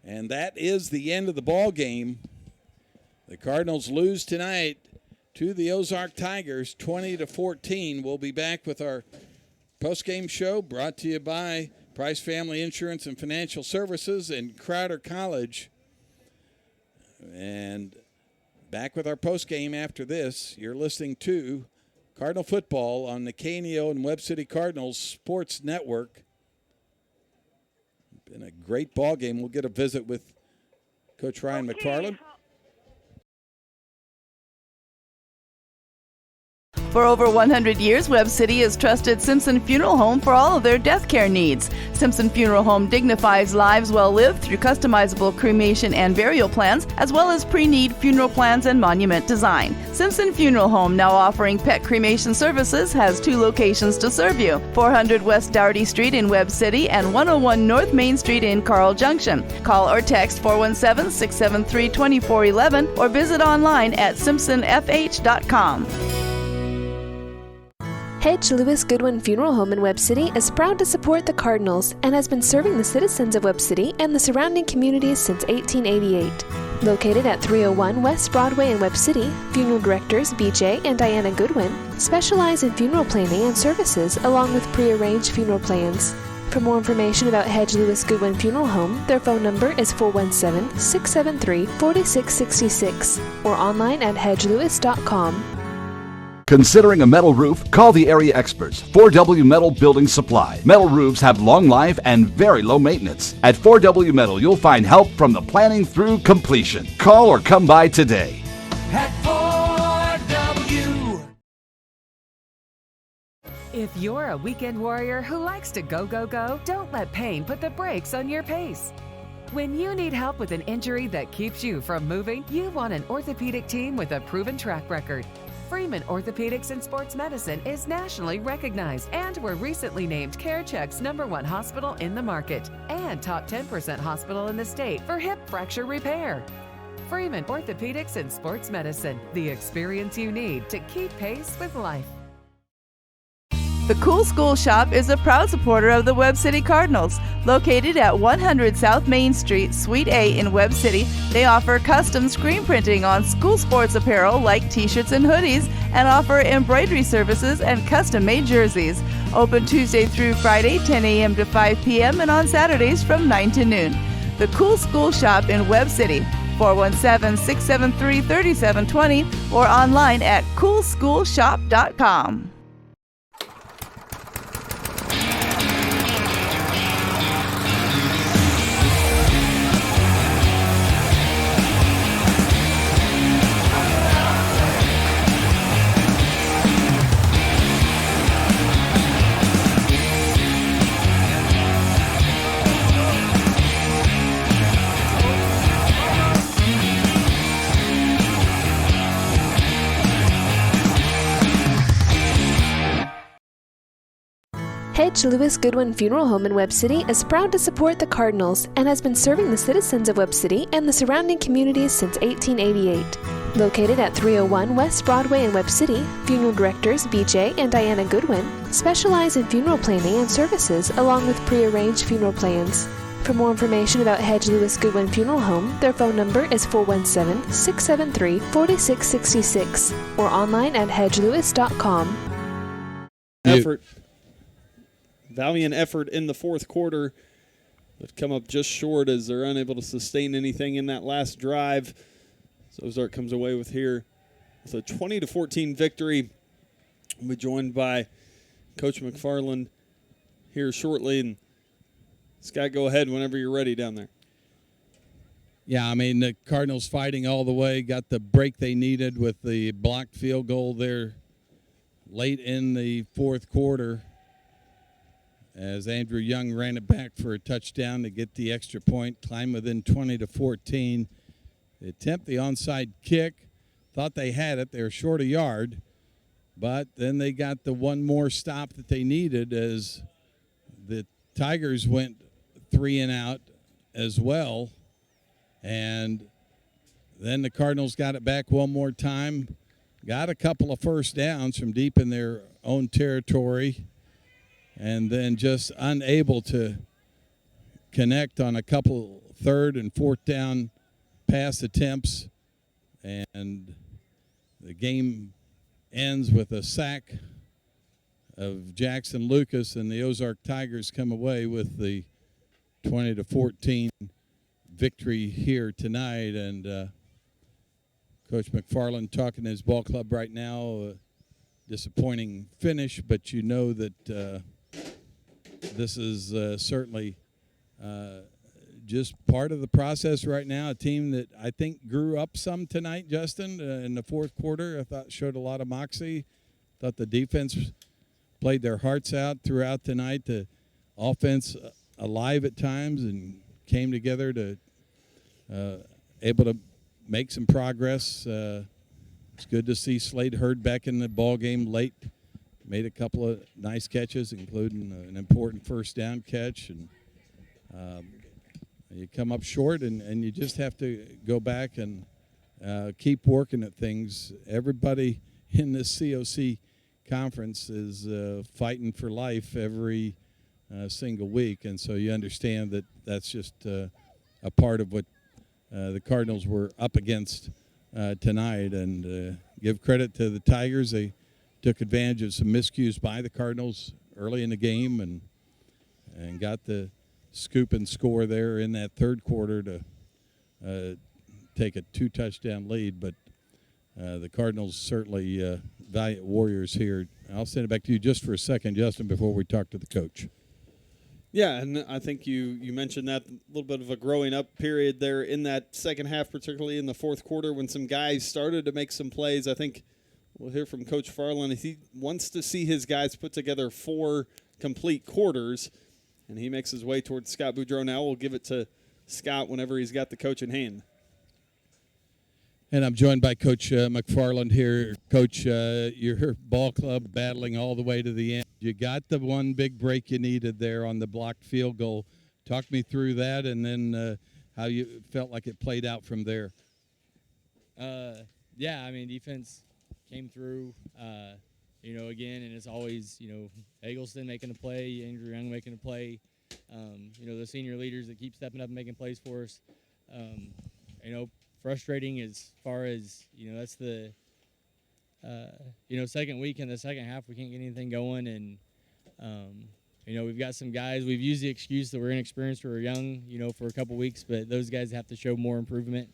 And that is the end of the ball game. The Cardinals lose tonight to the Ozark Tigers, 20-14. We'll be back with our postgame show brought to you by Price Family Insurance and Financial Services and Crowder College. And back with our postgame after this. You're listening to Cardinal Football on the KNEO and Webb City Cardinals Sports Network. Been a great ball game. We'll get a visit with Coach Ryan McFarland. For over 100 years, Webb City has trusted Simpson Funeral Home for all of their death care needs. Simpson Funeral Home dignifies lives well lived through customizable cremation and burial plans, as well as pre-need funeral plans and monument design. Simpson Funeral Home, now offering pet cremation services, has 2 locations to serve you: 400 West Dougherty Street in Webb City and 101 North Main Street in Carl Junction. Call or text 417-673-2411 or visit online at simpsonfh.com. Hedge Lewis Goodwin Funeral Home in Webb City is proud to support the Cardinals and has been serving the citizens of Webb City and the surrounding communities since 1888. Located at 301 West Broadway in Webb City, funeral directors BJ and Diana Goodwin specialize in funeral planning and services along with prearranged funeral plans. For more information about Hedge Lewis Goodwin Funeral Home, their phone number is 417-673-4666 or online at hedgelewis.com. Considering a metal roof? Call the area experts, 4W Metal Building Supply. Metal roofs have long life and very low maintenance. At 4W Metal, you'll find help from the planning through completion. Call or come by today. At 4W. If you're a weekend warrior who likes to go, go, go, don't let pain put the brakes on your pace. When you need help with an injury that keeps you from moving, you want an orthopedic team with a proven track record. Freeman Orthopedics and Sports Medicine is nationally recognized and were recently named CareCheck's #1 hospital in the market and top 10% hospital in the state for hip fracture repair. Freeman Orthopedics and Sports Medicine, the experience you need to keep pace with life. The Cool School Shop is a proud supporter of the Webb City Cardinals. Located at 100 South Main Street, Suite A in Webb City, they offer custom screen printing on school sports apparel like t-shirts and hoodies and offer embroidery services and custom-made jerseys. Open Tuesday through Friday, 10 a.m. to 5 p.m. and on Saturdays from 9 to noon. The Cool School Shop in Webb City, 417-673-3720 or online at coolschoolshop.com. Hedge Lewis Goodwin Funeral Home in Webb City is proud to support the Cardinals and has been serving the citizens of Webb City and the surrounding communities since 1888. Located at 301 West Broadway in Webb City, funeral directors BJ and Diana Goodwin specialize in funeral planning and services along with prearranged funeral plans. For more information about Hedge Lewis Goodwin Funeral Home, their phone number is 417-673-4666 or online at hedgelewis.com. Valiant effort in the fourth quarter, but come up just short as they're unable to sustain anything in that last drive. So Ozark comes away with here with a 20-14 victory. We'll be joined by Coach McFarland here shortly. And Scott, go ahead whenever you're ready down there. Yeah, I mean, the Cardinals fighting all the way, got the break they needed with the blocked field goal there late in the fourth quarter, as Andrew Young ran it back for a touchdown to get the extra point, climb within 20-14. They attempt the onside kick, thought they had it. They were short a yard, but then they got the one more stop that they needed as the Tigers went 3 and out as well. And then the Cardinals got it back one more time, got a couple of first downs from deep in their own territory, and then just unable to connect on a couple third and fourth down pass attempts. And the game ends with a sack of Jackson Lucas, and the Ozark Tigers come away with the 20-14 victory here tonight. And Coach McFarland talking to his ball club right now, disappointing finish, but you know that this is certainly just part of the process right now. A team that I think grew up some tonight, Justin, in the fourth quarter. I thought showed a lot of moxie. Thought the defense played their hearts out throughout tonight. The offense alive at times and came together to able to make some progress. It's good to see Slade Hurd back in the ball game late. Made a couple of nice catches, including an important first down catch. And you come up short, and you just have to go back and keep working at things. Everybody in this COC conference is fighting for life every single week, and so you understand that that's just a part of what the Cardinals were up against tonight. And give credit to the Tigers. They took advantage of some miscues by the Cardinals early in the game and got the scoop and score there in that third quarter to take a 2-touchdown lead. But the Cardinals certainly valiant warriors here. I'll send it back to you just for a second, Justin, before we talk to the coach. Yeah, and I think you mentioned that, a little bit of a growing up period there in that second half, particularly in the fourth quarter when some guys started to make some plays. I think we'll hear from Coach Farland. He wants to see his guys put together 4 complete quarters, and he makes his way towards Scott Boudreau now. We'll give it to Scott whenever he's got the coach in hand. And I'm joined by Coach McFarland here. Coach, your ball club battling all the way to the end. You got the one big break you needed there on the blocked field goal. Talk me through that, and then how you felt like it played out from there. Yeah, I mean, defense came through, again, and it's always, Eggleston making a play, Andrew Young making a play, the senior leaders that keep stepping up and making plays for us. Frustrating as far as, that's the, second week in the second half, we can't get anything going. And, we've got some guys, we've used the excuse that we're inexperienced or we're young, for a couple weeks, but those guys have to show more improvement.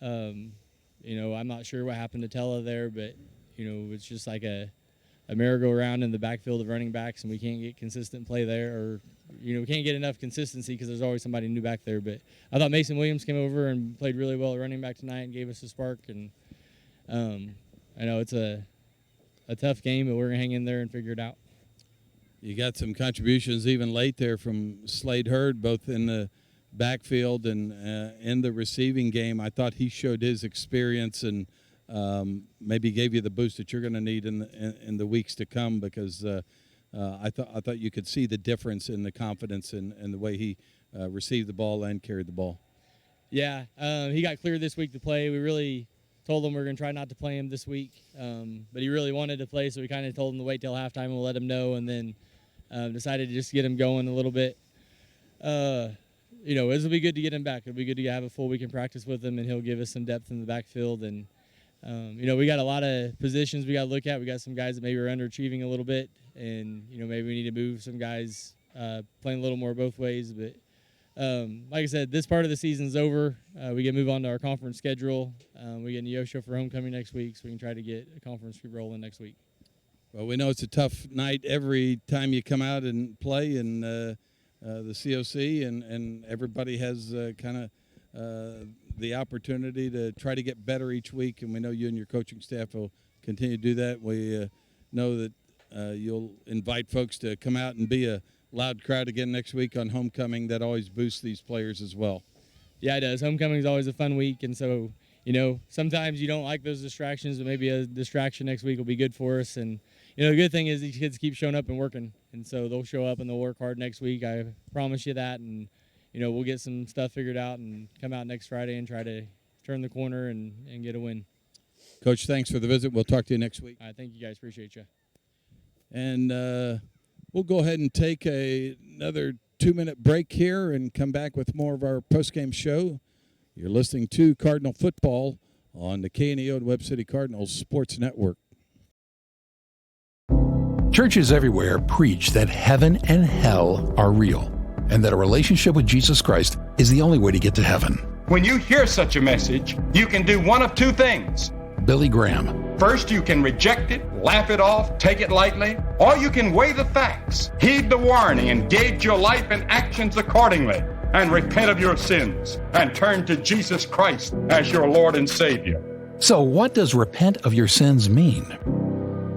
I'm not sure what happened to Tella there, but, it's just like a merry-go-round in the backfield of running backs, and we can't get consistent play there, or, we can't get enough consistency because there's always somebody new back there. But I thought Mason Williams came over and played really well at running back tonight and gave us a spark. And I know it's a tough game, but we're going to hang in there and figure it out. You got some contributions even late there from Slade Hurd, both in the backfield and in the receiving game. I thought he showed his experience and maybe gave you the boost that you're going to need in the weeks to come, because I thought you could see the difference in the confidence and the way he received the ball and carried the ball. Yeah, he got cleared this week to play. We really told him we're going to try not to play him this week, but he really wanted to play, so we kind of told him to wait till halftime and we'll let him know, and then decided to just get him going a little bit. It'll be good to get him back. It'll be good to have a full week in practice with him, and he'll give us some depth in the backfield. And we got a lot of positions we got to look at. We got some guys that maybe are underachieving a little bit, and maybe we need to move some guys playing a little more both ways. But like I said, this part of the season's over. We can move on to our conference schedule. We get Neosho for homecoming next week, so we can try to get a conference rolling next week. Well, we know it's a tough night every time you come out and play in the COC, and everybody has kind of the opportunity to try to get better each week, and we know you and your coaching staff will continue to do that. We know that you'll invite folks to come out and be a loud crowd again next week on homecoming. That always boosts these players as well. Yeah, it does. Homecoming is always a fun week, and so sometimes you don't like those distractions, but maybe a distraction next week will be good for us. And the good thing is these kids keep showing up and working, and so they'll show up and they'll work hard next week. I promise you that. And we'll get some stuff figured out and come out next Friday and try to turn the corner and get a win. Coach, thanks for the visit. We'll talk to you next week. All right, thank you guys. Appreciate you. And we'll go ahead and take another 2-minute break here and come back with more of our postgame show. You're listening to Cardinal Football on the KNEO and Webb City Cardinals Sports Network. Churches everywhere preach that heaven and hell are real, and that a relationship with Jesus Christ is the only way to get to heaven. When you hear such a message, you can do one of two things. Billy Graham. First, you can reject it, laugh it off, take it lightly, or you can weigh the facts, heed the warning, and gauge your life and actions accordingly, and repent of your sins, and turn to Jesus Christ as your Lord and Savior. So what does repent of your sins mean?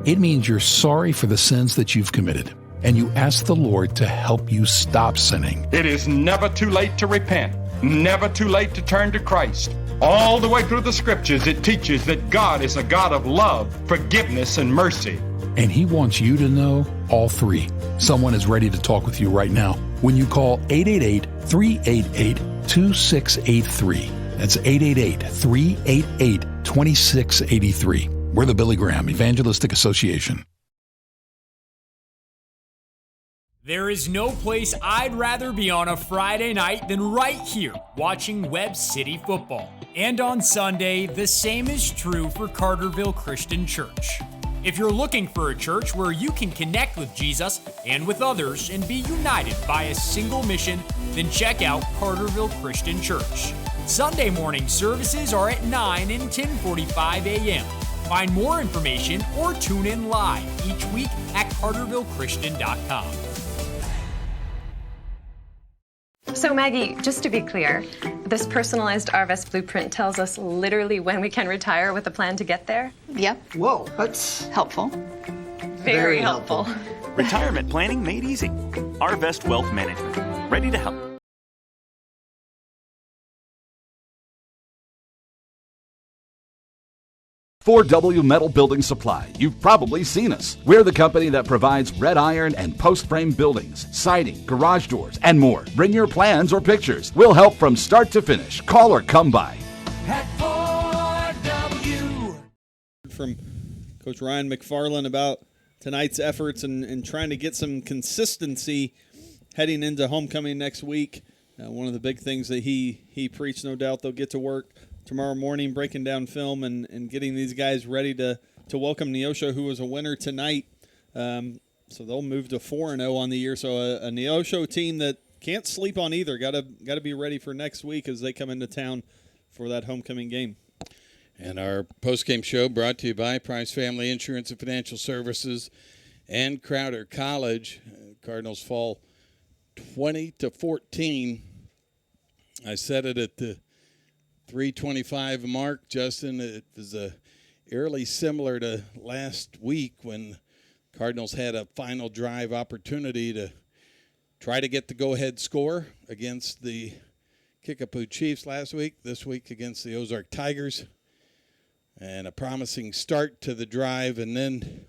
It means you're sorry for the sins that you've committed, and you ask the Lord to help you stop sinning. It is never too late to repent, never too late to turn to Christ. All the way through the scriptures, it teaches that God is a God of love, forgiveness, and mercy. And He wants you to know all three. Someone is ready to talk with you right now when you call 888-388-2683. That's 888-388-2683. We're the Billy Graham Evangelistic Association. There is no place I'd rather be on a Friday night than right here, watching Webb City football. And on Sunday, the same is true for Carterville Christian Church. If you're looking for a church where you can connect with Jesus and with others and be united by a single mission, then check out Carterville Christian Church. Sunday morning services are at 9 and 10:45 a.m. Find more information or tune in live each week at cartervillechristian.com. So Maggie, just to be clear, this personalized RVest blueprint tells us literally when we can retire with a plan to get there? Yep. Whoa, that's helpful. Very helpful. Retirement planning made easy. RVest Wealth Management. Ready to help. W Metal Building Supply. You've probably seen us. We're the company that provides red iron and post frame buildings, siding, garage doors, and more. Bring your plans or pictures. We'll help from start to finish. Call or come by. At 4W. From Coach Ryan McFarland about tonight's efforts and trying to get some consistency heading into homecoming next week. One of the big things that he preached, no doubt they'll get to work tomorrow morning breaking down film and getting these guys ready to welcome Neosho, who was a winner tonight. So they'll move to 4-0 on the year. So a Neosho team that can't sleep on either. Got to be ready for next week as they come into town for that homecoming game. And our post-game show brought to you by Price Family Insurance and Financial Services and Crowder College. Cardinals fall 20-14. I said it at the 3:25 mark, Justin. It was eerily similar to last week when Cardinals had a final drive opportunity to try to get the go-ahead score against the Kickapoo Chiefs last week, this week against the Ozark Tigers. And a promising start to the drive, and then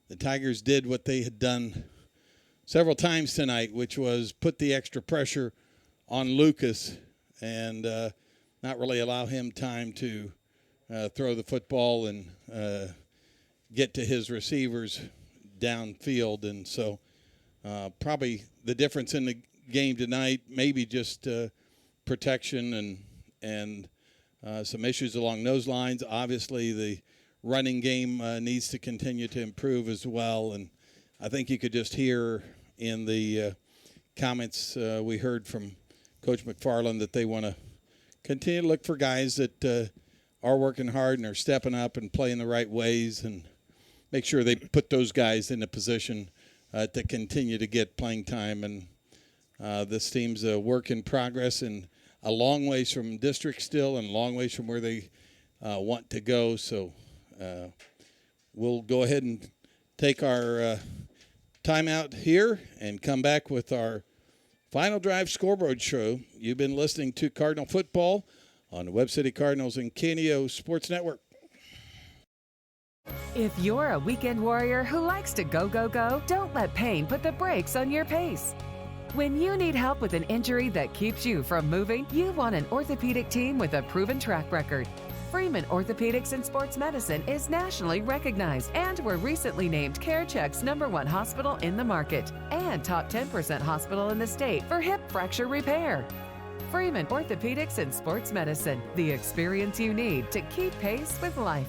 the Tigers did what they had done several times tonight, which was put the extra pressure on Lucas and not really allow him time to throw the football and get to his receivers downfield. And so probably the difference in the game tonight, maybe just protection and some issues along those lines. Obviously, the running game needs to continue to improve as well. And I think you could just hear in the comments we heard from Coach McFarland that they want to continue to look for guys that are working hard and are stepping up and playing the right ways, and make sure they put those guys in a position to continue to get playing time. And this team's a work in progress and a long ways from district still and a long ways from where they want to go. So we'll go ahead and take our timeout here and come back with our final drive scoreboard show. You've been listening to Cardinal Football on the Webb City Cardinals and KNEO Sports Network. If you're a weekend warrior who likes to go, go, go, don't let pain put the brakes on your pace. When you need help with an injury that keeps you from moving, you want an orthopedic team with a proven track record. Freeman Orthopedics and Sports Medicine is nationally recognized and were recently named CareCheck's #1 hospital in the market and top 10% hospital in the state for hip fracture repair. Freeman Orthopedics and Sports Medicine, the experience you need to keep pace with life.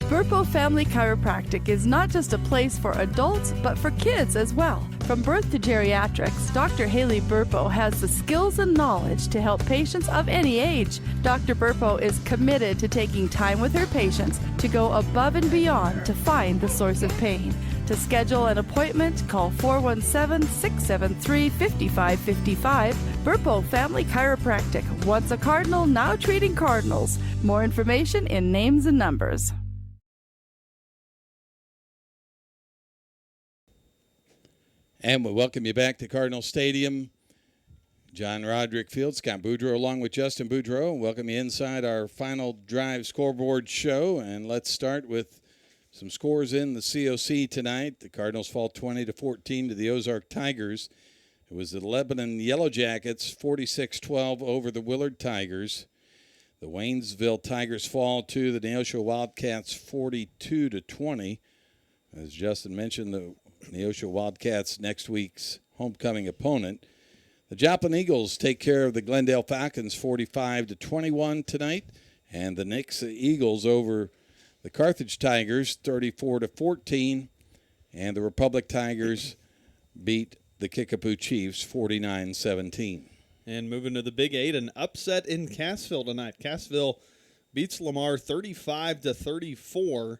Burpo Family Chiropractic is not just a place for adults, but for kids as well. From birth to geriatrics, Dr. Haley Burpo has the skills and knowledge to help patients of any age. Dr. Burpo is committed to taking time with her patients to go above and beyond to find the source of pain. To schedule an appointment, call 417-673-5555. Burpo Family Chiropractic, once a Cardinal, now treating Cardinals. More information in names and numbers. And we welcome you back to Cardinal Stadium. John Roderick Field, Scott Boudreau along with Justin Boudreau. Welcome you inside our final drive scoreboard show. And let's start with some scores in the COC tonight. The Cardinals fall 20-14 to the Ozark Tigers. It was the Lebanon Yellow Jackets 46-12 over the Willard Tigers. The Waynesville Tigers fall to the Neosho Wildcats 42-20. As Justin mentioned, the Neosho Wildcats next week's homecoming opponent. The Joplin Eagles take care of the Glendale Falcons 45-21 tonight, and the Nix Eagles over the Carthage Tigers 34-14, and the Republic Tigers beat the Kickapoo Chiefs 49-17. And moving to the Big 8, an upset in Cassville tonight. Cassville beats Lamar 35-34.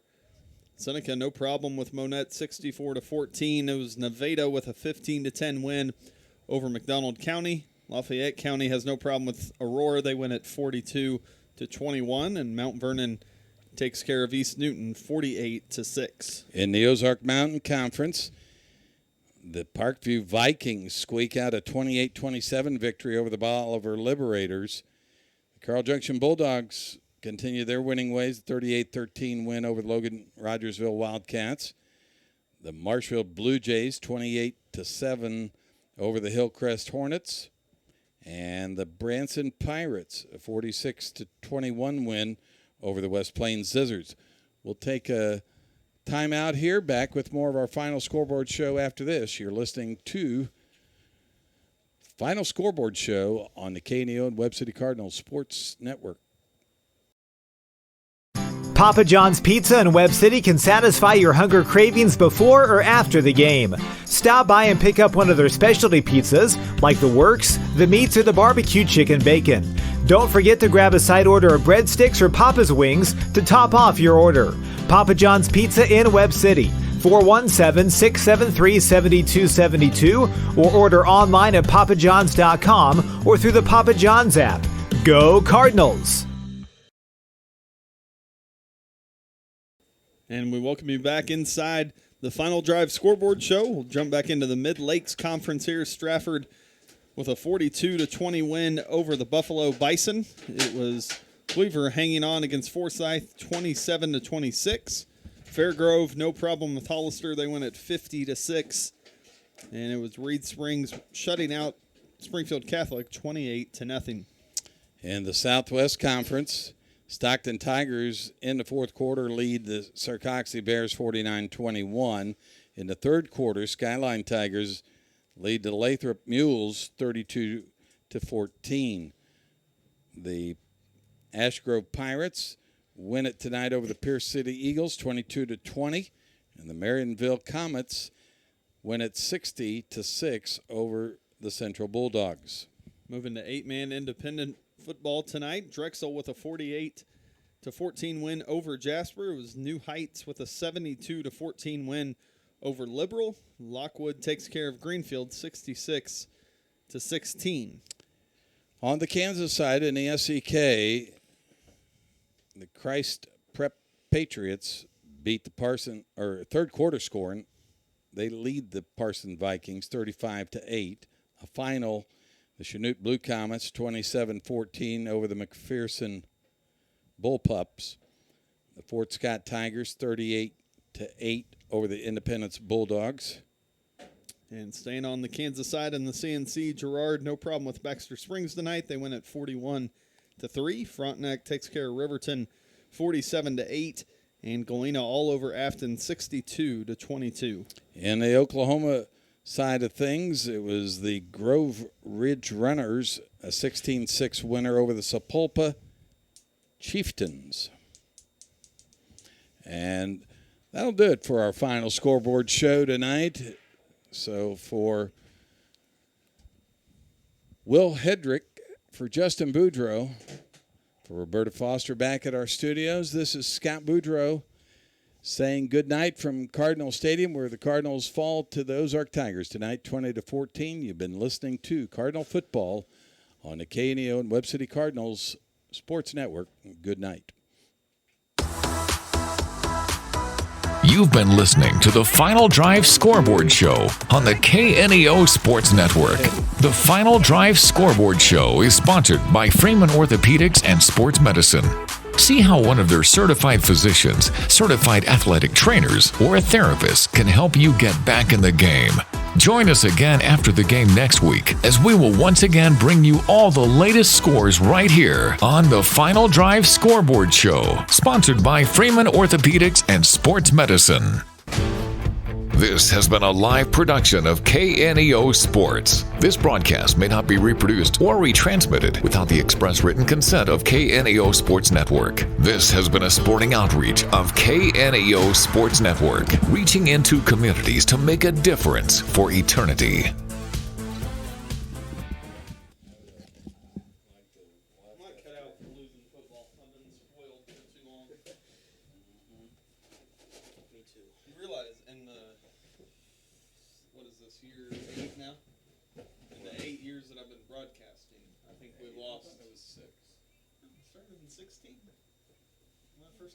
Seneca, no problem with Monette, 64-14. It was Nevada with a 15-10 win over McDonald County. Lafayette County has no problem with Aurora. They win at 42-21, and Mount Vernon takes care of East Newton 48-6. In the Ozark Mountain Conference, the Parkview Vikings squeak out a 28-27 victory over the Bolivar Liberators. The Carl Junction Bulldogs continue their winning ways, 38-13 win over the Logan Rogersville Wildcats. The Marshville Blue Jays 28-7 over the Hillcrest Hornets. And the Branson Pirates a 46-21 win over the West Plains Scissors. We'll take a timeout here, back with more of our final scoreboard show after this. You're listening to Final Scoreboard Show on the KNEO and Webb City Cardinals Sports Network. Papa John's Pizza in Webb City can satisfy your hunger cravings before or after the game. Stop by and pick up one of their specialty pizzas, like the Works, the Meats, or the Barbecue Chicken Bacon. Don't forget to grab a side order of breadsticks or Papa's Wings to top off your order. Papa John's Pizza in Webb City, 417-673-7272, or order online at papajohns.com or through the Papa John's app. Go Cardinals! And we welcome you back inside the Final Drive Scoreboard Show. We'll jump back into the Mid-Lakes Conference here. Strafford with a 42-20 win over the Buffalo Bison. It was Cleaver hanging on against Forsyth 27-26. Fairgrove, no problem with Hollister. They went at 50-6. And it was Reed Springs shutting out Springfield Catholic 28-0. In the Southwest Conference, Stockton Tigers in the fourth quarter lead the Sarcoxy Bears 49-21. In the third quarter, Skyline Tigers lead the Lathrop Mules 32-14. The Ash Grove Pirates win it tonight over the Pierce City Eagles 22-20. And the Marionville Comets win it 60-6 over the Central Bulldogs. Moving to 8-man independent football tonight. Drexel with a 48-14 win over Jasper. It was New Heights with a 72-14 win over Liberal. Lockwood takes care of Greenfield 66-16. On the Kansas side in the SEK, the Christ Prep Patriots beat the Parson, or third quarter scoring. They lead the Parson Vikings 35-8. A final, the Chanute Blue Comets 27-14 over the McPherson Bullpups. The Fort Scott Tigers 38-8 over the Independence Bulldogs. And staying on the Kansas side in the CNC, Girard, no problem with Baxter Springs tonight. They win at 41-3. Frontenac takes care of Riverton 47-8. And Galena all over Afton 62-22. In the Oklahoma side of things, it was the Grove Ridge Runners, a 16-6 winner over the Sapulpa Chieftains. And that'll do it for our final scoreboard show tonight. So for Will Hedrick, for Justin Boudreau, for Roberta Foster back at our studios, this is Scott Boudreau saying good night from Cardinal Stadium, where the Cardinals fall to the Ozark Tigers tonight, 20-14. You've been listening to Cardinal Football on the KNEO and Webb City Cardinals Sports Network. Good night. You've been listening to the Final Drive Scoreboard Show on the KNEO Sports Network. The Final Drive Scoreboard Show is sponsored by Freeman Orthopedics and Sports Medicine. See how one of their certified physicians, certified athletic trainers, or a therapist can help you get back in the game. Join us again after the game next week as we will once again bring you all the latest scores right here on the Final Drive Scoreboard Show, sponsored by Freeman Orthopedics and Sports Medicine. This has been a live production of KNEO Sports. This broadcast may not be reproduced or retransmitted without the express written consent of KNEO Sports Network. This has been a sporting outreach of KNEO Sports Network, reaching into communities to make a difference for eternity.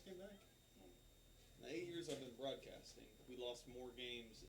Came back. In the 8 years I've been broadcasting, we lost more games